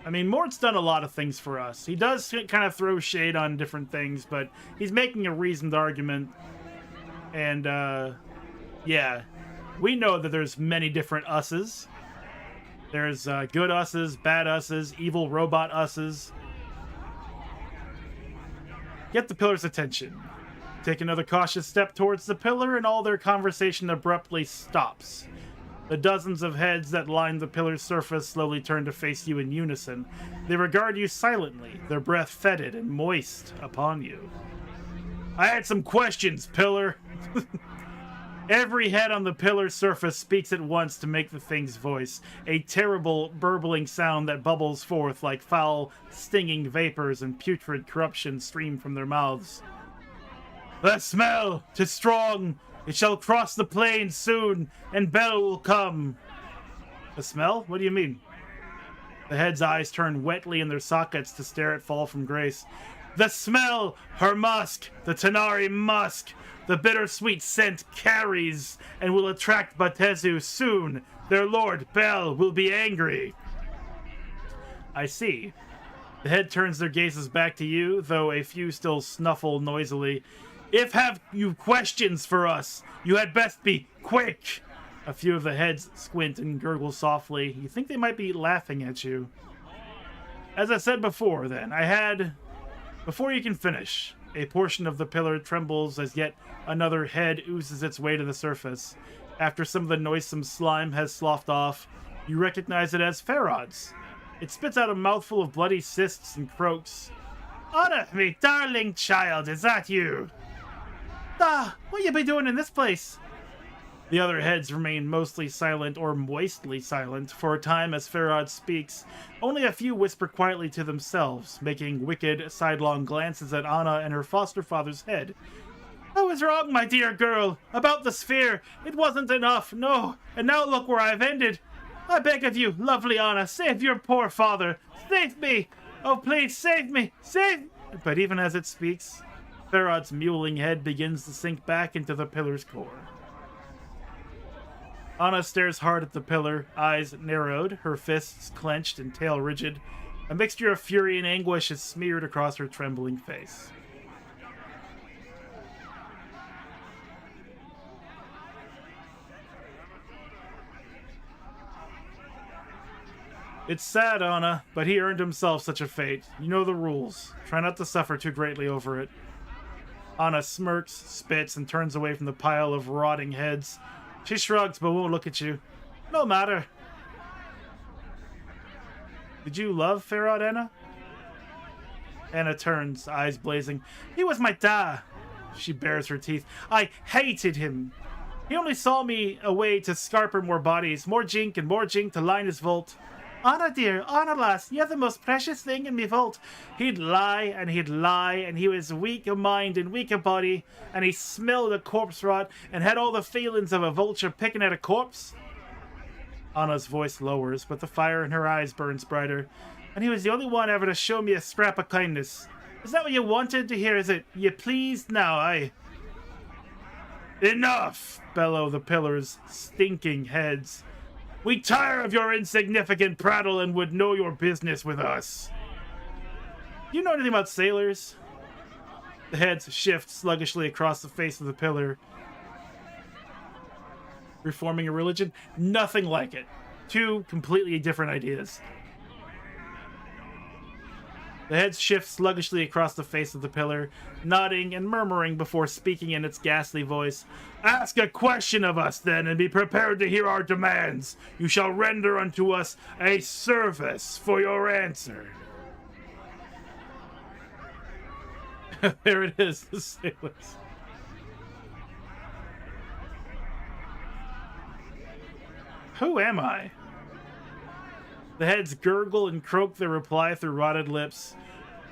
I mean, Mort's done a lot of things for us. He does kind of throw shade on different things, but he's making a reasoned argument. And, yeah. We know that there's many different us's. There's good us's, bad us's, evil robot us's. get the pillar's attention. Take another cautious step towards the pillar, and all their conversation abruptly stops. The dozens of heads that line the pillar's surface slowly turn to face you in unison. They regard you silently, their breath fetid and moist upon you. I had some questions, pillar. Every head on the pillar's surface speaks at once to make the thing's voice, a terrible, burbling sound that bubbles forth like foul, stinging vapors and putrid corruption stream from their mouths. The smell! 'Tis strong! It shall cross the plains soon, and Bel will come. The smell? What do you mean? The head's eyes turn wetly in their sockets to stare at Fall from Grace. The smell! Her musk! The Tanari musk! The bittersweet scent carries and will attract Batezu soon. Their lord, Bel, will be angry. I see. The head turns their gazes back to you, though a few still snuffle noisily. If have you questions for us, you had best be quick. A few of the heads squint and gurgle softly. You think they might be laughing at you. As I said before, then, before you can finish, a portion of the pillar trembles as yet another head oozes its way to the surface. After some of the noisome slime has sloughed off, you recognize it as Ferod's. It spits out a mouthful of bloody cysts and croaks. Anna, me darling child, is that you? What you be doing in this place? The other heads remain mostly silent or moistly silent for a time as Ferod speaks. Only a few whisper quietly to themselves, making wicked, sidelong glances at Anna and her foster father's head. I was wrong, my dear girl, about the sphere. It wasn't enough, no, and now look where I've ended. I beg of you, lovely Anna, save your poor father. Save me! Oh, please, save me! Save... But even as it speaks, Ferod's mewling head begins to sink back into the pillar's core. Anna stares hard at the pillar, eyes narrowed, her fists clenched and tail rigid. A mixture of fury and anguish is smeared across her trembling face. It's sad, Anna, but he earned himself such a fate. You know the rules. Try not to suffer too greatly over it. Anna smirks, spits, and turns away from the pile of rotting heads. She shrugs, but won't look at you. No matter. Did you love Ferod, Anna? Anna turns, eyes blazing. He was my dad. She bares her teeth. I hated him. He only saw me a way to scarper more bodies, more jink to line his vault. Anna dear, Anna lass, you're the most precious thing in me vault. He'd lie, and he was weak of mind and weak of body, and he smelled of corpse rot, and had all the feelings of a vulture picking at a corpse. Anna's voice lowers, but the fire in her eyes burns brighter. And he was the only one ever to show me a scrap of kindness. Is that what you wanted to hear? Is it? You pleased now, aye? Enough! Bellow the pillar's stinking heads. We tire of your insignificant prattle and would know your business with us. Do you know anything about sailors? The heads shift sluggishly across the face of the pillar. Reforming a religion? Nothing like it. Two completely different ideas. The heads shift sluggishly across the face of the pillar, nodding and murmuring before speaking in its ghastly voice. Ask a question of us, then, and be prepared to hear our demands. You shall render unto us a service for your answer. There it is, the sailors. Who am I? The heads gurgle and croak their reply through rotted lips.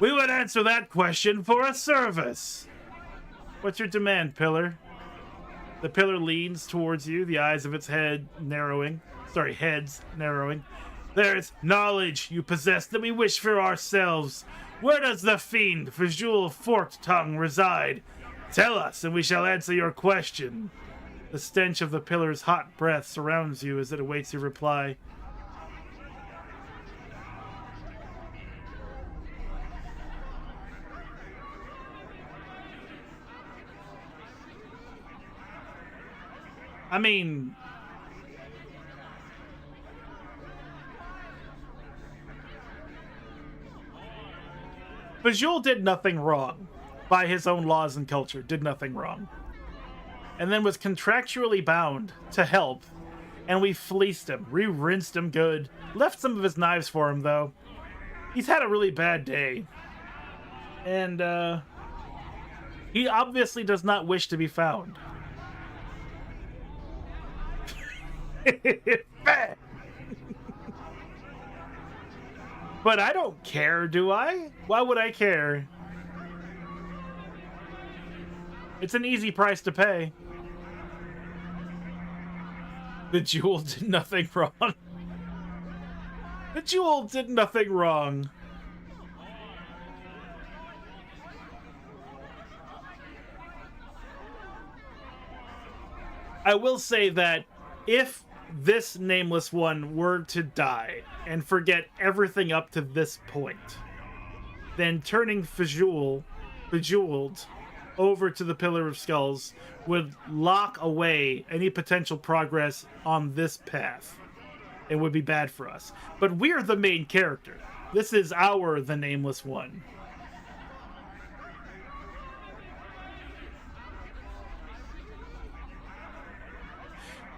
We would answer that question for a service. What's your demand, pillar? The pillar leans towards you, the eyes of its heads narrowing. There's knowledge you possess that we wish for ourselves. Where does the fiend, Fajul Forked Tongue, reside? Tell us, and we shall answer your question. The stench of the pillar's hot breath surrounds you as it awaits your reply. I mean, Bajul did nothing wrong. by his own laws and culture, did nothing wrong, and then was contractually bound to help, and we fleeced him. We rinsed him good. Left some of his knives for him, though. He's had a really bad day. And, he obviously does not wish to be found. But I don't care, do I? Why would I care? It's an easy price to pay. The jewel did nothing wrong. The jewel did nothing wrong. I will say that if this nameless one were to die and forget everything up to this point, then turning Bejeweled over to the Pillar of Skulls would lock away any potential progress on this path. It would be bad for us. But we're the main character. This is the Nameless One.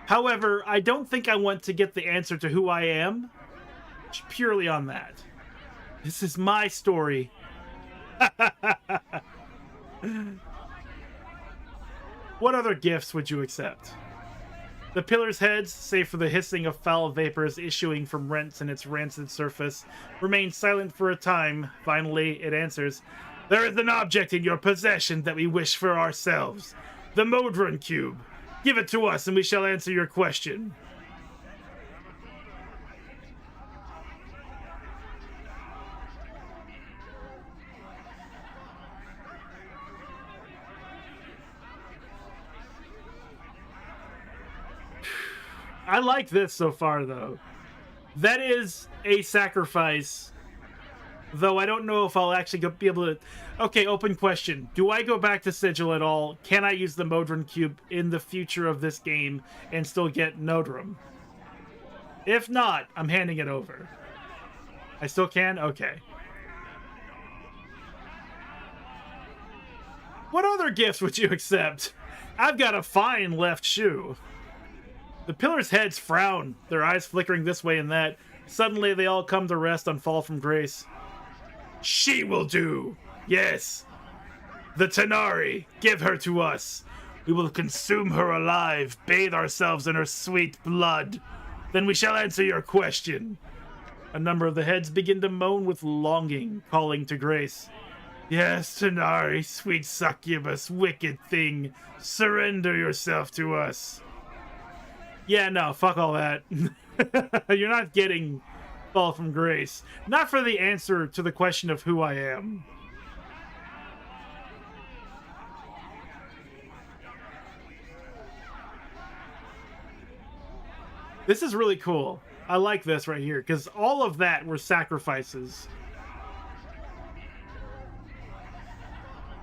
However, I don't think I want to get the answer to who I am purely on that. This is my story. What other gifts would you accept? The pillar's heads, save for the hissing of foul vapors issuing from rents in its rancid surface, remain silent for a time. Finally, it answers, "There is an object in your possession that we wish for ourselves. The Modron Cube. Give it to us and we shall answer your question." I like this so far, though. That is a sacrifice, though I don't know if I'll actually be able to... Okay, open question. Do I go back to Sigil at all? Can I use the Modron Cube in the future of this game and still get Nodrum? If not, I'm handing it over. I still can? Okay. What other gifts would you accept? I've got a fine left shoe. The pillar's heads frown, their eyes flickering this way and that. Suddenly, they all come to rest on Fall from Grace. She will do! Yes! The Tanari! Give her to us! We will consume her alive, bathe ourselves in her sweet blood. Then we shall answer your question. A number of the heads begin to moan with longing, calling to Grace. Yes, Tanari, sweet succubus, wicked thing. Surrender yourself to us. Yeah, no, fuck all that. You're not getting Fall from Grace. Not for the answer to the question of who I am. This is really cool. I like this right here, because all of that were sacrifices.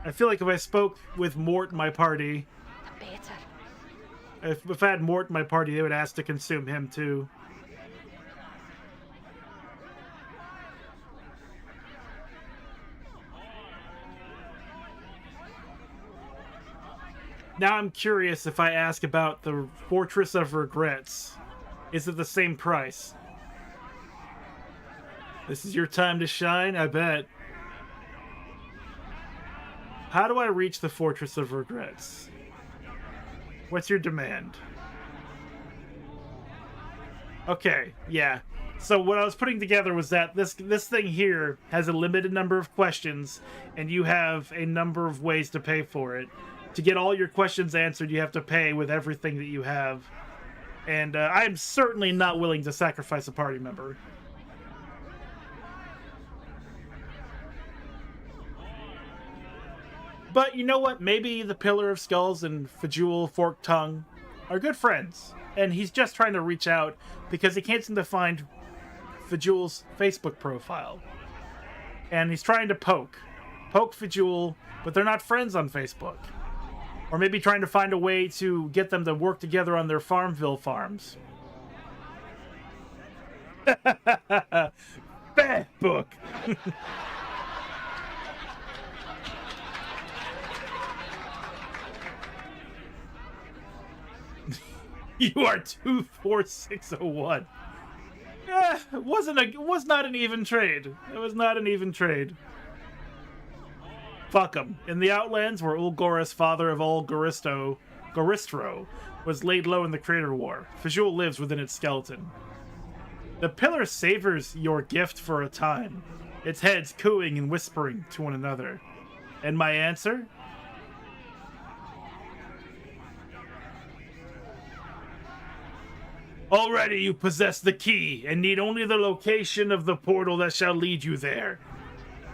I feel like if I spoke with Mort in my party... If I had Mort in my party, they would ask to consume him too. Now I'm curious if I ask about the Fortress of Regrets. Is it the same price? This is your time to shine? I bet. How do I reach the Fortress of Regrets? What's your demand? Okay, yeah. So what I was putting together was that this thing here has a limited number of questions, and you have a number of ways to pay for it. To get all your questions answered, you have to pay with everything that you have. And I'm certainly not willing to sacrifice a party member. But you know what? Maybe the Pillar of Skulls and Fejewel Forked Tongue are good friends. And he's just trying to reach out because he can't seem to find Fejewel's Facebook profile. And he's trying to poke Fejewel, but they're not friends on Facebook. Or maybe trying to find a way to get them to work together on their Farmville farms. Bad book! You are 24601. It was not an even trade. It was not an even trade. Fuck him. In the Outlands, where Ulgoras, father of all Goristro, was laid low in the Crater War, Fajul lives within its skeleton. The pillar savors your gift for a time, its heads cooing and whispering to one another. And my answer? Already you possess the key, and need only the location of the portal that shall lead you there.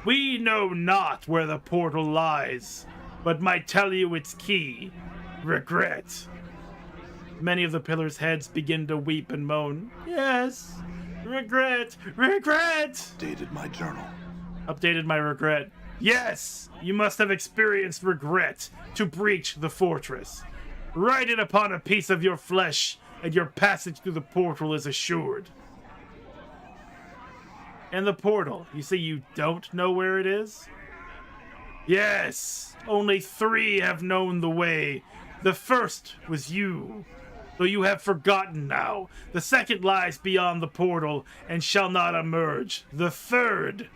We know not where the portal lies, but might tell you its key. Regret. Many of the pillars' heads begin to weep and moan. Yes, regret, regret! Updated my journal. Updated my regret. Yes, you must have experienced regret to breach the fortress. Write it upon a piece of your flesh, and your passage through the portal is assured. And the portal, you say you don't know where it is? Yes, only 3 have known the way. The first was you, though you have forgotten now. The second lies beyond the portal and shall not emerge. The third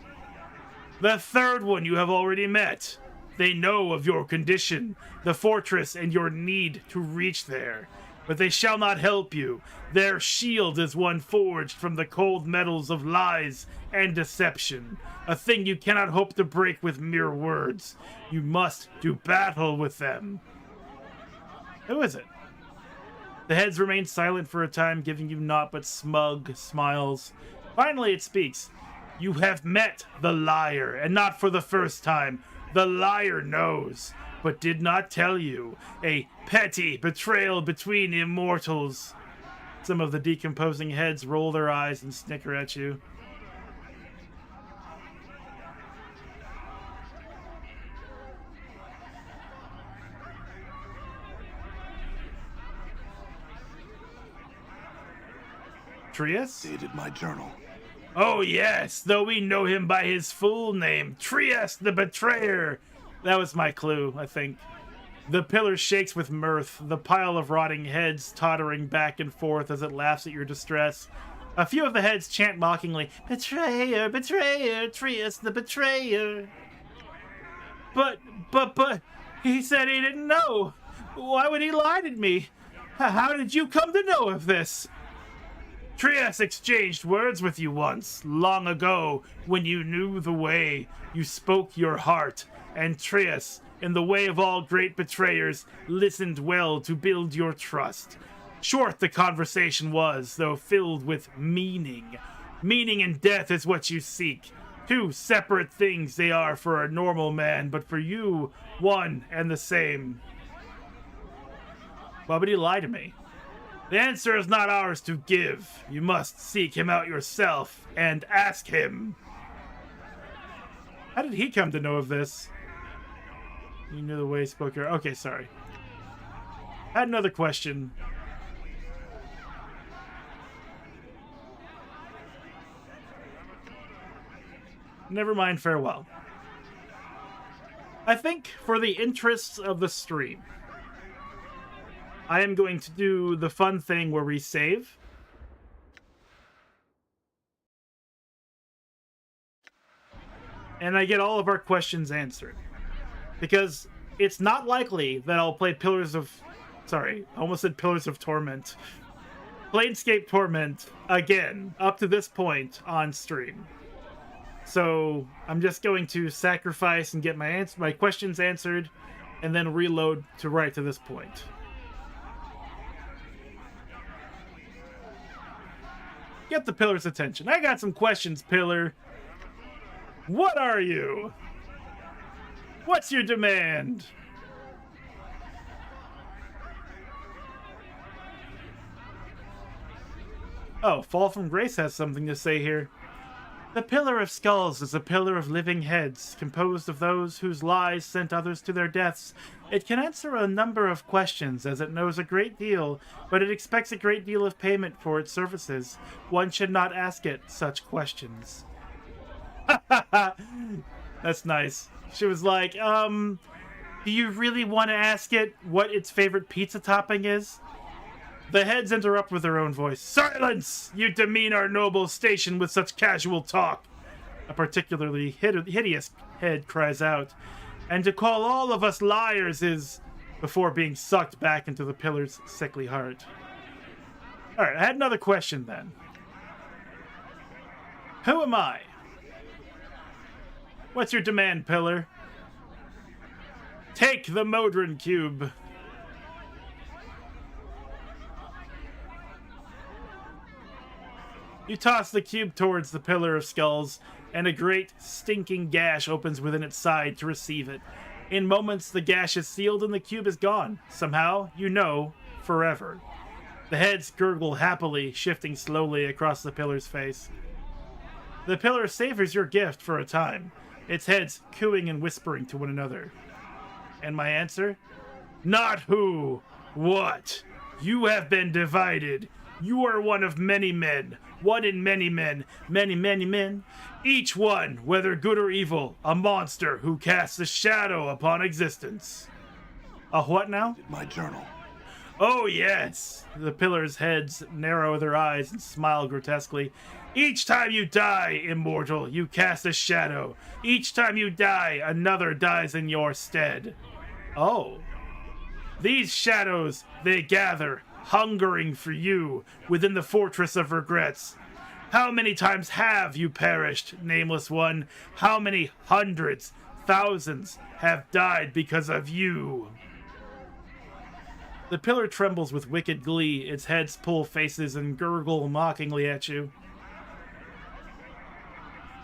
one you have already met. They know of your condition, the fortress, and your need to reach there. But they shall not help you. Their shield is one forged from the cold metals of lies and deception, a thing you cannot hope to break with mere words. You must do battle with them. Who is it? The heads remain silent for a time, giving you naught but smug smiles. Finally it speaks. You have met the liar, and not for the first time. The liar knows, but did not tell you. A petty betrayal between immortals. Some of the decomposing heads roll their eyes and snicker at you. Trias? Dated my journal. Oh yes, though we know him by his full name, Trias the Betrayer. That was my clue, I think. The pillar shakes with mirth, the pile of rotting heads tottering back and forth as it laughs at your distress. A few of the heads chant mockingly, Betrayer, Betrayer, Trias the Betrayer. But, he said he didn't know. Why would he lie to me? How did you come to know of this? Trias exchanged words with you once, long ago, when you knew the way. You spoke your heart, and Trias, in the way of all great betrayers, listened well to build your trust. Short the conversation was, though filled with meaning. Meaning and death is what you seek. 2 separate things they are for a normal man, but for you, one and the same. Why would he lie to me? The answer is not ours to give. You must seek him out yourself and ask him. How did he come to know of this? You knew the way he spoke your... Okay, sorry. I had another question. Never mind, farewell. I think for the interests of the stream, I am going to do the fun thing where we save. And I get all of our questions answered. Because it's not likely that I'll play Pillars of... Sorry, I almost said Pillars of Torment. Planescape Torment again, up to this point on stream. So I'm just going to sacrifice and get my questions answered, and then reload to right to this point. Get the Pillar's attention. I got some questions, Pillar. What are you? What's your demand? Oh, Fall from Grace has something to say here. The Pillar of Skulls is a pillar of living heads, composed of those whose lies sent others to their deaths. It can answer a number of questions, as it knows a great deal, but it expects a great deal of payment for its services. One should not ask it such questions. That's nice. She was like, do you really want to ask it what its favorite pizza topping is? The heads interrupt with their own voice. Silence! You demean our noble station with such casual talk. A particularly hideous head cries out. And to call all of us liars is... before being sucked back into the pillar's sickly heart. Alright, I had another question then. Who am I? What's your demand, Pillar? Take the Modron Cube. You toss the cube towards the Pillar of Skulls, and a great, stinking gash opens within its side to receive it. In moments, the gash is sealed and the cube is gone. Somehow, you know, forever. The heads gurgle happily, shifting slowly across the Pillar's face. The Pillar savors your gift for a time, its heads cooing and whispering to one another. And my answer? Not who, what? You have been divided. You are one of many men, one in many men, many men. Each one, whether good or evil, a monster who casts a shadow upon existence. A what now? My journal. Oh yes! The Pillar's heads narrow their eyes and smile grotesquely. Each time you die, immortal, you cast a shadow. Each time you die, another dies in your stead. Oh. These shadows, they gather, hungering for you, within the fortress of regrets. How many times have you perished, nameless one? How many hundreds, thousands have died because of you? The Pillar trembles with wicked glee, its heads pull faces and gurgle mockingly at you.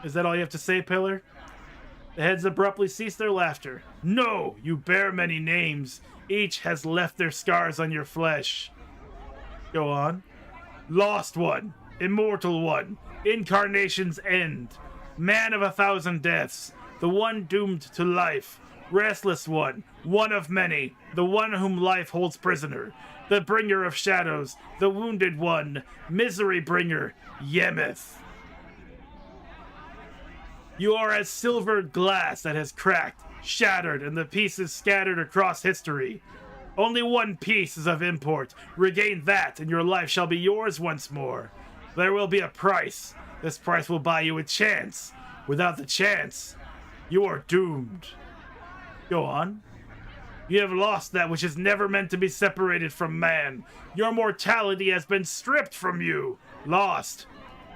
Is that all you have to say, Pillar? The heads abruptly cease their laughter. No, you bear many names. Each has left their scars on your flesh. Go on. Lost One, Immortal One, Incarnation's End, Man of 1,000 Deaths, the one doomed to life, Restless One, one of many, the one whom life holds prisoner, the Bringer of Shadows, the Wounded One, Misery Bringer, Yemeth. You are as silvered glass that has cracked, shattered, and the pieces scattered across history. Only one piece is of import. Regain that, and your life shall be yours once more. There will be a price. This price will buy you a chance. Without the chance, you are doomed. Go on. You have lost that which is never meant to be separated from man. Your mortality has been stripped from you. Lost.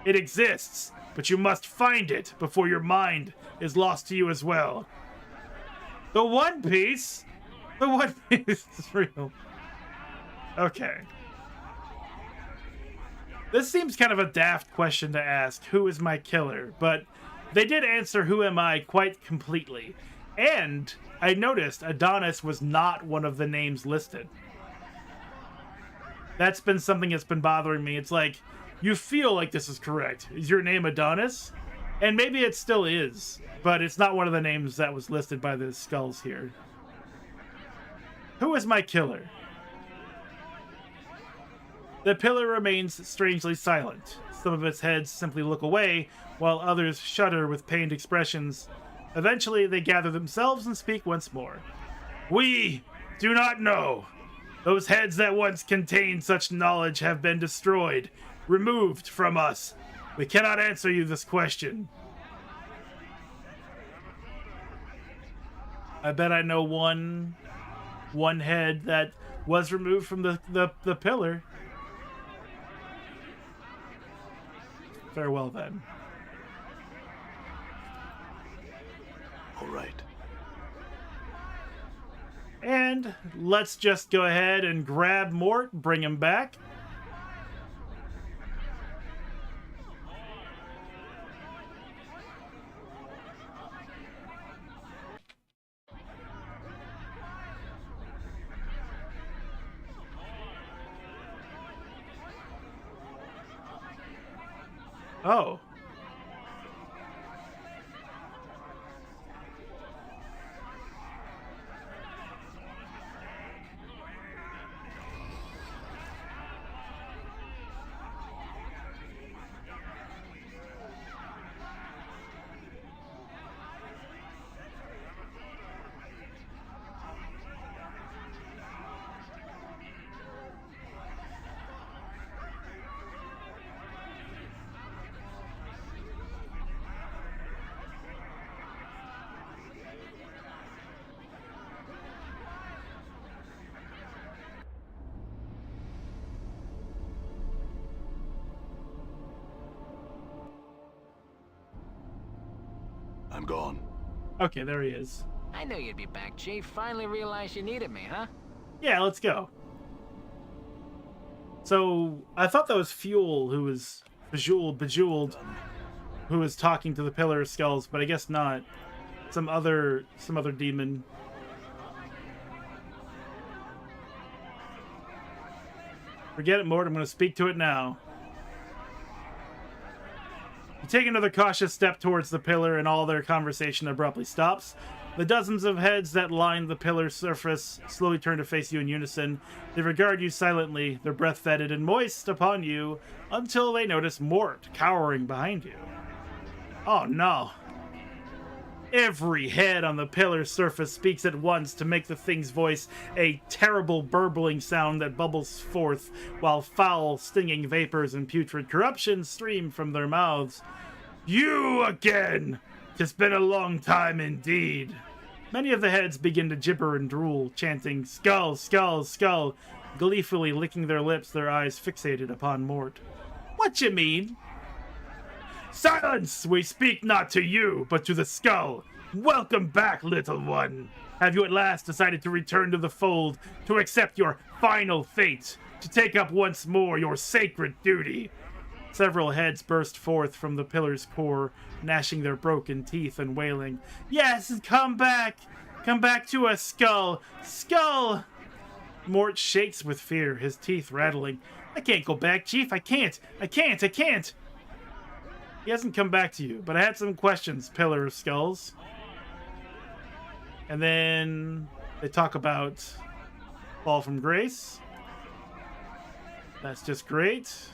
It exists, but you must find it before your mind is lost to you as well. The One Piece? The One Piece is real. Okay. This seems kind of a daft question to ask, who is my killer? But they did answer who am I quite completely. And I noticed Adonis was not one of the names listed. That's been something that's been bothering me. It's like, you feel like this is correct. Is your name Adonis? And maybe it still is, but it's not one of the names that was listed by the skulls here. Who is my killer? The Pillar remains strangely silent. Some of its heads simply look away, while others shudder with pained expressions. Eventually, they gather themselves and speak once more. We do not know. Those heads that once contained such knowledge have been destroyed, removed from us. We cannot answer you this question. I bet I know one head that was removed from the Pillar. Farewell, then. All right. And let's just go ahead and grab Mort, bring him back. Oh. I'm gone. Okay, there he is. I knew you'd be back, Chief. Finally realized you needed me, huh? Yeah, let's go. So, I thought that was Fuel, who was bejeweled, who was talking to the Pillar of Skulls, but I guess not. Some other demon. Forget it, Mort. I'm going to speak to it now. You take another cautious step towards the pillar, and all their conversation abruptly stops. The dozens of heads that line the pillar's surface slowly turn to face you in unison. They regard you silently, their breath fetid and moist upon you, until they notice Mort cowering behind you. Oh no. Every head on the pillar's surface speaks at once to make the thing's voice a terrible burbling sound that bubbles forth, while foul, stinging vapors and putrid corruption stream from their mouths. You again! 'Tis been a long time indeed. Many of the heads begin to gibber and drool, chanting, "Skull, skull, skull," gleefully licking their lips, their eyes fixated upon Mort. What you mean? Silence! We speak not to you, but to the skull. Welcome back, little one. Have you at last decided to return to the fold, to accept your final fate, to take up once more your sacred duty? Several heads burst forth from the pillar's core, gnashing their broken teeth and wailing, "Yes, come back! Come back to us, Skull! Skull!" Mort shakes with fear, his teeth rattling. "I can't go back, Chief. I can't! I can't! I can't!" He hasn't come back to you, but I had some questions, Pillar of Skulls. And then they talk about Fall from Grace. That's just great.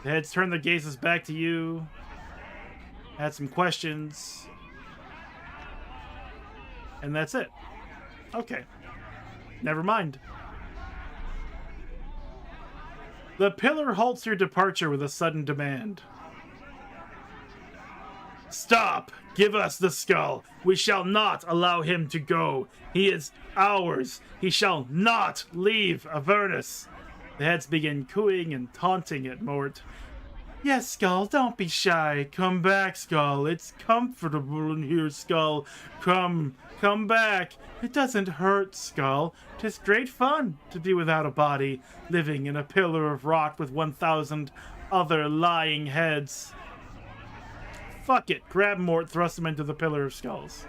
The heads turn their gazes back to you. Had some questions. And that's it. Okay. Never mind. The pillar halts your departure with a sudden demand. Stop! Give us the skull. We shall not allow him to go. He is ours. He shall not leave Avernus. The heads begin cooing and taunting at Mort. Yes, Skull, don't be shy. Come back, Skull. It's comfortable in here, Skull. Come back. It doesn't hurt, Skull. 'Tis great fun to be without a body, living in a pillar of rot with 1,000 other lying heads. Fuck it. Grab Mort, thrust him into the Pillar of Skulls.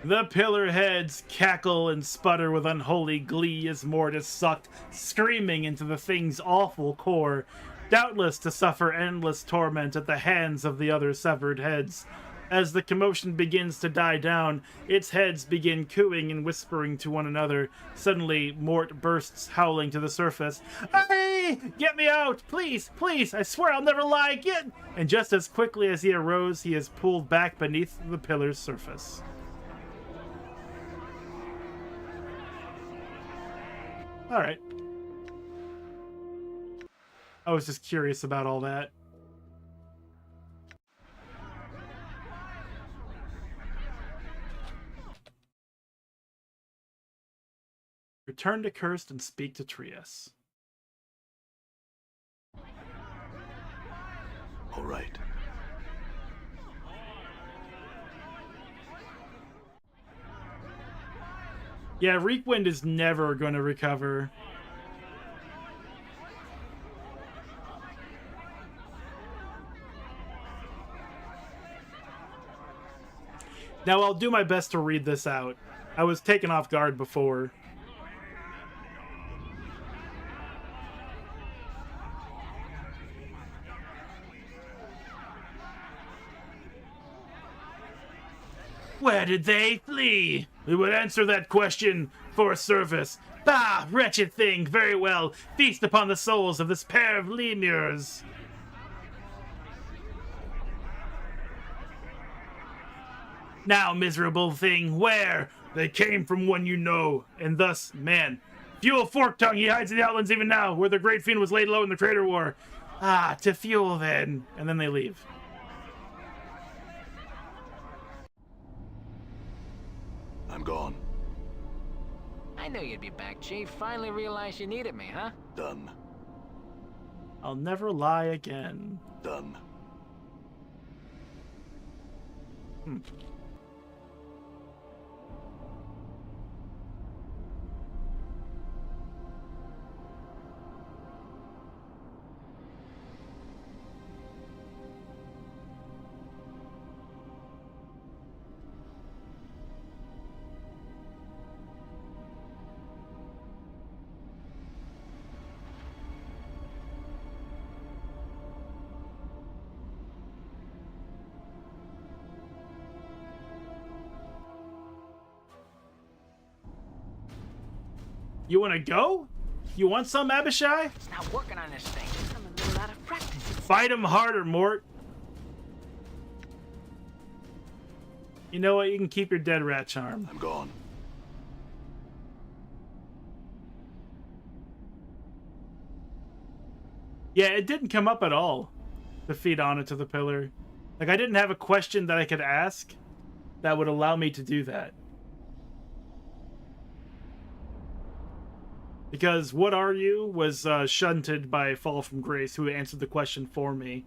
The pillar heads cackle and sputter with unholy glee as Mort is sucked, screaming into the thing's awful core, doubtless to suffer endless torment at the hands of the other severed heads. As the commotion begins to die down, its heads begin cooing and whispering to one another. Suddenly, Mort bursts howling to the surface. Hey! Get me out! Please! Please! I swear I'll never lie again! And just as quickly as he arose, he is pulled back beneath the pillar's surface. Alright. I was just curious about all that. Return to Cursed and speak to Trias. All right. Yeah, Reekwind is never going to recover. Now, I'll do my best to read this out. I was taken off guard before. Where did they flee? We would answer that question for a service. Bah, wretched thing, very well. Feast upon the souls of this pair of lemurs. Now, miserable thing, where? They came from one you know, and thus, man. Fuel Forktongue, he hides in the outlands even now, where the great fiend was laid low in the Crater War. Ah, to Fuel then. And then they leave. I'm gone. I I knew you'd be back, Chief. Finally realized you needed me, huh? Done. I'll never lie again. Done. You want to go? You want some, Abishai? It's not working on this thing. I'm a little out of practice. Fight him harder, Mort. You know what? You can keep your dead rat charm. I'm gone. Yeah, it didn't come up at all to feed on it to the pillar. Like, I didn't have a question that I could ask that would allow me to do that. Because what are you was shunted by Fall from Grace, who answered the question for me.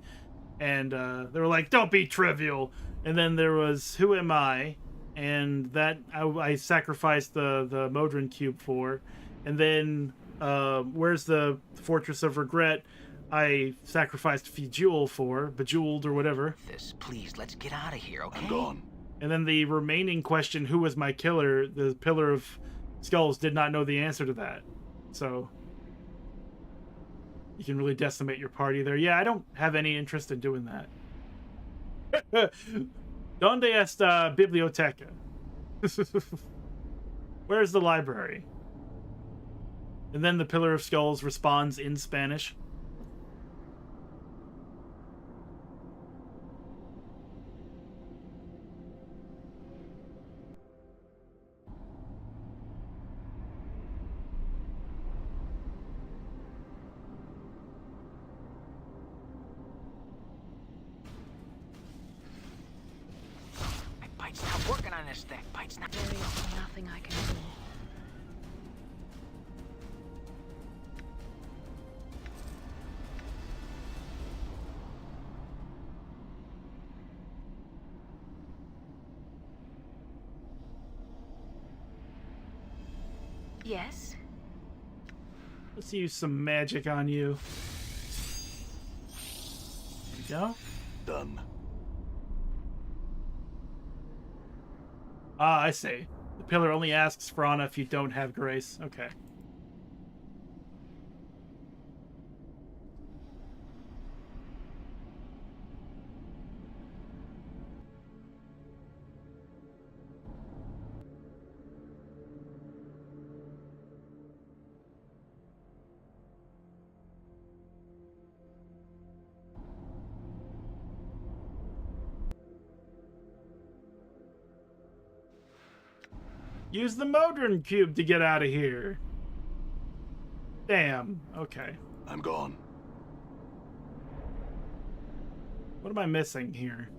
And they were like, don't be trivial. And then there was, who am I? And that I sacrificed the Modron Cube for. And then, where's the Fortress of Regret? I sacrificed Bejeweled or whatever. This, please, let's get out of here, okay? I'm gone. And then the remaining question, who was my killer? The Pillar of Skulls did not know the answer to that. So you can really decimate your party there. Yeah, I don't have any interest in doing that. Donde está biblioteca? Where's the library? And then the Pillar of Skulls responds in Spanish. Bite's not working on this thing. Bite's not. There is nothing I can do. Yes? Let's use some magic on you. There we go. Done. Ah, I see. The pillar only asks for Anna if you don't have grace. Okay. Use the Modron Cube to get out of here. Damn. Okay. I'm gone. What am I missing here?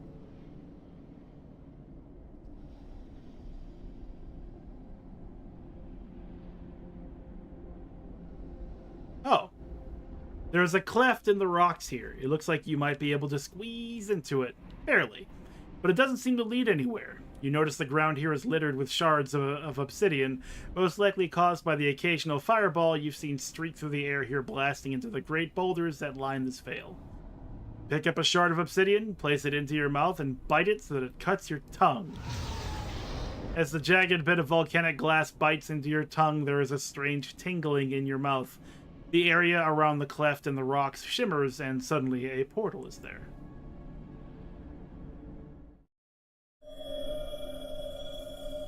Oh. There's a cleft in the rocks here. It looks like you might be able to squeeze into it. Barely. But it doesn't seem to lead anywhere. You notice the ground here is littered with shards of obsidian, most likely caused by the occasional fireball you've seen streak through the air here, blasting into the great boulders that line this vale. Pick up a shard of obsidian, place it into your mouth, and bite it so that it cuts your tongue. As the jagged bit of volcanic glass bites into your tongue, there is a strange tingling in your mouth. The area around the cleft in the rocks shimmers, and suddenly a portal is there.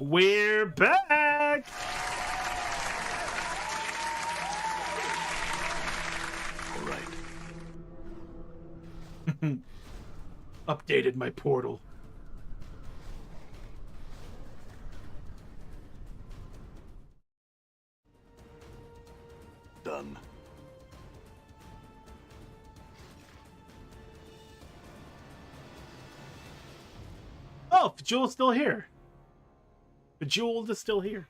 We're back! All right. Updated my portal. Done. Oh, Bejewel's still here. Bejeweled is still here.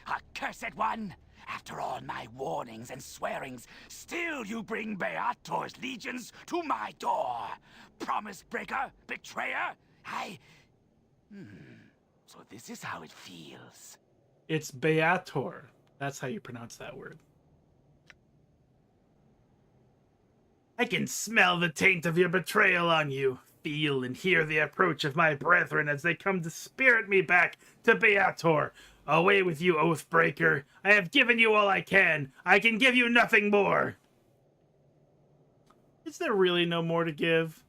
accursed one! After all my warnings and swearings, still you bring Beator's legions to my door! Promise breaker, betrayer, So this is how it feels. It's Beator. That's how you pronounce that word. I can smell the taint of your betrayal on you. Feel and hear the approach of my brethren as they come to spirit me back to Beator. Away with you, Oathbreaker. I have given you all I can. I can give you nothing more. Is there really no more to give?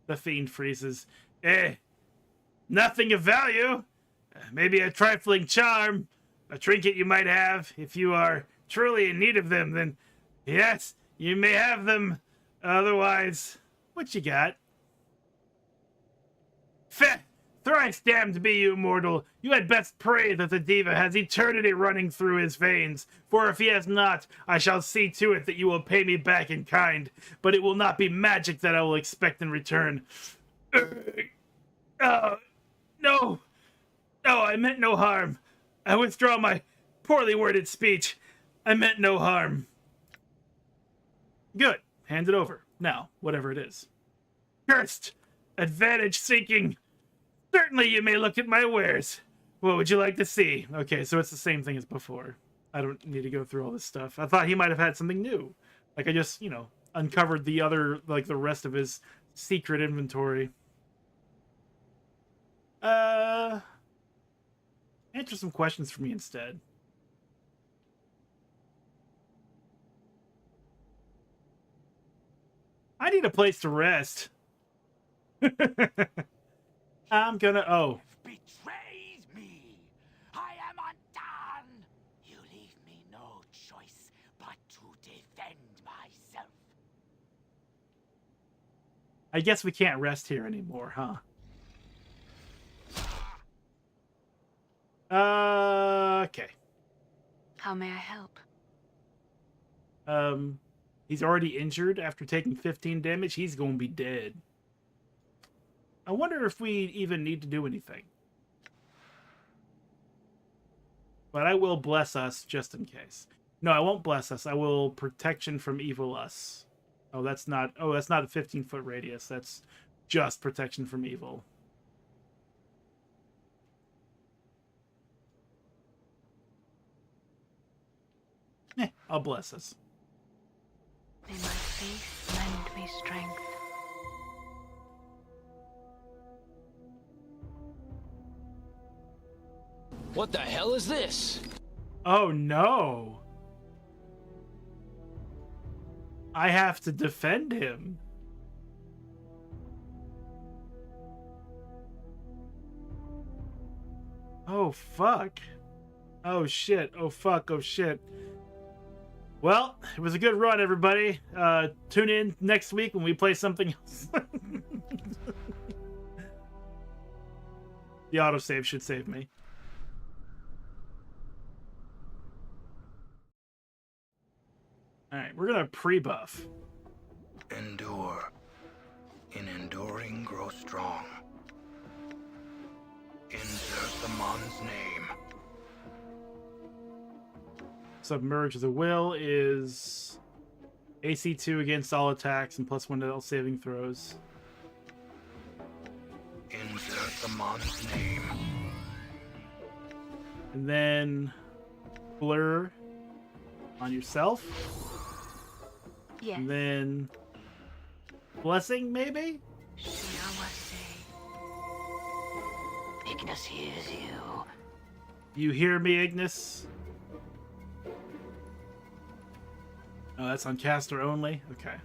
The fiend freezes. Nothing of value. Maybe a trifling charm. A trinket you might have. If you are truly in need of them, then yes, you may have them. Otherwise, what you got? Feh! Thrice damned be you, mortal! You had best pray that the Deva has eternity running through his veins, for if he has not, I shall see to it that you will pay me back in kind, but it will not be magic that I will expect in return. No! No, I meant no harm. I withdraw my poorly worded speech. I meant no harm. Good. Hand it over. Now, whatever it is. Cursed! Advantage seeking! Certainly you may look at my wares. What would you like to see? Okay, so it's the same thing as before. I don't need to go through all this stuff. I thought he might have had something new. Like I just, uncovered the other, like the rest of his secret inventory. Answer some questions for me instead. I need a place to rest. I'm gonna... Oh. Betrays me! I am undone! You leave me no choice but to defend myself. I guess we can't rest here anymore, huh? Okay. How may I help? He's already injured after taking 15 damage. He's going to be dead. I wonder if we even need to do anything. But I will bless us just in case. No, I won't bless us. I will protection from evil us. Oh, that's not a 15-foot radius. That's just protection from evil. I'll bless us. May my faith lend me strength. What the hell is this? Oh no! I have to defend him. Oh fuck. Oh shit. Oh fuck. Oh shit. Well, it was a good run, everybody. Tune in next week when we play something else. The autosave should save me. Alright, we're gonna pre-buff. Endure. In enduring, grow strong. In Zerthamon's name. Submerge the Will is AC 2 against all attacks and +1 to all saving throws. In Zerthamon's name. And then Blur on yourself. Yes. And then Blessing, maybe? Ignis hears you. You hear me, Ignis? Oh, that's on caster only? Okay.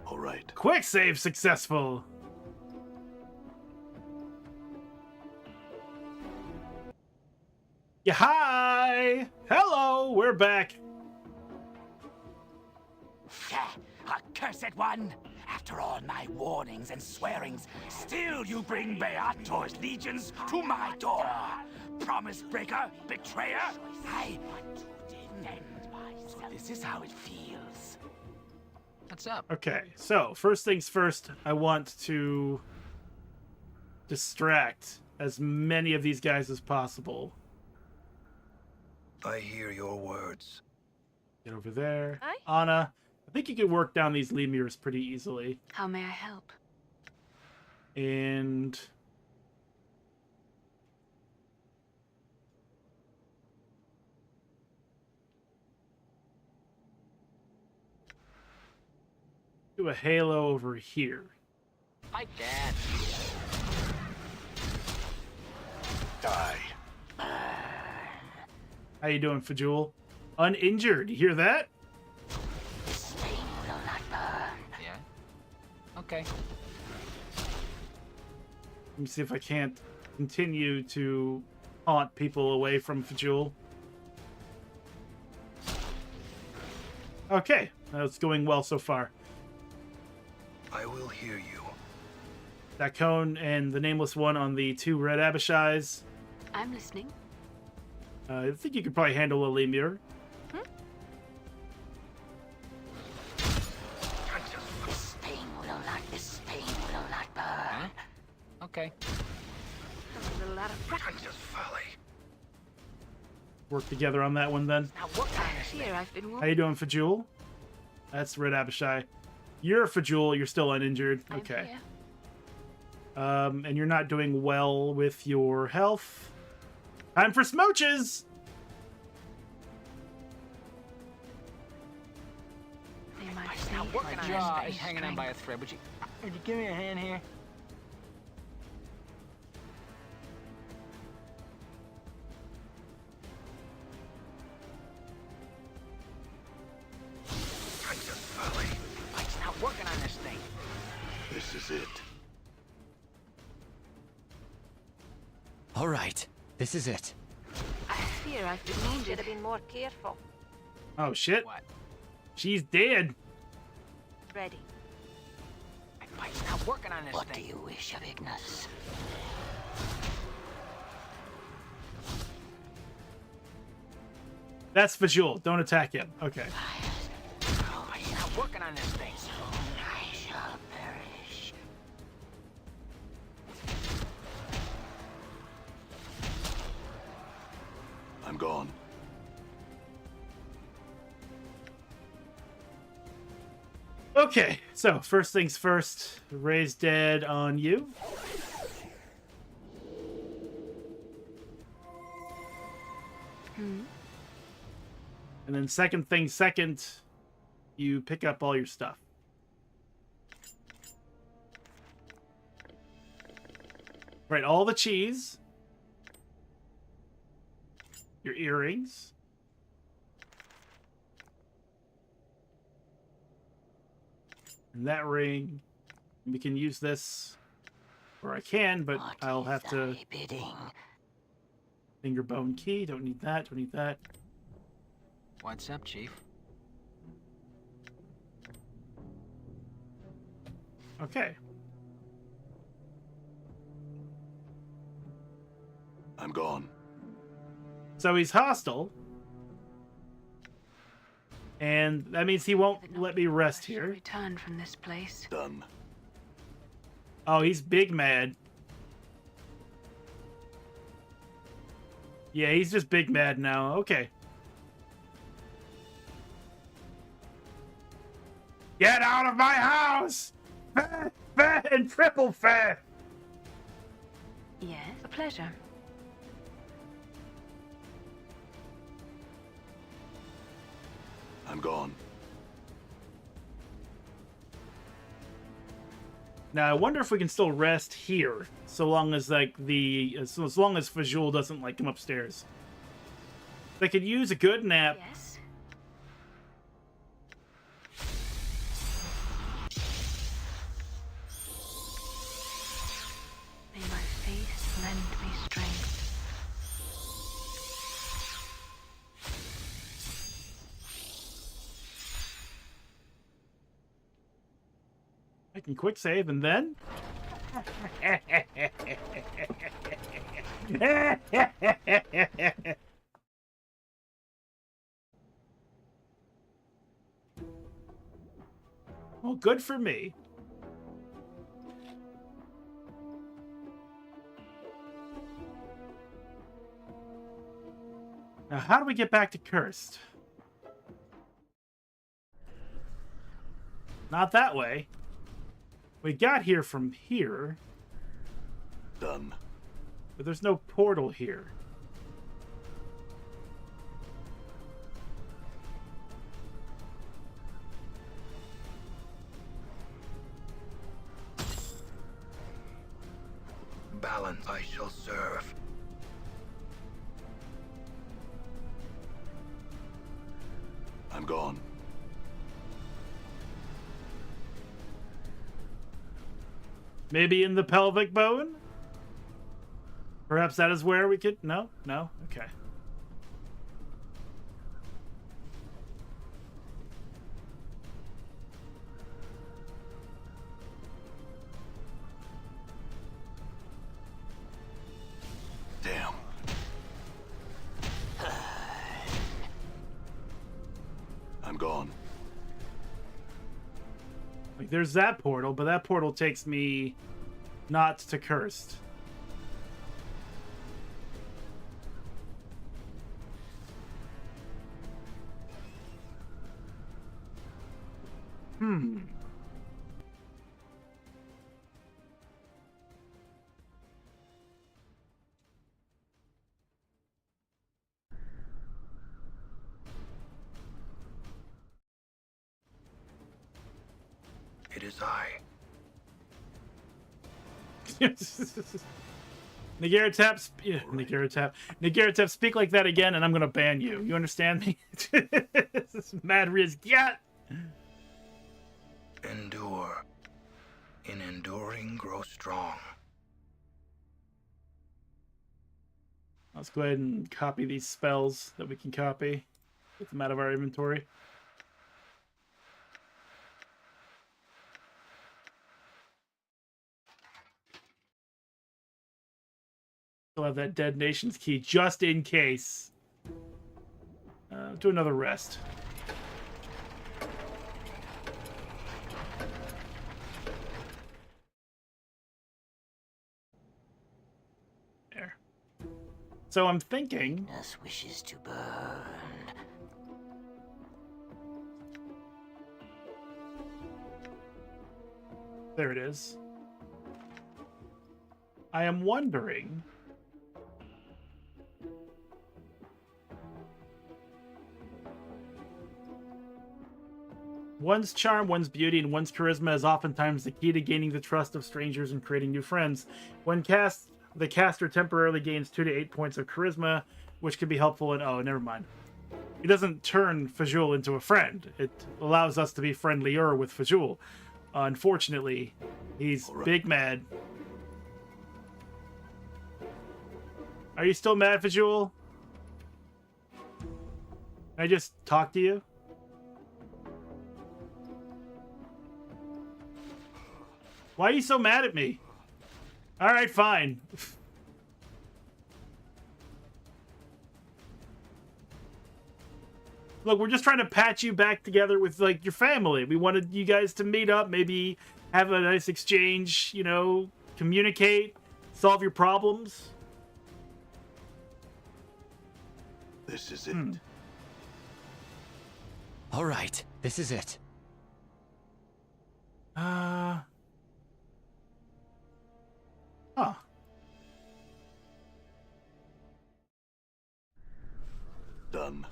All right. Quick save successful! Yeah, hi! Hello, we're back. Accursed one! After all my warnings and swearings, still you bring Beator's legions to my door! Promise breaker, betrayer, I want to defend myself. So this is how it feels. What's up? Okay, so first things first, I want to distract as many of these guys as possible. I hear your words. Get over there. Aye. Anna, I think you can work down these lemurs pretty easily. How may I help? And do a halo over here. Like that. Die. How you doing, Fajul? Uninjured. You hear that? Yeah. Okay. Let me see if I can't continue to haunt people away from Fajul. Okay, that's going well so far. I will hear you. That cone and the nameless one on the 2 red Abishais. I'm listening. I think you could probably handle a lemur. This pain will not burn. Huh? Okay. A little out of practice. Just folly. Work together on that one then. Now what kind of Here, I've been How you doing, Fajul? That's red Abishai. You're Fajul. You're still uninjured. I'm Okay. here. And you're not doing well with your health. Time for smooches! May my Now faith working on lend this me thing, hanging on by a strength. thread. Would you give me a hand here? Just folly. Mike's not working on this thing. This is it. All right, this is it. I fear I've been wounded. Should have been more careful. Oh, shit. What? She's dead. Ready. Mike's not working on this What thing. do you wish of Ignis? That's Fajul. Don't attack him. Okay. Mike's not working on this thing. I shall perish. I'm gone. Okay, so first things first. Raise dead on you. And then second thing second, you pick up all your stuff. Right, all the cheese. Your earrings. And that ring. We can use this, or I can, but What I'll is have to... thy bidding? Finger bone key. Don't need that. Don't need that. What's up, Chief? Okay. I'm gone. So he's hostile. And that means he won't let me rest here. Return from this place. Done. Oh, he's big mad. Yeah, he's just big mad now. Okay. Get out of my house! Fat, fat, and triple fat! Yes, a pleasure. I'm gone. Now, I wonder if we can still rest here, so long as, like, as long as Fajul doesn't, like, come upstairs. They could use a good nap. Yes. May my faith lend me strength. I can quick save and then... Well, good for me. Now, how do we get back to Cursed? Not that way. We got here from here. Done. But there's no portal here. Balance I shall serve. I'm gone. Maybe in the pelvic bone? Perhaps that is where we could... No? No? Okay. Damn. I'm gone. Like, there's that portal, but that portal takes me not to Cursed. It is I. Nagaratep, yeah, Nagaratep, speak like that again, and I'm gonna ban you. You understand me? This is mad risk. Yeah. Endure. In enduring, grow strong. Let's go ahead and copy these spells that we can copy. Get them out of our inventory. Still have that Dead Nations key just in case. Do another rest. There. So I'm thinking. Us wishes to burn. There it is. I am wondering. One's charm, one's beauty, and one's charisma is oftentimes the key to gaining the trust of strangers and creating new friends. When cast, the caster temporarily gains 2 to 8 points of charisma, which can be helpful in... Oh, never mind. It doesn't turn Fajul into a friend. It allows us to be friendlier with Fajul. Unfortunately, he's big mad. Are you still mad, Fajul? Can I just talk to you? Why are you so mad at me? Alright, fine. Look, we're just trying to patch you back together with, like, your family. We wanted you guys to meet up, maybe have a nice exchange, you know, communicate, solve your problems. This is it. All right, this is it. Huh. Done.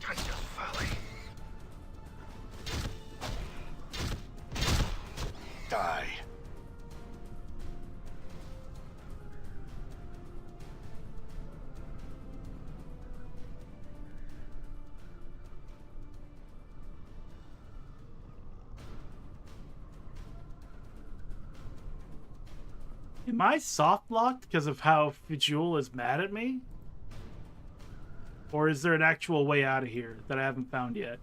Kind of folly. Die. Am I soft locked because of how Fajul is mad at me? Or is there an actual way out of here that I haven't found yet?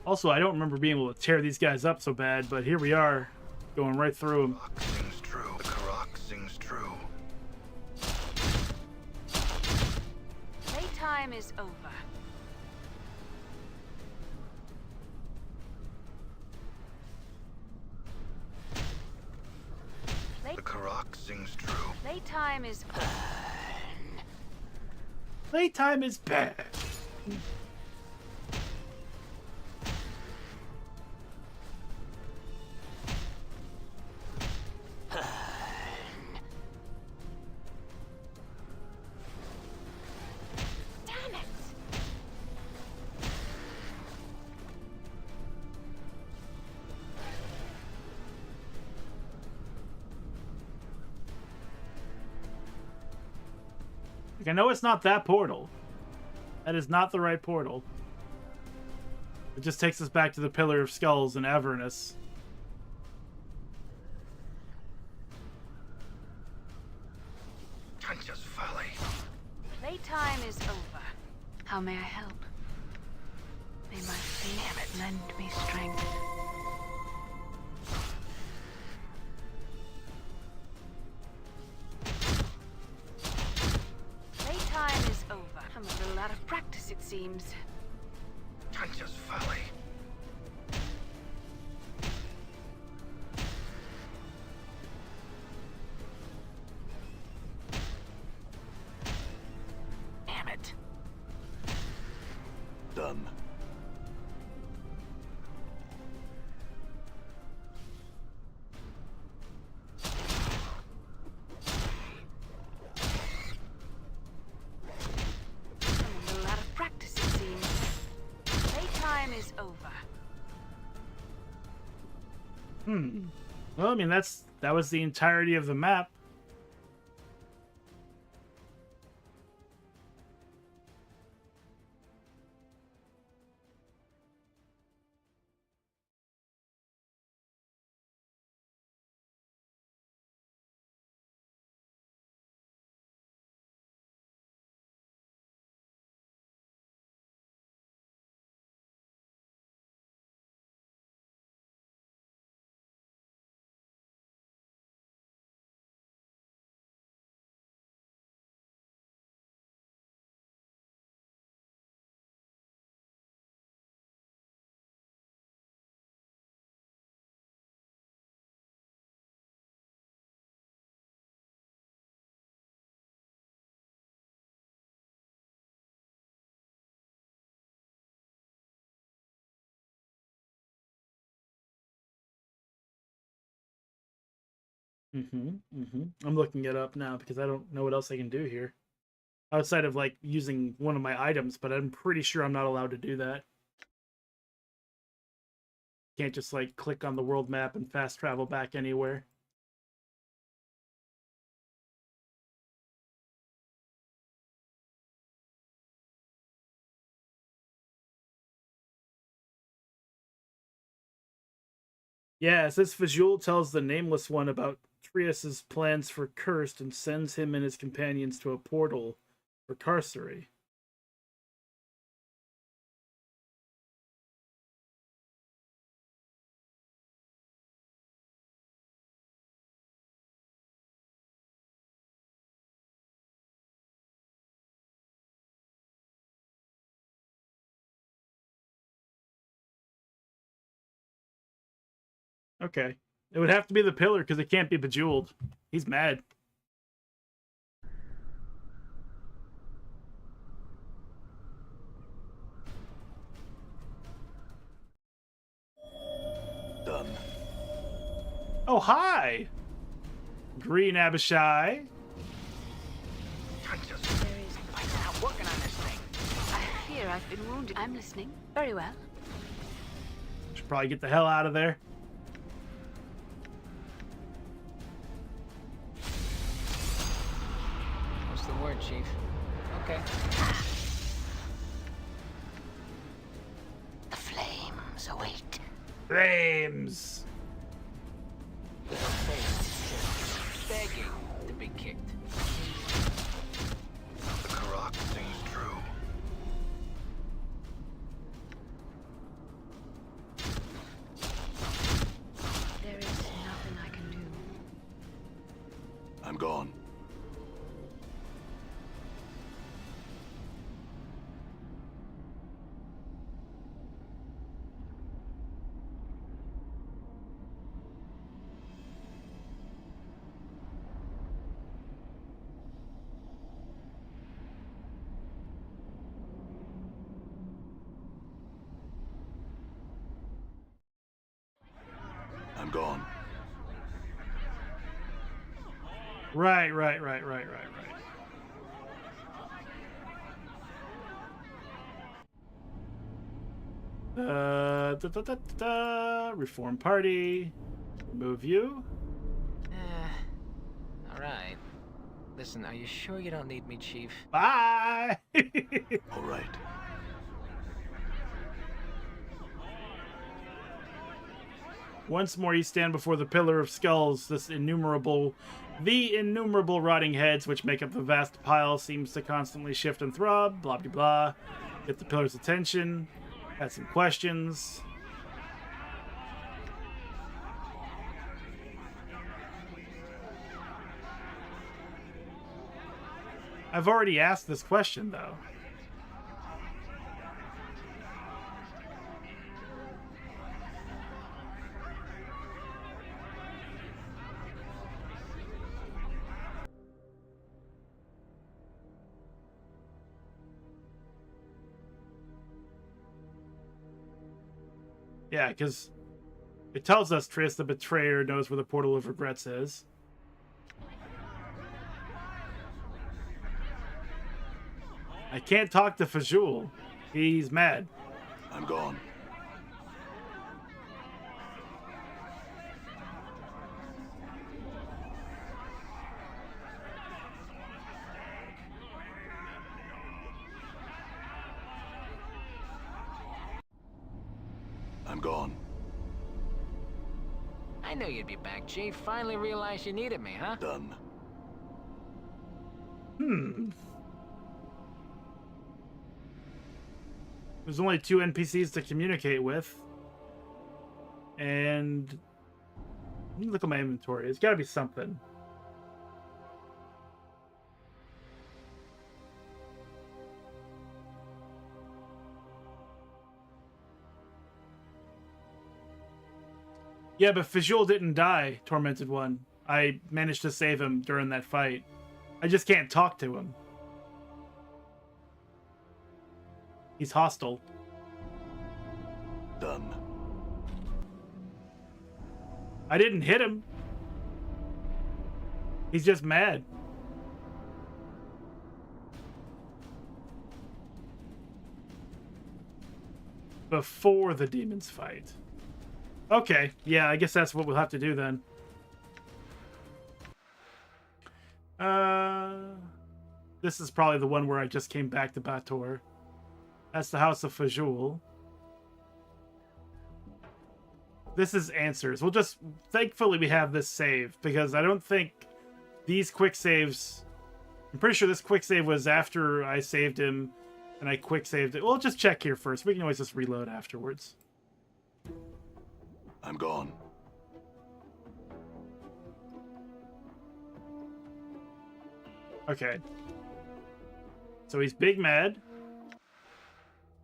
Also, I don't remember being able to tear these guys up so bad, but here we are. Going right through him. Karak sings true. The Karak sings true. Playtime is over. The Karak sings true. Playtime is Playtime is bad. Damn it! Like, I know it's not that portal. That is not the right portal. It just takes us back to the Pillar of Skulls in Avernus. Tanja's folly. Playtime is over. How may I help? May my fate lend me strength. Playtime is over. I'm a little out of practice, it seems. Tanja's folly. Damn it. Done. I'm a little out of practice, it seems. Playtime is over. Well, I mean, that was the entirety of the map. I'm looking it up now because I don't know what else I can do here. Outside of, like, using one of my items, but I'm pretty sure I'm not allowed to do that. Can't just, like, click on the world map and fast travel back anywhere. Yeah, it says Fajul tells the Nameless One about Trias's plans for Cursed and sends him and his companions to a portal for Carcery. Okay. It would have to be the Pillar because it can't be Bejeweled. He's mad. Done. Oh, hi! Green Abishai. Tanja's There is. I'm not working on this thing. I fear I've been wounded. I'm listening. Very well. Should probably get the hell out of there. What's the word, Chief? Okay. The flames await. Flames! Her face is just begging to be kicked. the Karak sings true. There is nothing I'm gone. Right. Reform Party. Remove you. Alright. Listen, are you sure you don't need me, Chief? Bye! All right. Once more you stand before the Pillar of Skulls. The innumerable rotting heads which make up the vast pile seems to constantly shift and throb. Blah, blah, blah. Get the Pillar's attention. Had some questions. I've already asked this question, though. Yeah, because it tells us Triss the Betrayer knows where the Portal of Regrets is. I can't talk to Fajul. He's mad. I'm gone. I'm gone. I knew you'd be back, Chief. Finally realized you needed me, huh? Done. There's only 2 NPCs to communicate with. And let me look at my inventory. It's got to be something. Yeah, but Fajul didn't die, Tormented One. I managed to save him during that fight. I just can't talk to him. He's hostile. Done. I didn't hit him. He's just mad. Before the demons fight. Okay, yeah, I guess that's what we'll have to do then. This is probably the one where I just came back to Bator. That's the House of Fajul. This is answers. We'll just... Thankfully we have this save, because I don't think these quick saves... I'm pretty sure this quick save was after I saved him, and I quick saved it. We'll just check here first. We can always just reload afterwards. I'm gone. Okay. So he's big mad.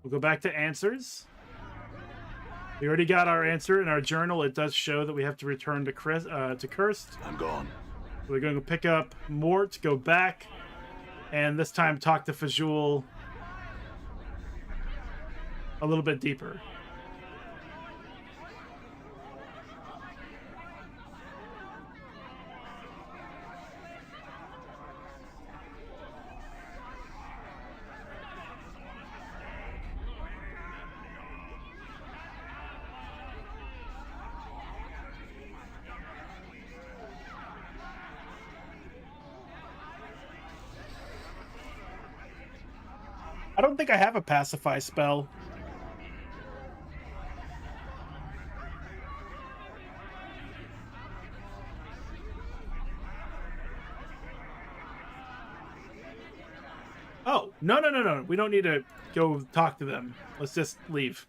We'll go back to answers. We already got our answer in our journal. It does show that we have to return to Cursed. I'm gone. We're going to pick up Mort, go back, and this time talk to Fajul a little bit deeper. I don't think I have a pacify spell. Oh, no. We don't need to go talk to them. Let's just leave.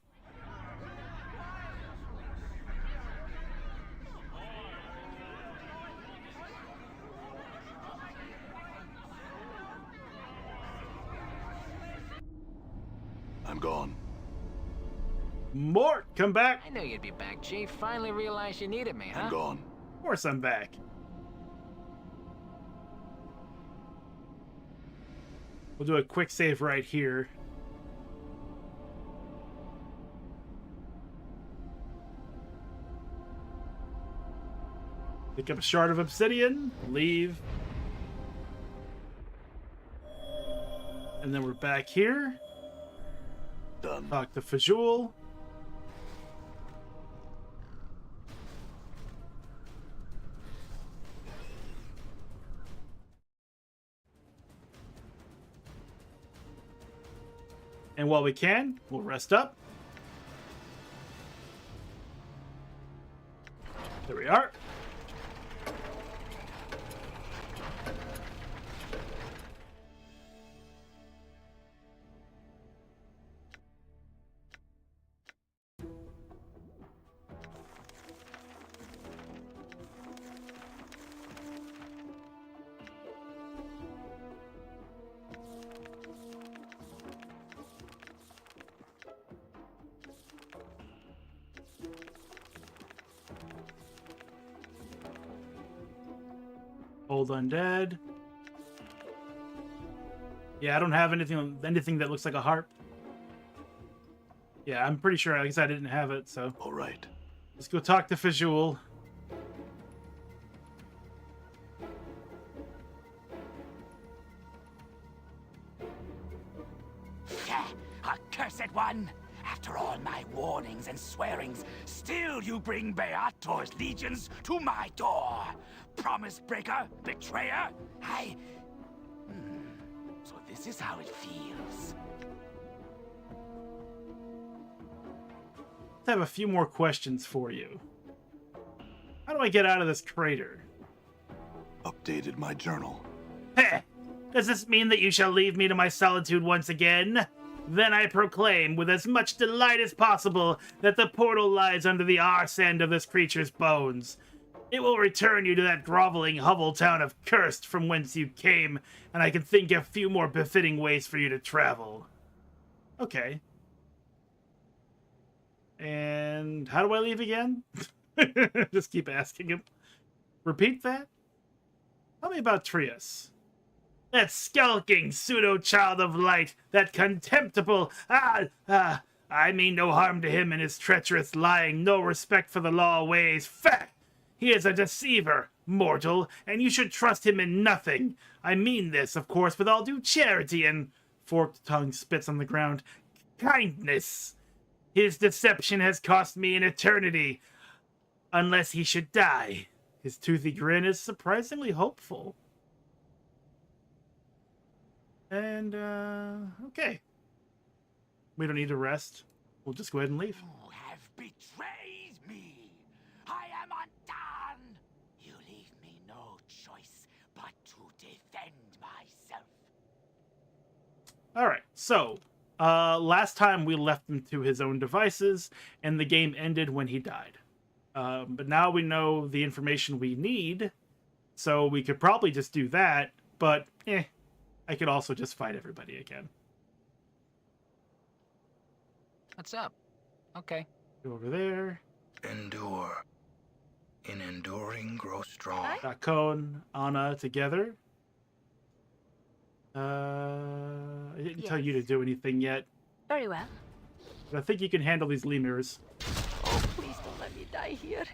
I'm gone. Mort, come back. I knew you'd be back, Chief. Finally realized you needed me, huh? I'm gone. Of course I'm back. We'll do a quick save right here. Pick up a shard of obsidian, leave. And then we're back here. Done. Talk to Fajul. And while we can, we'll rest up. There we are. Old undead. Yeah, I don't have anything that looks like a harp. Yeah, I'm pretty sure, like I said, I didn't have it, so. All right. Let's go talk to Fajul. Accursed one! After all my warnings and swearings, still you bring Beator's legions to my door. Promise breaker, betrayer, So this is how it feels. I have a few more questions for you. How do I get out of this crater? Updated my journal. Heh! Does this mean that you shall leave me to my solitude once again? Then I proclaim with as much delight as possible that the portal lies under the arse end of this creature's bones. It will return you to that groveling hovel town of Cursed from whence you came, and I can think of a few more befitting ways for you to travel. Okay. And how do I leave again? Just keep asking him. Repeat that? Tell me about Trius. That skulking pseudo-child of light, that contemptible... I mean no harm to him in his treacherous lying, no respect for the law ways. Fact! He is a deceiver, mortal, and you should trust him in nothing. I mean this, of course, with all due charity and... Forked tongue spits on the ground. Kindness. His deception has cost me an eternity. Unless he should die. His toothy grin is surprisingly hopeful. And, okay. We don't need to rest. We'll just go ahead and leave. You have betrayed me. I am undone. You leave me no choice but to defend myself. Alright, so, last time we left him to his own devices, and the game ended when he died. But now we know the information we need, so we could probably just do that, but, I could also just fight everybody again. What's up? Okay. Go over there. Endure. In enduring, grow strong. Got Cone, Anna together. I didn't tell you to do anything yet. Very well. But I think you can handle these lemurs. Oh, please don't let me die here.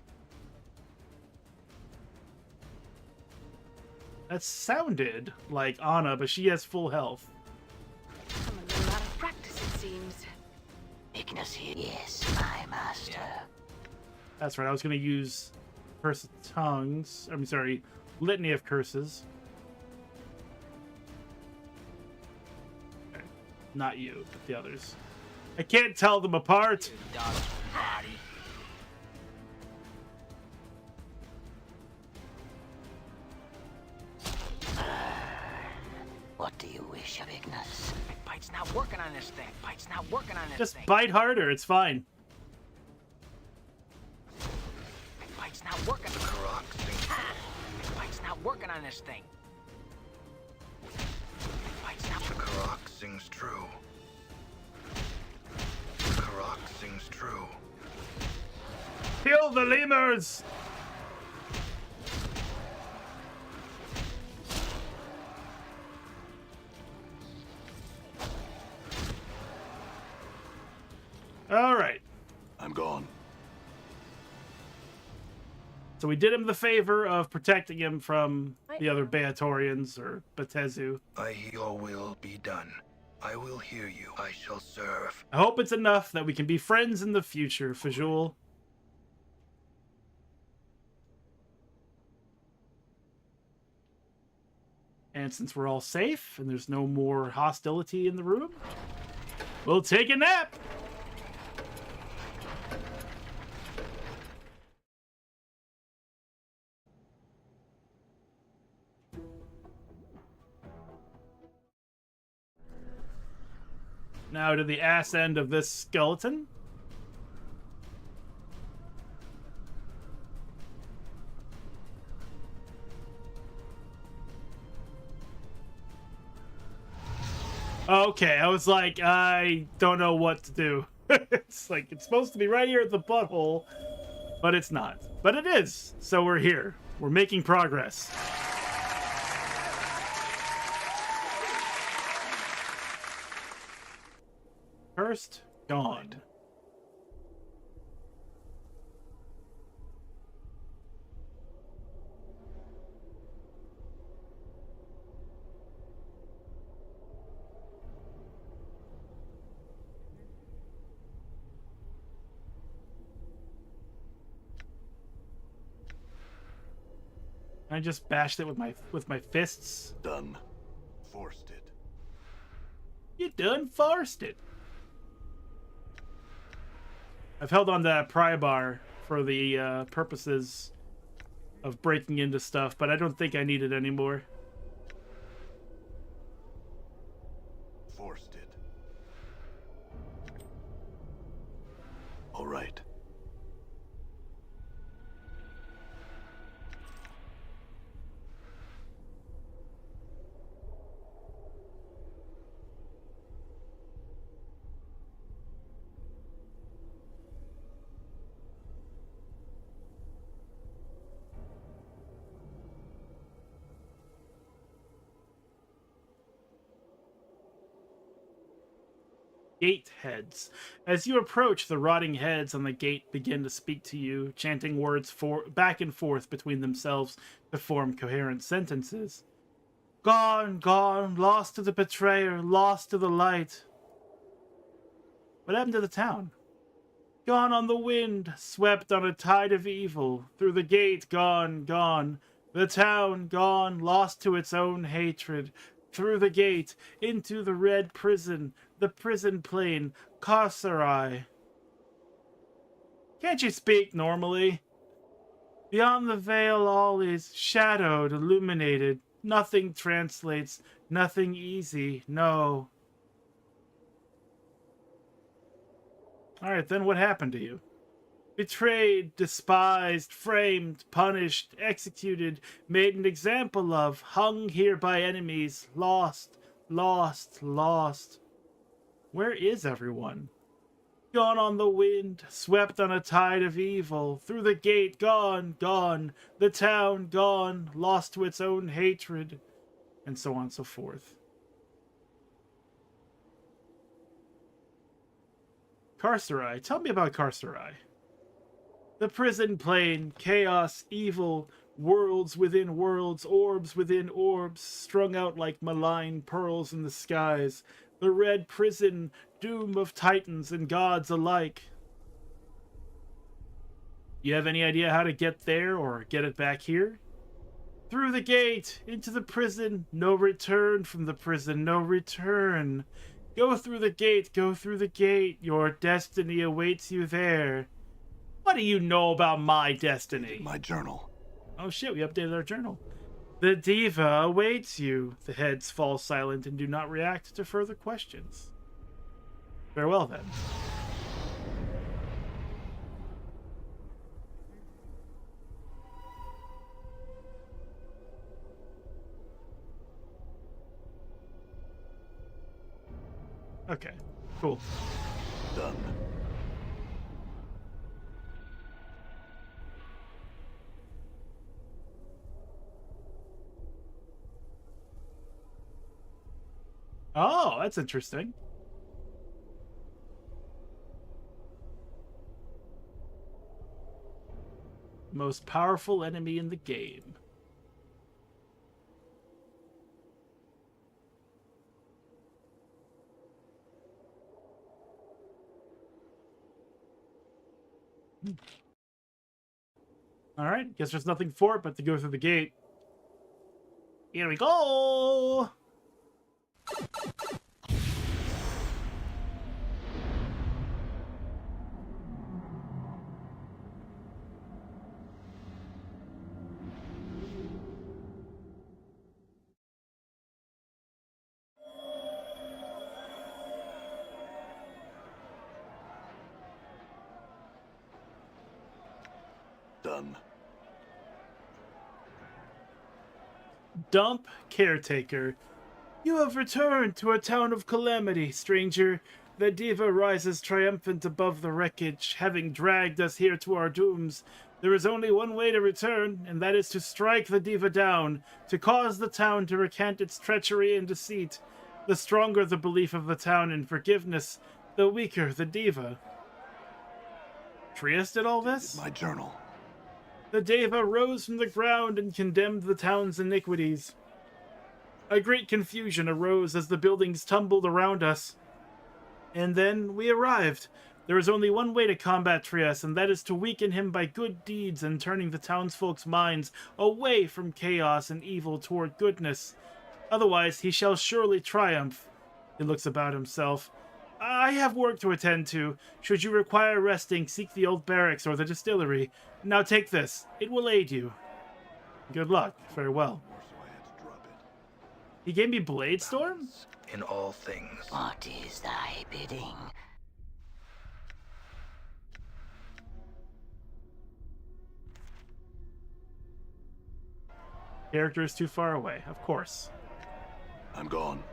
That sounded like Anna, but she has full health. I'm under a lot of practice, it seems. Ignis here. Yes, my master. That's right, I was going to use Curse of Tongues. I'm sorry, Litany of Curses. Okay. Not you, but the others. I can't tell them apart! What do you wish of Ignis? Bite's not working on this thing. Bite's not working on this Just thing. bite harder, it's fine. Bite's not working. Bite's not working on this thing. Bite's not. The Karak sings true. The Karak sings true. Kill the lemurs! All right. I'm gone. So we did him the favor of protecting him from the other Beatorians or Batezu. Your will be done. I will hear you. I shall serve. I hope it's enough that we can be friends in the future, Fajul. And since we're all safe and there's no more hostility in the room, we'll take a nap. Now to the ass end of this skeleton. Okay, I was like, I don't know what to do. It's like, it's supposed to be right here at the butthole, but it's not. But it is, so we're here. We're making progress. First, gone. I just bashed it with my fists. Done. Forced it. You done forced it. I've held on to pry bar for the purposes of breaking into stuff, but I don't think I need it anymore. Forced it. All right. Gate heads. As you approach, the rotting heads on the gate begin to speak to you, chanting words back and forth between themselves to form coherent sentences. Gone, gone, lost to the betrayer, lost to the light. What happened to the town? Gone on the wind, swept on a tide of evil. Through the gate, gone, gone. The town, gone, lost to its own hatred. Through the gate, into the red prison, the prison plane, carcerai. Can't you speak normally? Beyond the veil all is shadowed, illuminated. Nothing translates, nothing easy, no. Alright, then what happened to you? Betrayed, despised, framed, punished, executed, made an example of, hung here by enemies, lost, lost, lost. Where is everyone? Gone on the wind, swept on a tide of evil, through the gate, gone, gone, the town, gone, lost to its own hatred, and so on and so forth. Carcerai, tell me about Carcerai. The prison plane, chaos, evil, worlds within worlds, orbs within orbs, strung out like malign pearls in the skies. The red prison, doom of titans and gods alike. You have any idea how to get there or get it back here? Through the gate, into the prison, no return from the prison, no return. Go through the gate, go through the gate, your destiny awaits you there. What do you know about my destiny? My journal. Oh shit, we updated our journal. The Deva awaits you. The heads fall silent and do not react to further questions. Farewell then. Okay, cool. Done. Oh, that's interesting. The most powerful enemy in the game. Alright, guess there's nothing for it but to go through the gate. Here we go! Done. Dump Caretaker. You have returned to a town of calamity, stranger. The Deva rises triumphant above the wreckage, having dragged us here to our dooms. There is only one way to return, and that is to strike the Deva down, to cause the town to recant its treachery and deceit. The stronger the belief of the town in forgiveness, the weaker the Deva. Trias did all this? My journal. The Deva rose from the ground and condemned the town's iniquities. A great confusion arose as the buildings tumbled around us. And then we arrived. There is only one way to combat Trias, and that is to weaken him by good deeds and turning the townsfolk's minds away from chaos and evil toward goodness. Otherwise, he shall surely triumph. He looks about himself. I have work to attend to. Should you require resting, seek the old barracks or the distillery. Now take this. It will aid you. Good luck. Farewell. He gave me Blade Storm? In all things. What is thy bidding? Character is too far away, of course. I'm gone.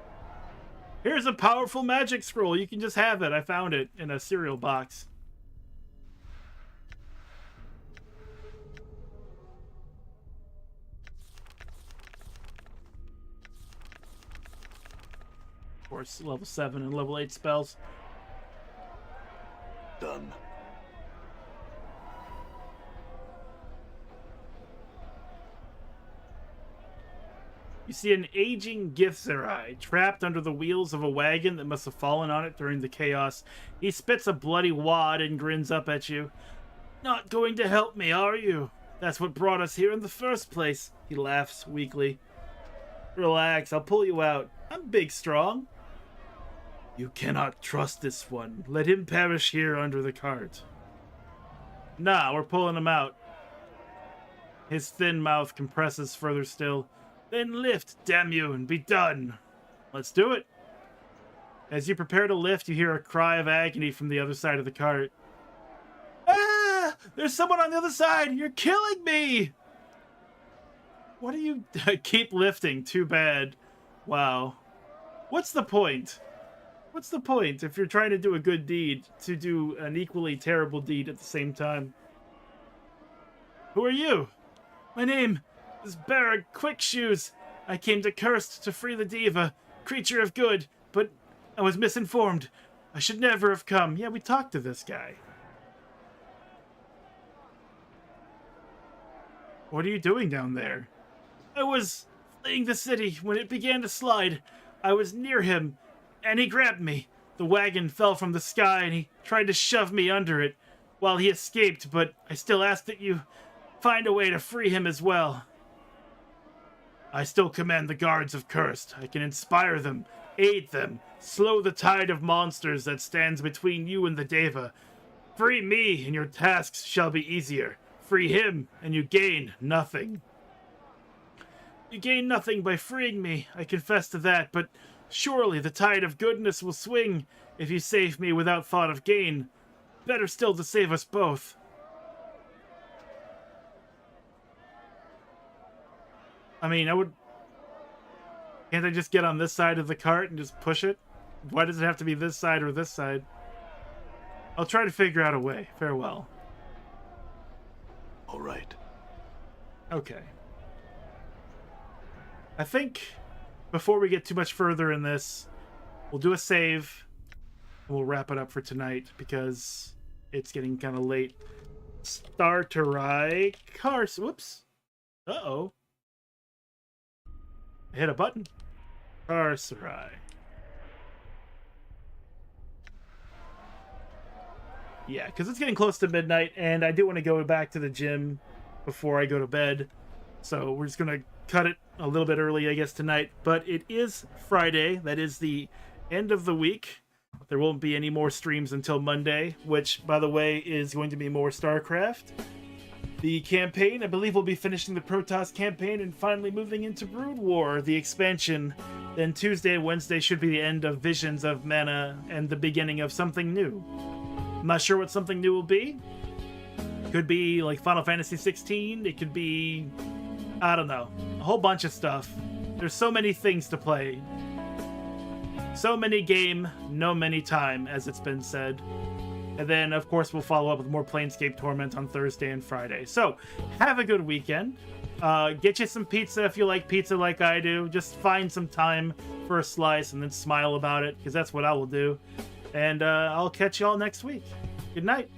Here's a powerful magic scroll. You can just have it. I found it in a cereal box. Of course, level 7 and level 8 spells. Done. You see an aging Githzerai trapped under the wheels of a wagon that must have fallen on it during the chaos. He spits a bloody wad and grins up at you. Not going to help me, are you? That's what brought us here in the first place. He laughs weakly. Relax, I'll pull you out. I'm big strong. You cannot trust this one. Let him perish here under the cart. Nah, we're pulling him out. His thin mouth compresses further still. Then lift, damn you, and be done. Let's do it. As you prepare to lift, you hear a cry of agony from the other side of the cart. Ah! There's someone on the other side! You're killing me! What do you... Keep lifting. Too bad. Wow. What's the point? What's the point if you're trying to do a good deed, to do an equally terrible deed at the same time? Who are you? My name is Barag Quickshoes. I came to Cursed to free the Deva, creature of good, but I was misinformed. I should never have come. Yeah, we talked to this guy. What are you doing down there? I was fleeing the city when it began to slide. I was near him, and he grabbed me. The wagon fell from the sky, and he tried to shove me under it while he escaped, but I still ask that you find a way to free him as well. I still command the guards of Cursed. I can inspire them, aid them, slow the tide of monsters that stands between you and the Deva. Free me, and your tasks shall be easier. Free him, and you gain nothing. You gain nothing by freeing me, I confess to that, but surely the tide of goodness will swing if you save me without thought of gain. Better still to save us both. I mean, can't I just get on this side of the cart and just push it? Why does it have to be this side or this side? I'll try to figure out a way. Farewell. All right. Okay. I think before we get too much further in this, we'll do a save and we'll wrap it up for tonight because it's getting kind of late. Starterai Cars. Whoops. Uh-oh. I hit a button. Carcerai. Yeah, because it's getting close to midnight, and I do want to go back to the gym before I go to bed. So we're just going to cut it a little bit early, I guess, tonight. But it is Friday. That is the end of the week. There won't be any more streams until Monday, which, by the way, is going to be more StarCraft. The campaign, I believe we'll be finishing the Protoss campaign and finally moving into Brood War, the expansion. Then Tuesday and Wednesday should be the end of Visions of Mana and the beginning of something new. I'm not sure what something new will be. Could be like Final Fantasy 16. It could be, I don't know, a whole bunch of stuff. There's so many things to play. So many game, no many time, as it's been said. And then, of course, we'll follow up with more Planescape Torment on Thursday and Friday. So, have a good weekend. Get you some pizza if you like pizza like I do. Just find some time for a slice and then smile about it, because that's what I will do. And I'll catch y'all next week. Good night.